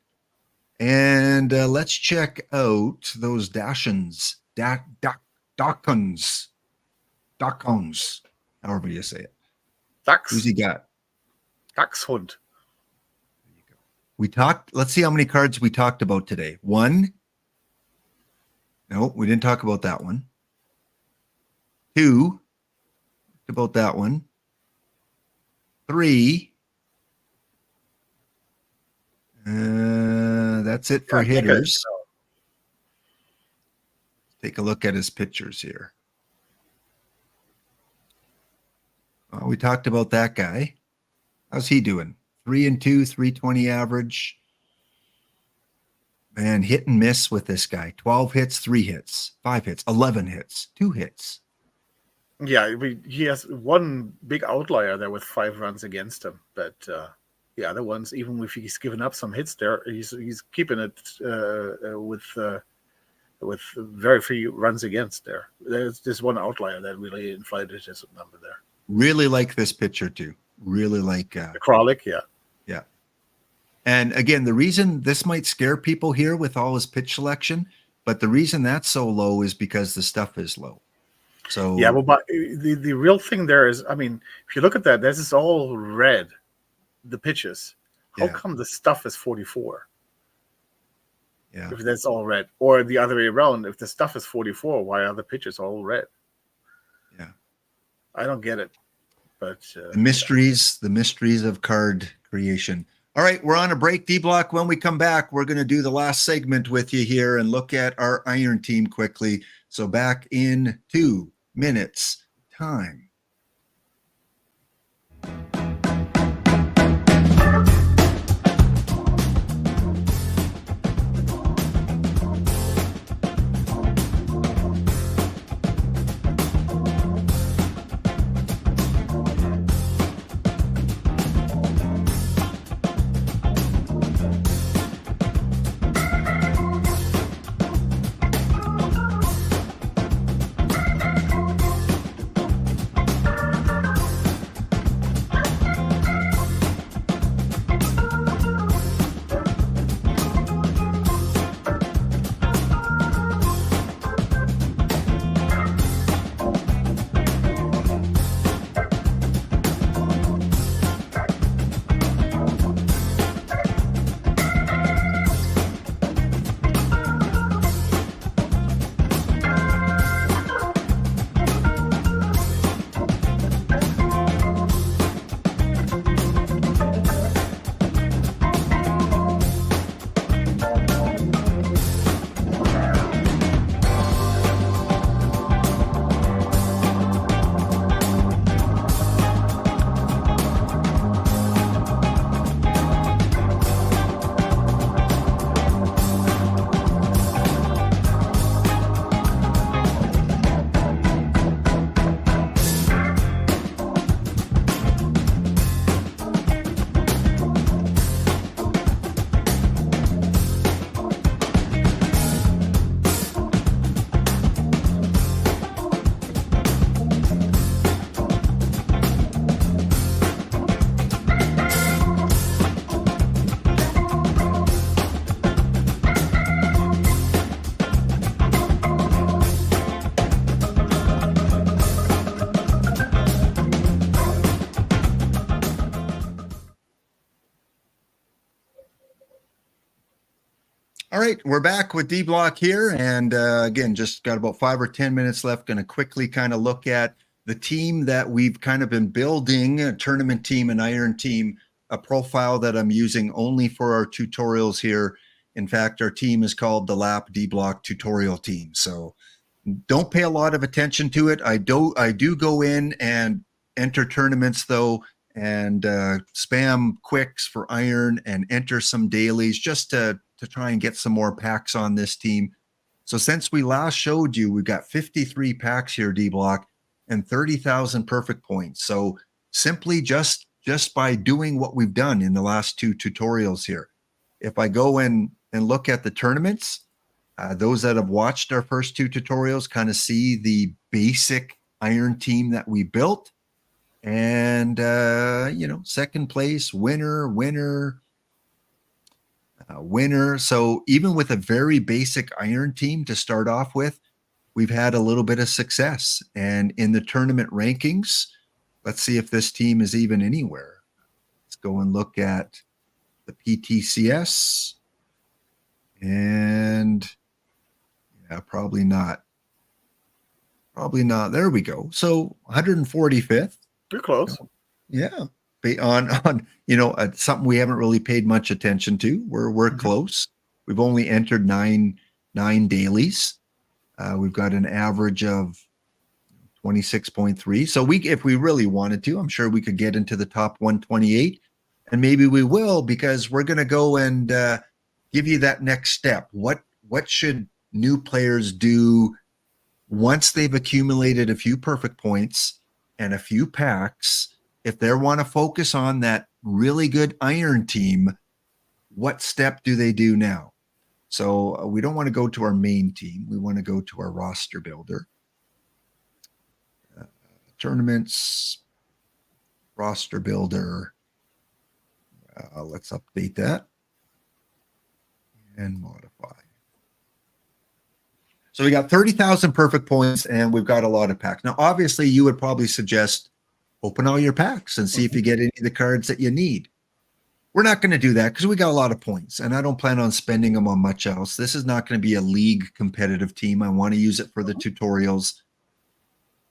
And let's check out those Dachshunds, Dachshunds, however you say it. Who's he got? Dachshund. There you go. We talked. Let's see how many cards we talked about today. 1. No, we didn't talk about that one. 2. About that one. 3. That's it for hitters. Take a look at his pitchers here. We talked about that guy. How's he doing? 3-2, 320 average. Man, hit and miss with this guy. 12 hits, 3 hits, 5 hits, 11 hits, 2 hits. Yeah, he has one big outlier there with 5 runs against him. But the other ones, even if he's given up some hits there, he's keeping it with very few runs against there. There's just one outlier that really inflated his number there. Really like this pitcher too. Really like the Kralik, yeah. And again, the reason this might scare people here with all his pitch selection, but the reason that's so low is because the stuff is low. So yeah, well, but the real thing there is, I mean, if you look at that, this is all red. The pitches. How come the stuff is 44? Yeah. If that's all red, or the other way around, if the stuff is 44, why are the pitches all red? Yeah, I don't get it. But the mysteries of card creation. All right, we're on a break, D-Block. When we come back, we're going to do the last segment with you here and look at our Iron Team quickly. So back in 2 minutes time. All right, we're back with DBlock here. And again, just got about 5 or 10 minutes left. Going to quickly kind of look at the team that we've kind of been building, a tournament team, an iron team, a profile that I'm using only for our tutorials here. In fact, our team is called the Lap DBlock tutorial team. So don't pay a lot of attention to it. I do go in and enter tournaments though, and spam quicks for iron and enter some dailies just to try and get some more packs on this team. So since we last showed you, we've got 53 packs here, DBlock, and 30,000 perfect points. So simply just by doing what we've done in the last 2 tutorials here. If I go in and look at the tournaments, those that have watched our first 2 tutorials kind of see the basic iron team that we built. And, second place, winner. So even with a very basic iron team to start off with, we've had a little bit of success. And in the tournament rankings, let's see if this team is even anywhere. Let's go and look at the PTCS. And yeah, probably not. There we go. So 145th. You're close. Yeah. On something we haven't really paid much attention to. We're close. We've only entered nine dailies. We've got an average of 26.3. So if we really wanted to, I'm sure we could get into the top 128, and maybe we will, because we're going to go and give you that next step. What should new players do once they've accumulated a few perfect points and a few packs? If they want to focus on that really good iron team, what step do they do now? So we don't want to go to our main team. We want to go to our roster builder. Tournaments, roster builder. Let's update that and modify. So we got 30,000 perfect points, and we've got a lot of packs. Now, obviously, you would probably suggest open all your packs and see if you get any of the cards that you need. We're not going to do that because we got a lot of points, and I don't plan on spending them on much else. This is not going to be a league competitive team. I want to use it for the tutorials.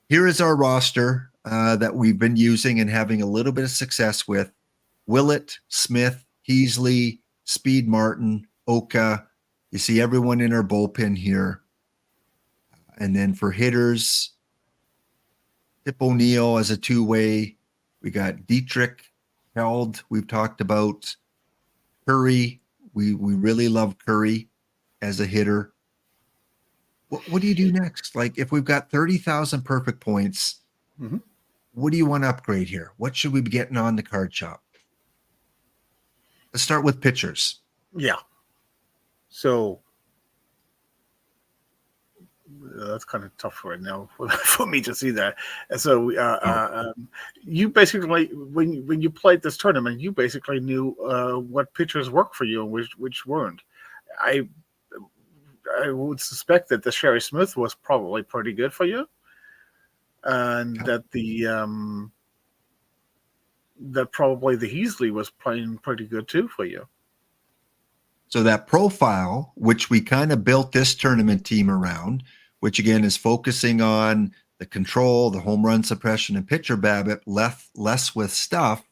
Here is our roster that we've been using and having a little bit of success with. Willett, Smith, Heasley, Speed Martin, Oka. You see everyone in our bullpen here. And then for hitters, Tip O'Neill as a two-way. We got Dietrich, Held. We've talked about Curry. We really love Curry as a hitter. What do you do next? Like, if we've got 30,000 perfect points, what do you want to upgrade here? What should we be getting on the card shop? Let's start with pitchers. Yeah. So that's kind of tough right now for me to see that. And so you basically, when you played this tournament, you basically knew what pitchers worked for you and which weren't. I would suspect that the Sherry Smith was probably pretty good for you, and that that probably the Heasley was playing pretty good too for you. So that profile, which we kind of built this tournament team around, which again is focusing on the control, the home run suppression, and pitcher BABIP, less with stuff.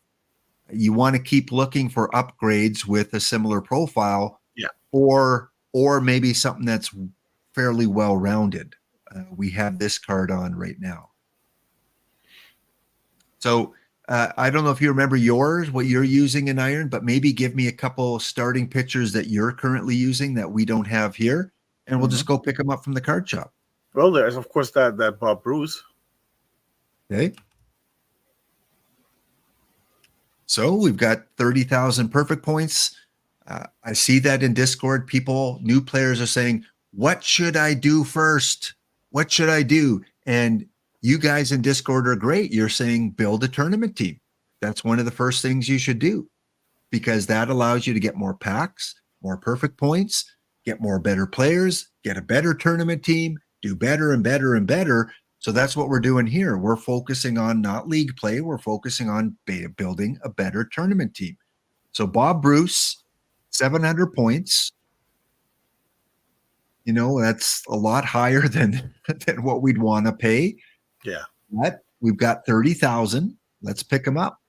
You want to keep looking for upgrades with a similar profile, or maybe something that's fairly well-rounded. We have this card on right now. So I don't know if you remember what you're using in iron, but maybe give me a couple starting pitchers that you're currently using that we don't have here, and we'll just go pick them up from the card shop. Well, there's of course that Bob Bruce. Okay. So we've got 30,000 perfect points. I see that in Discord. New players are saying, what should I do first? What should I do? And you guys in Discord are great. You're saying build a tournament team. That's one of the first things you should do, because that allows you to get more packs, more perfect points, get more better players, get a better tournament team, do better and better and better. So that's what we're doing here. We're focusing on not league play. We're focusing on building a better tournament team. So Bob Bruce, 700 points. You know, that's a lot higher than what we'd want to pay. Yeah. But we've got 30,000. Let's pick them up.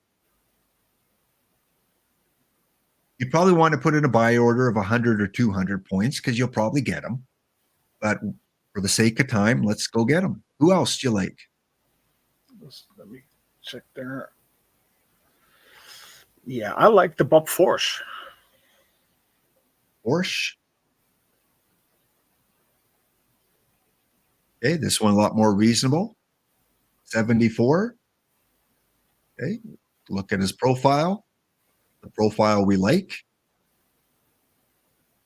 You probably want to put in a buy order of 100 or 200 points because you'll probably get them. But for the sake of time, let's go get them. Who else do you like? Let me check there. Yeah, I like the Bob Forsch. Porsche. Okay, this one a lot more reasonable. 74. Okay, look at his profile. The profile we like.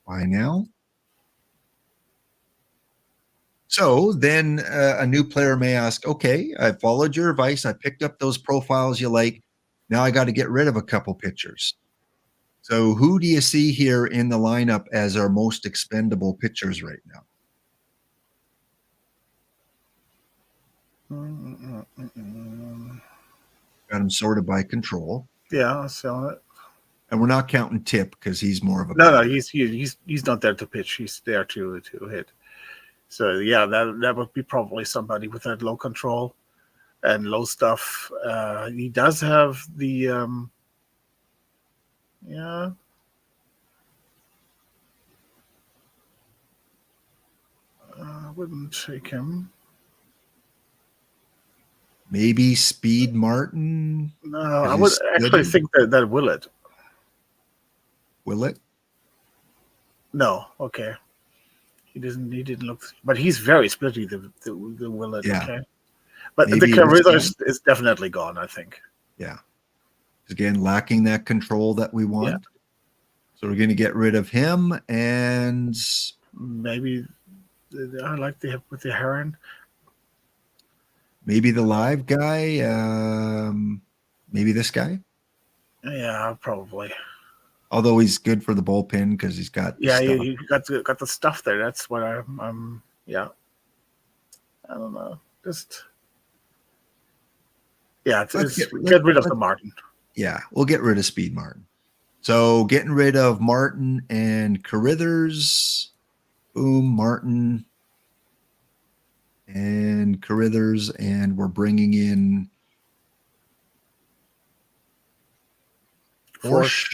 Buy now. So then a new player may ask, okay, I followed your advice. I picked up those profiles you like. Now I got to get rid of a couple pictures. So who do you see here in the lineup as our most expendable pitchers right now? Got them sorted by control. Yeah, I'll sell it. And we're not counting Tip because he's more of a No, he's not there to pitch. He's there to hit. So yeah, that would be probably somebody with that low control and low stuff. He does have the yeah. I wouldn't take him. Maybe Speed Martin. No, I would actually think that Willett. Will it? No, okay. He didn't look, but he's very splitty. The Willett. Yeah. Okay, but Maybe the Carrizo is definitely gone. I think. Yeah. Again, lacking that control that we want. Yeah. So we're going to get rid of him, and maybe I like with the Heron. maybe the live guy. Maybe this guy. Yeah, probably. Although he's good for the bullpen because he's got he got the stuff there. That's what I'm yeah. I don't know. Just yeah, get rid of the Martin. Yeah, we'll get rid of Speed Martin. So getting rid of Martin and Carithers. Boom, Martin and Carithers, and we're bringing in Forsch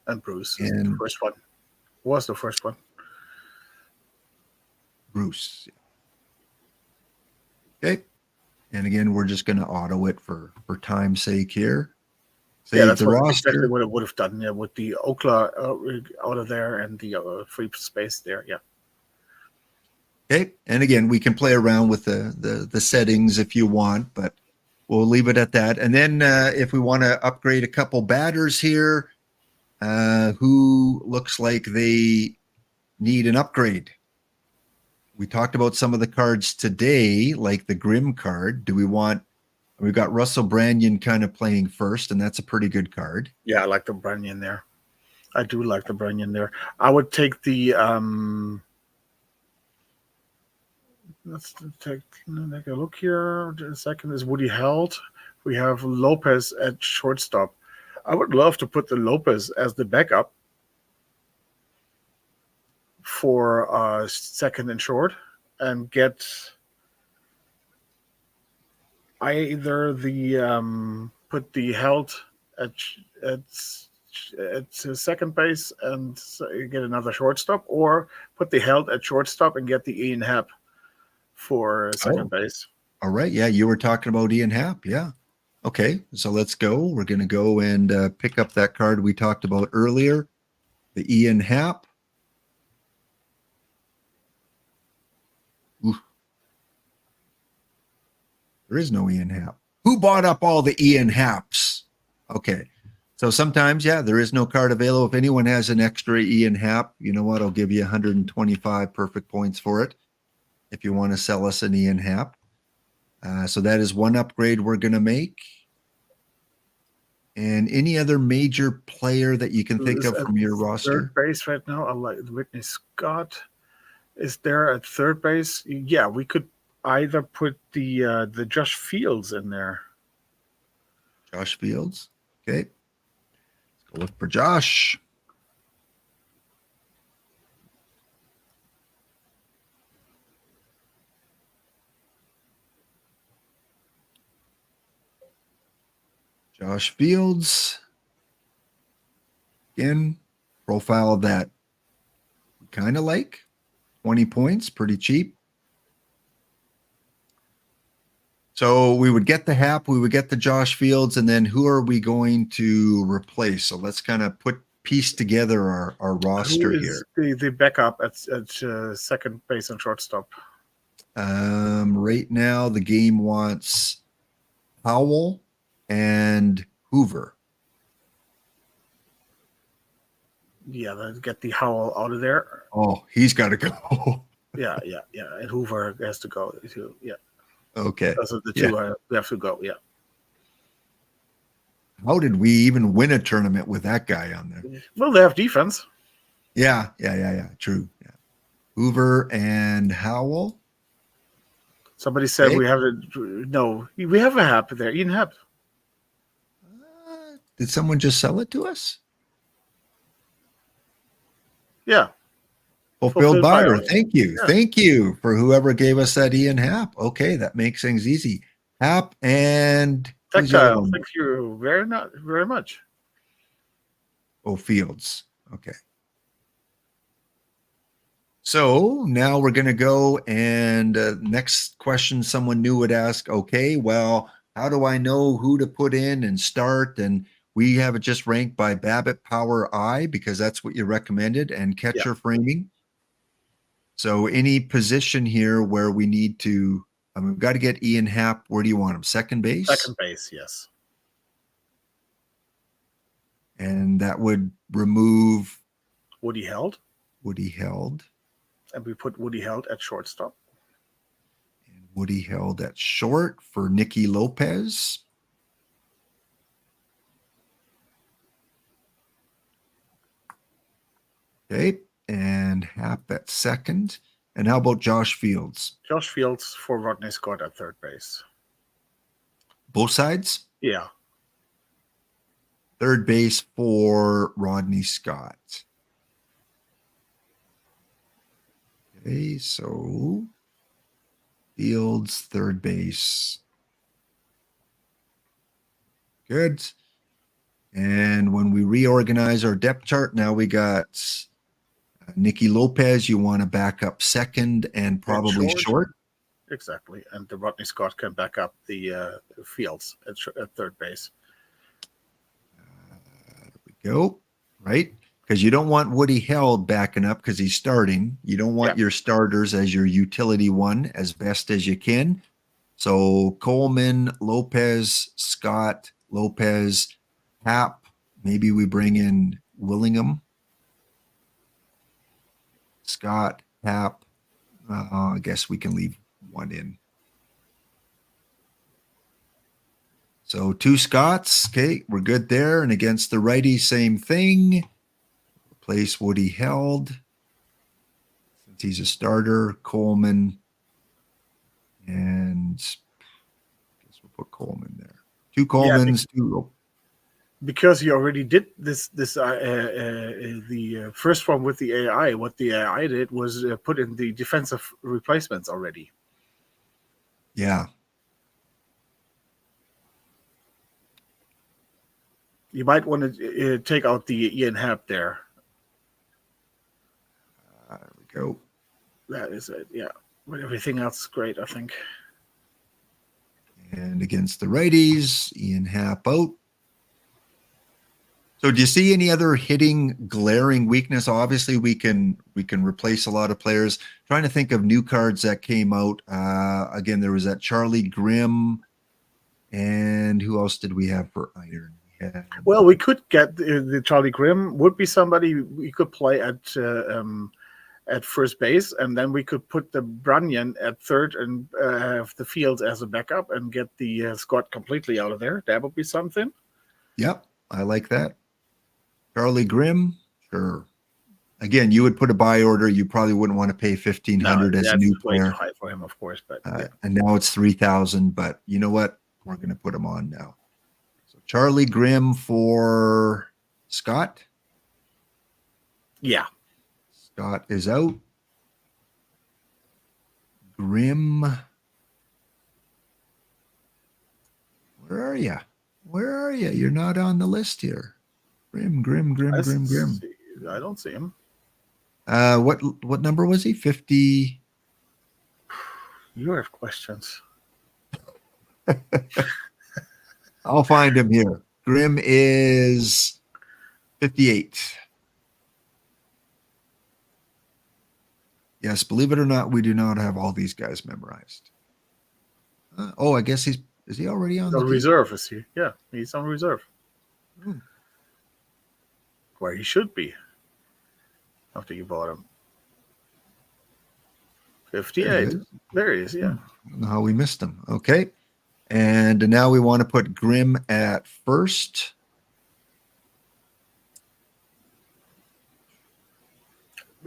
and Bruce. And the first one. Who was the first one? Bruce. Okay. And again, we're just going to auto it for time's sake here. Save that's the roster. Exactly what it would have done. Yeah, with the Okla out of there and the free space there. Yeah. Okay. And again, we can play around with the settings if you want, but we'll leave it at that. And then if we want to upgrade a couple batters here, who looks like they need an upgrade. We talked about some of the cards today, like the Grim card. We've got Russell Branyan kind of playing first, and that's a pretty good card. Yeah, I like the Branyan there. I do like the Branyan there. I would take the let's take a look here. The second is Woody Held. We have Lopez at shortstop. I would love to put the Lopez as the backup for second and short, and get either the put the Held at second base and get another shortstop, or put the Held at shortstop and get the Ian Happ for second base. All right. Yeah, you were talking about Ian Happ. Yeah. Okay, so let's go. We're going to go and pick up that card we talked about earlier, the Ian Happ. Ooh. There is no Ian Happ. Who bought up all the Ian Happs? Okay, so sometimes, yeah, there is no card available. If anyone has an extra Ian Happ, you know what? I'll give you 125 perfect points for it if you want to sell us an Ian Happ. So that is one upgrade we're going to make. And any other major player that you can think of from your roster? Third base right now, I like Whitney Scott. Is there at third base? Yeah, we could either put the Josh Fields in there. Josh Fields. Okay. Let's go look for Josh. Josh Fields. Again, profile that we kind of like. 20 points, pretty cheap. So we would get the Hap, we would get the Josh Fields, and then who are we going to replace? So let's kind of piece together our roster Who here. is the backup at second base and shortstop? Right now, the game wants Howell and Hoover. Yeah, let's get the Howell out of there. Oh, he's got to go. Yeah. And Hoover has to go too. Yeah. Okay. Those are the two we have to go. Yeah. How did we even win a tournament with that guy on there? Well, they have defense. Yeah. True. Yeah. Hoover and Howell. Somebody said Okay. we have a Hap there. Ian Happ. Did someone just sell it to us? Yeah. Fulfilled buyer. Thank you. Yeah. Thank you for whoever gave us that Ian Happ. Okay, that makes things easy. Happ and who's the other Tactile. one? Thank you very much. Oh, Fields. Okay. So now we're going to go and next question someone new would ask, okay, well, how do I know who to put in and start? And we have it just ranked by Babbitt Power I because that's what you recommended and catcher framing. So any position here where we need to, we've got to get Ian Happ. Where do you want him? Second base? Second base, yes. And that would remove Woody Held. And we put Woody Held at shortstop. And Woody Held at short for Nicky Lopez. Okay. And Happ at second. And how about Josh Fields? Josh Fields for Rodney Scott at third base. Both sides? Yeah. Third base for Rodney Scott. Okay, so Fields, third base. Good. And when we reorganize our depth chart, now we got Nicky Lopez. You want to back up second and probably short. Exactly. And the Rodney Scott can back up the Fields at third base. There we go. Right. Because you don't want Woody Held backing up because he's starting. You don't want your starters as your utility one as best as you can. So Coleman, Lopez, Scott, Lopez, Happ. Maybe we bring in Willingham. Scott, Happ. I guess we can leave one in. So two Scotts. Okay, we're good there. And against the righty, same thing. Replace Woody Held. Since he's a starter, Coleman. And I guess we'll put Coleman there. Two Colemans, two. Because you already did this the first one with the AI. What the AI did was put in the defensive replacements already. Yeah. You might want to take out the Ian Happ there. There we go. That is it, yeah. But everything else is great, I think. And against the righties, Ian Happ out. So do you see any other hitting glaring weakness? Obviously, we can replace a lot of players. Trying to think of new cards that came out. Again, there was that Charlie Grimm. And who else did we have for iron? Well, we could get the Charlie Grimm would be somebody we could play at first base, and then we could put the Brunyan at third and have the Fields as a backup and get the Scott completely out of there. That would be something. Yep, I like that. Charlie Grimm, sure. Again, you would put a buy order. You probably wouldn't want to pay $1,500 as a new player. Way too high for him, of course. But and now it's $3,000. But you know what? We're going to put him on now. So Charlie Grimm for Scott. Yeah. Scott is out. Grimm. Where are you? Where are you? You're not on the list here. Grim. I don't see him. What number was he? 50. You have questions. I'll find him here. Grim is 58. Yes, believe it or not, we do not have all these guys memorized. I guess is he already on The the team? reserve is he? Yeah, he's on reserve. Hmm. Where he should be. After you bought him. 58. There he is, yeah. I don't know how we missed him. Okay. And now we want to put Grim at first.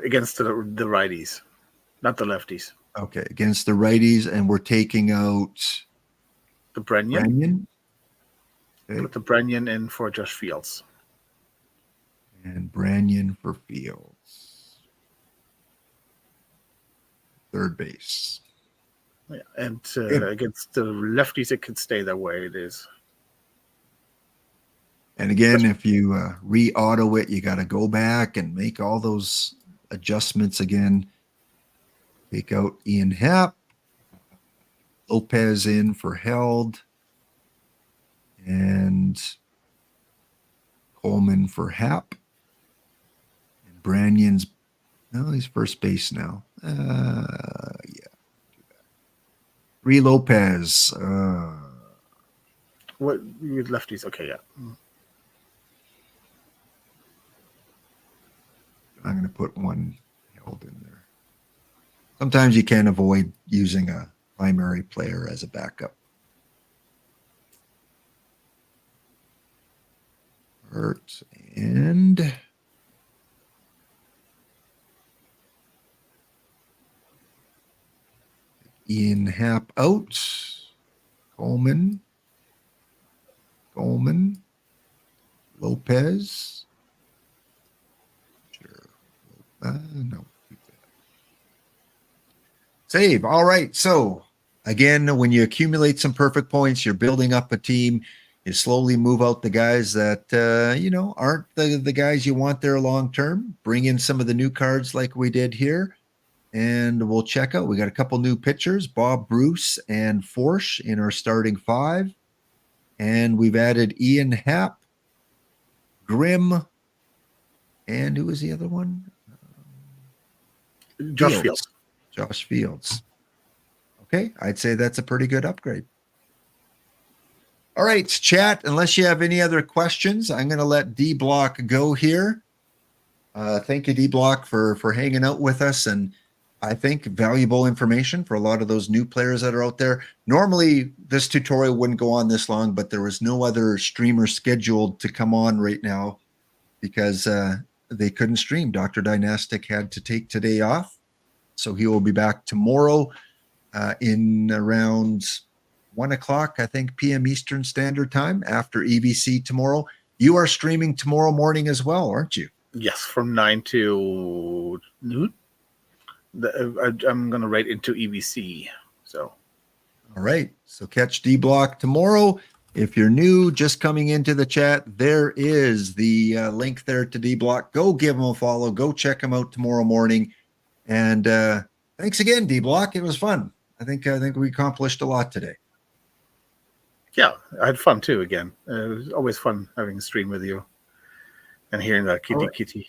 Against the righties, not the lefties. Okay, against the righties, and we're taking out The Brenyan. Brenyan. Okay. Put the Brenyan in for Josh Fields. And Branyan for Fields. Third base. Yeah, and against the lefties, it could stay the way it is. And again, if you re-auto it, you got to go back and make all those adjustments again. Take out Ian Happ. Lopez in for Held. And Coleman for Happ. And Branyan's, he's first base now. Yeah. Three Lopez. What with lefties? Okay, yeah. I'm going to put one Held in there. Sometimes you can't avoid using a primary player as a backup. Hurt and Ian Happ out. Coleman. Lopez. Sure. No. Save. All right. So again, when you accumulate some perfect points, you're building up a team. You slowly move out the guys that, aren't the guys you want there long term. Bring in some of the new cards like we did here. And we'll check out. We got a couple new pitchers, Bob Bruce and Forsch in our starting five. And we've added Ian Happ, Grim, and who was the other one? Josh Fields. Josh Fields. Okay, I'd say that's a pretty good upgrade. All right, chat, unless you have any other questions, I'm going to let DBlock go here. Thank you, DBlock, for hanging out with us, and I think valuable information for a lot of those new players that are out there. Normally, this tutorial wouldn't go on this long, but there was no other streamer scheduled to come on right now because they couldn't stream. Dr. Dynastic had to take today off, so he will be back tomorrow in around 1 o'clock, I think, p.m. Eastern Standard Time after EBC tomorrow. You are streaming tomorrow morning as well, aren't you? Yes, from 9 to noon. I'm going to write into EBC. So, all right. So catch DBlock tomorrow. If you're new, just coming into the chat, there is the link there to DBlock. Go give him a follow. Go check him out tomorrow morning. And thanks again, DBlock. It was fun. I think we accomplished a lot today. Yeah, I had fun too. Again, it was always fun having a stream with you and hearing that kitty.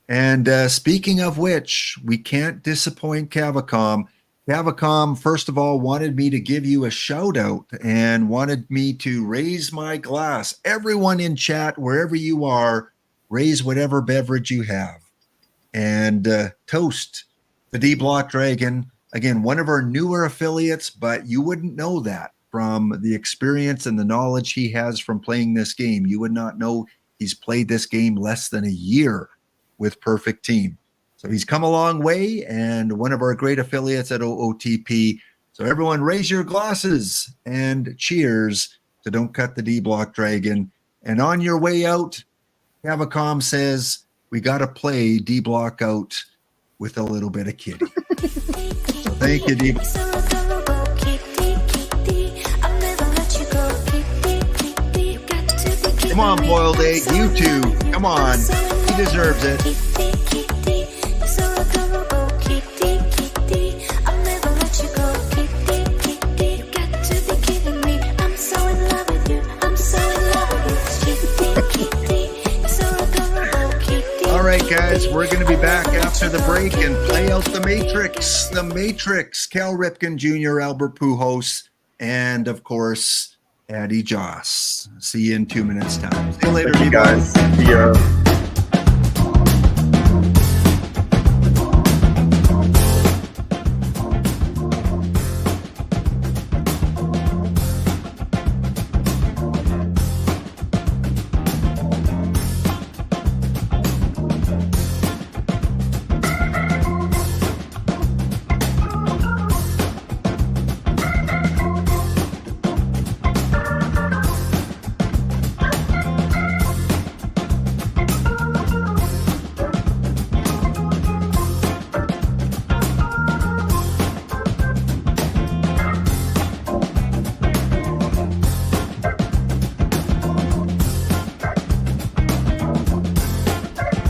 And speaking of which, we can't disappoint Cavacom. Cavacom, first of all, wanted me to give you a shout out and wanted me to raise my glass. Everyone in chat, wherever you are, raise whatever beverage you have and toast the DBlock Dragon. Again, one of our newer affiliates, but you wouldn't know that from the experience and the knowledge he has from playing this game. You would not know he's played this game less than a year with Perfect Team. So he's come a long way and one of our great affiliates at OOTP. So everyone raise your glasses and cheers to Don't Cut the DBlock Dragon. And on your way out, Cavacom says, we got to play DBlock out with a little bit of kitty. So thank you, DBlock. Come on, boiled egg. You too. Come on. He deserves it. All right, guys, we're going to be back after the break and play out the Matrix. The Matrix. Cal Ripken Jr., Albert Pujols, and of course, Addie Joss. See you in 2 minutes' time. See you later, Thank you, everybody. guys. See ya.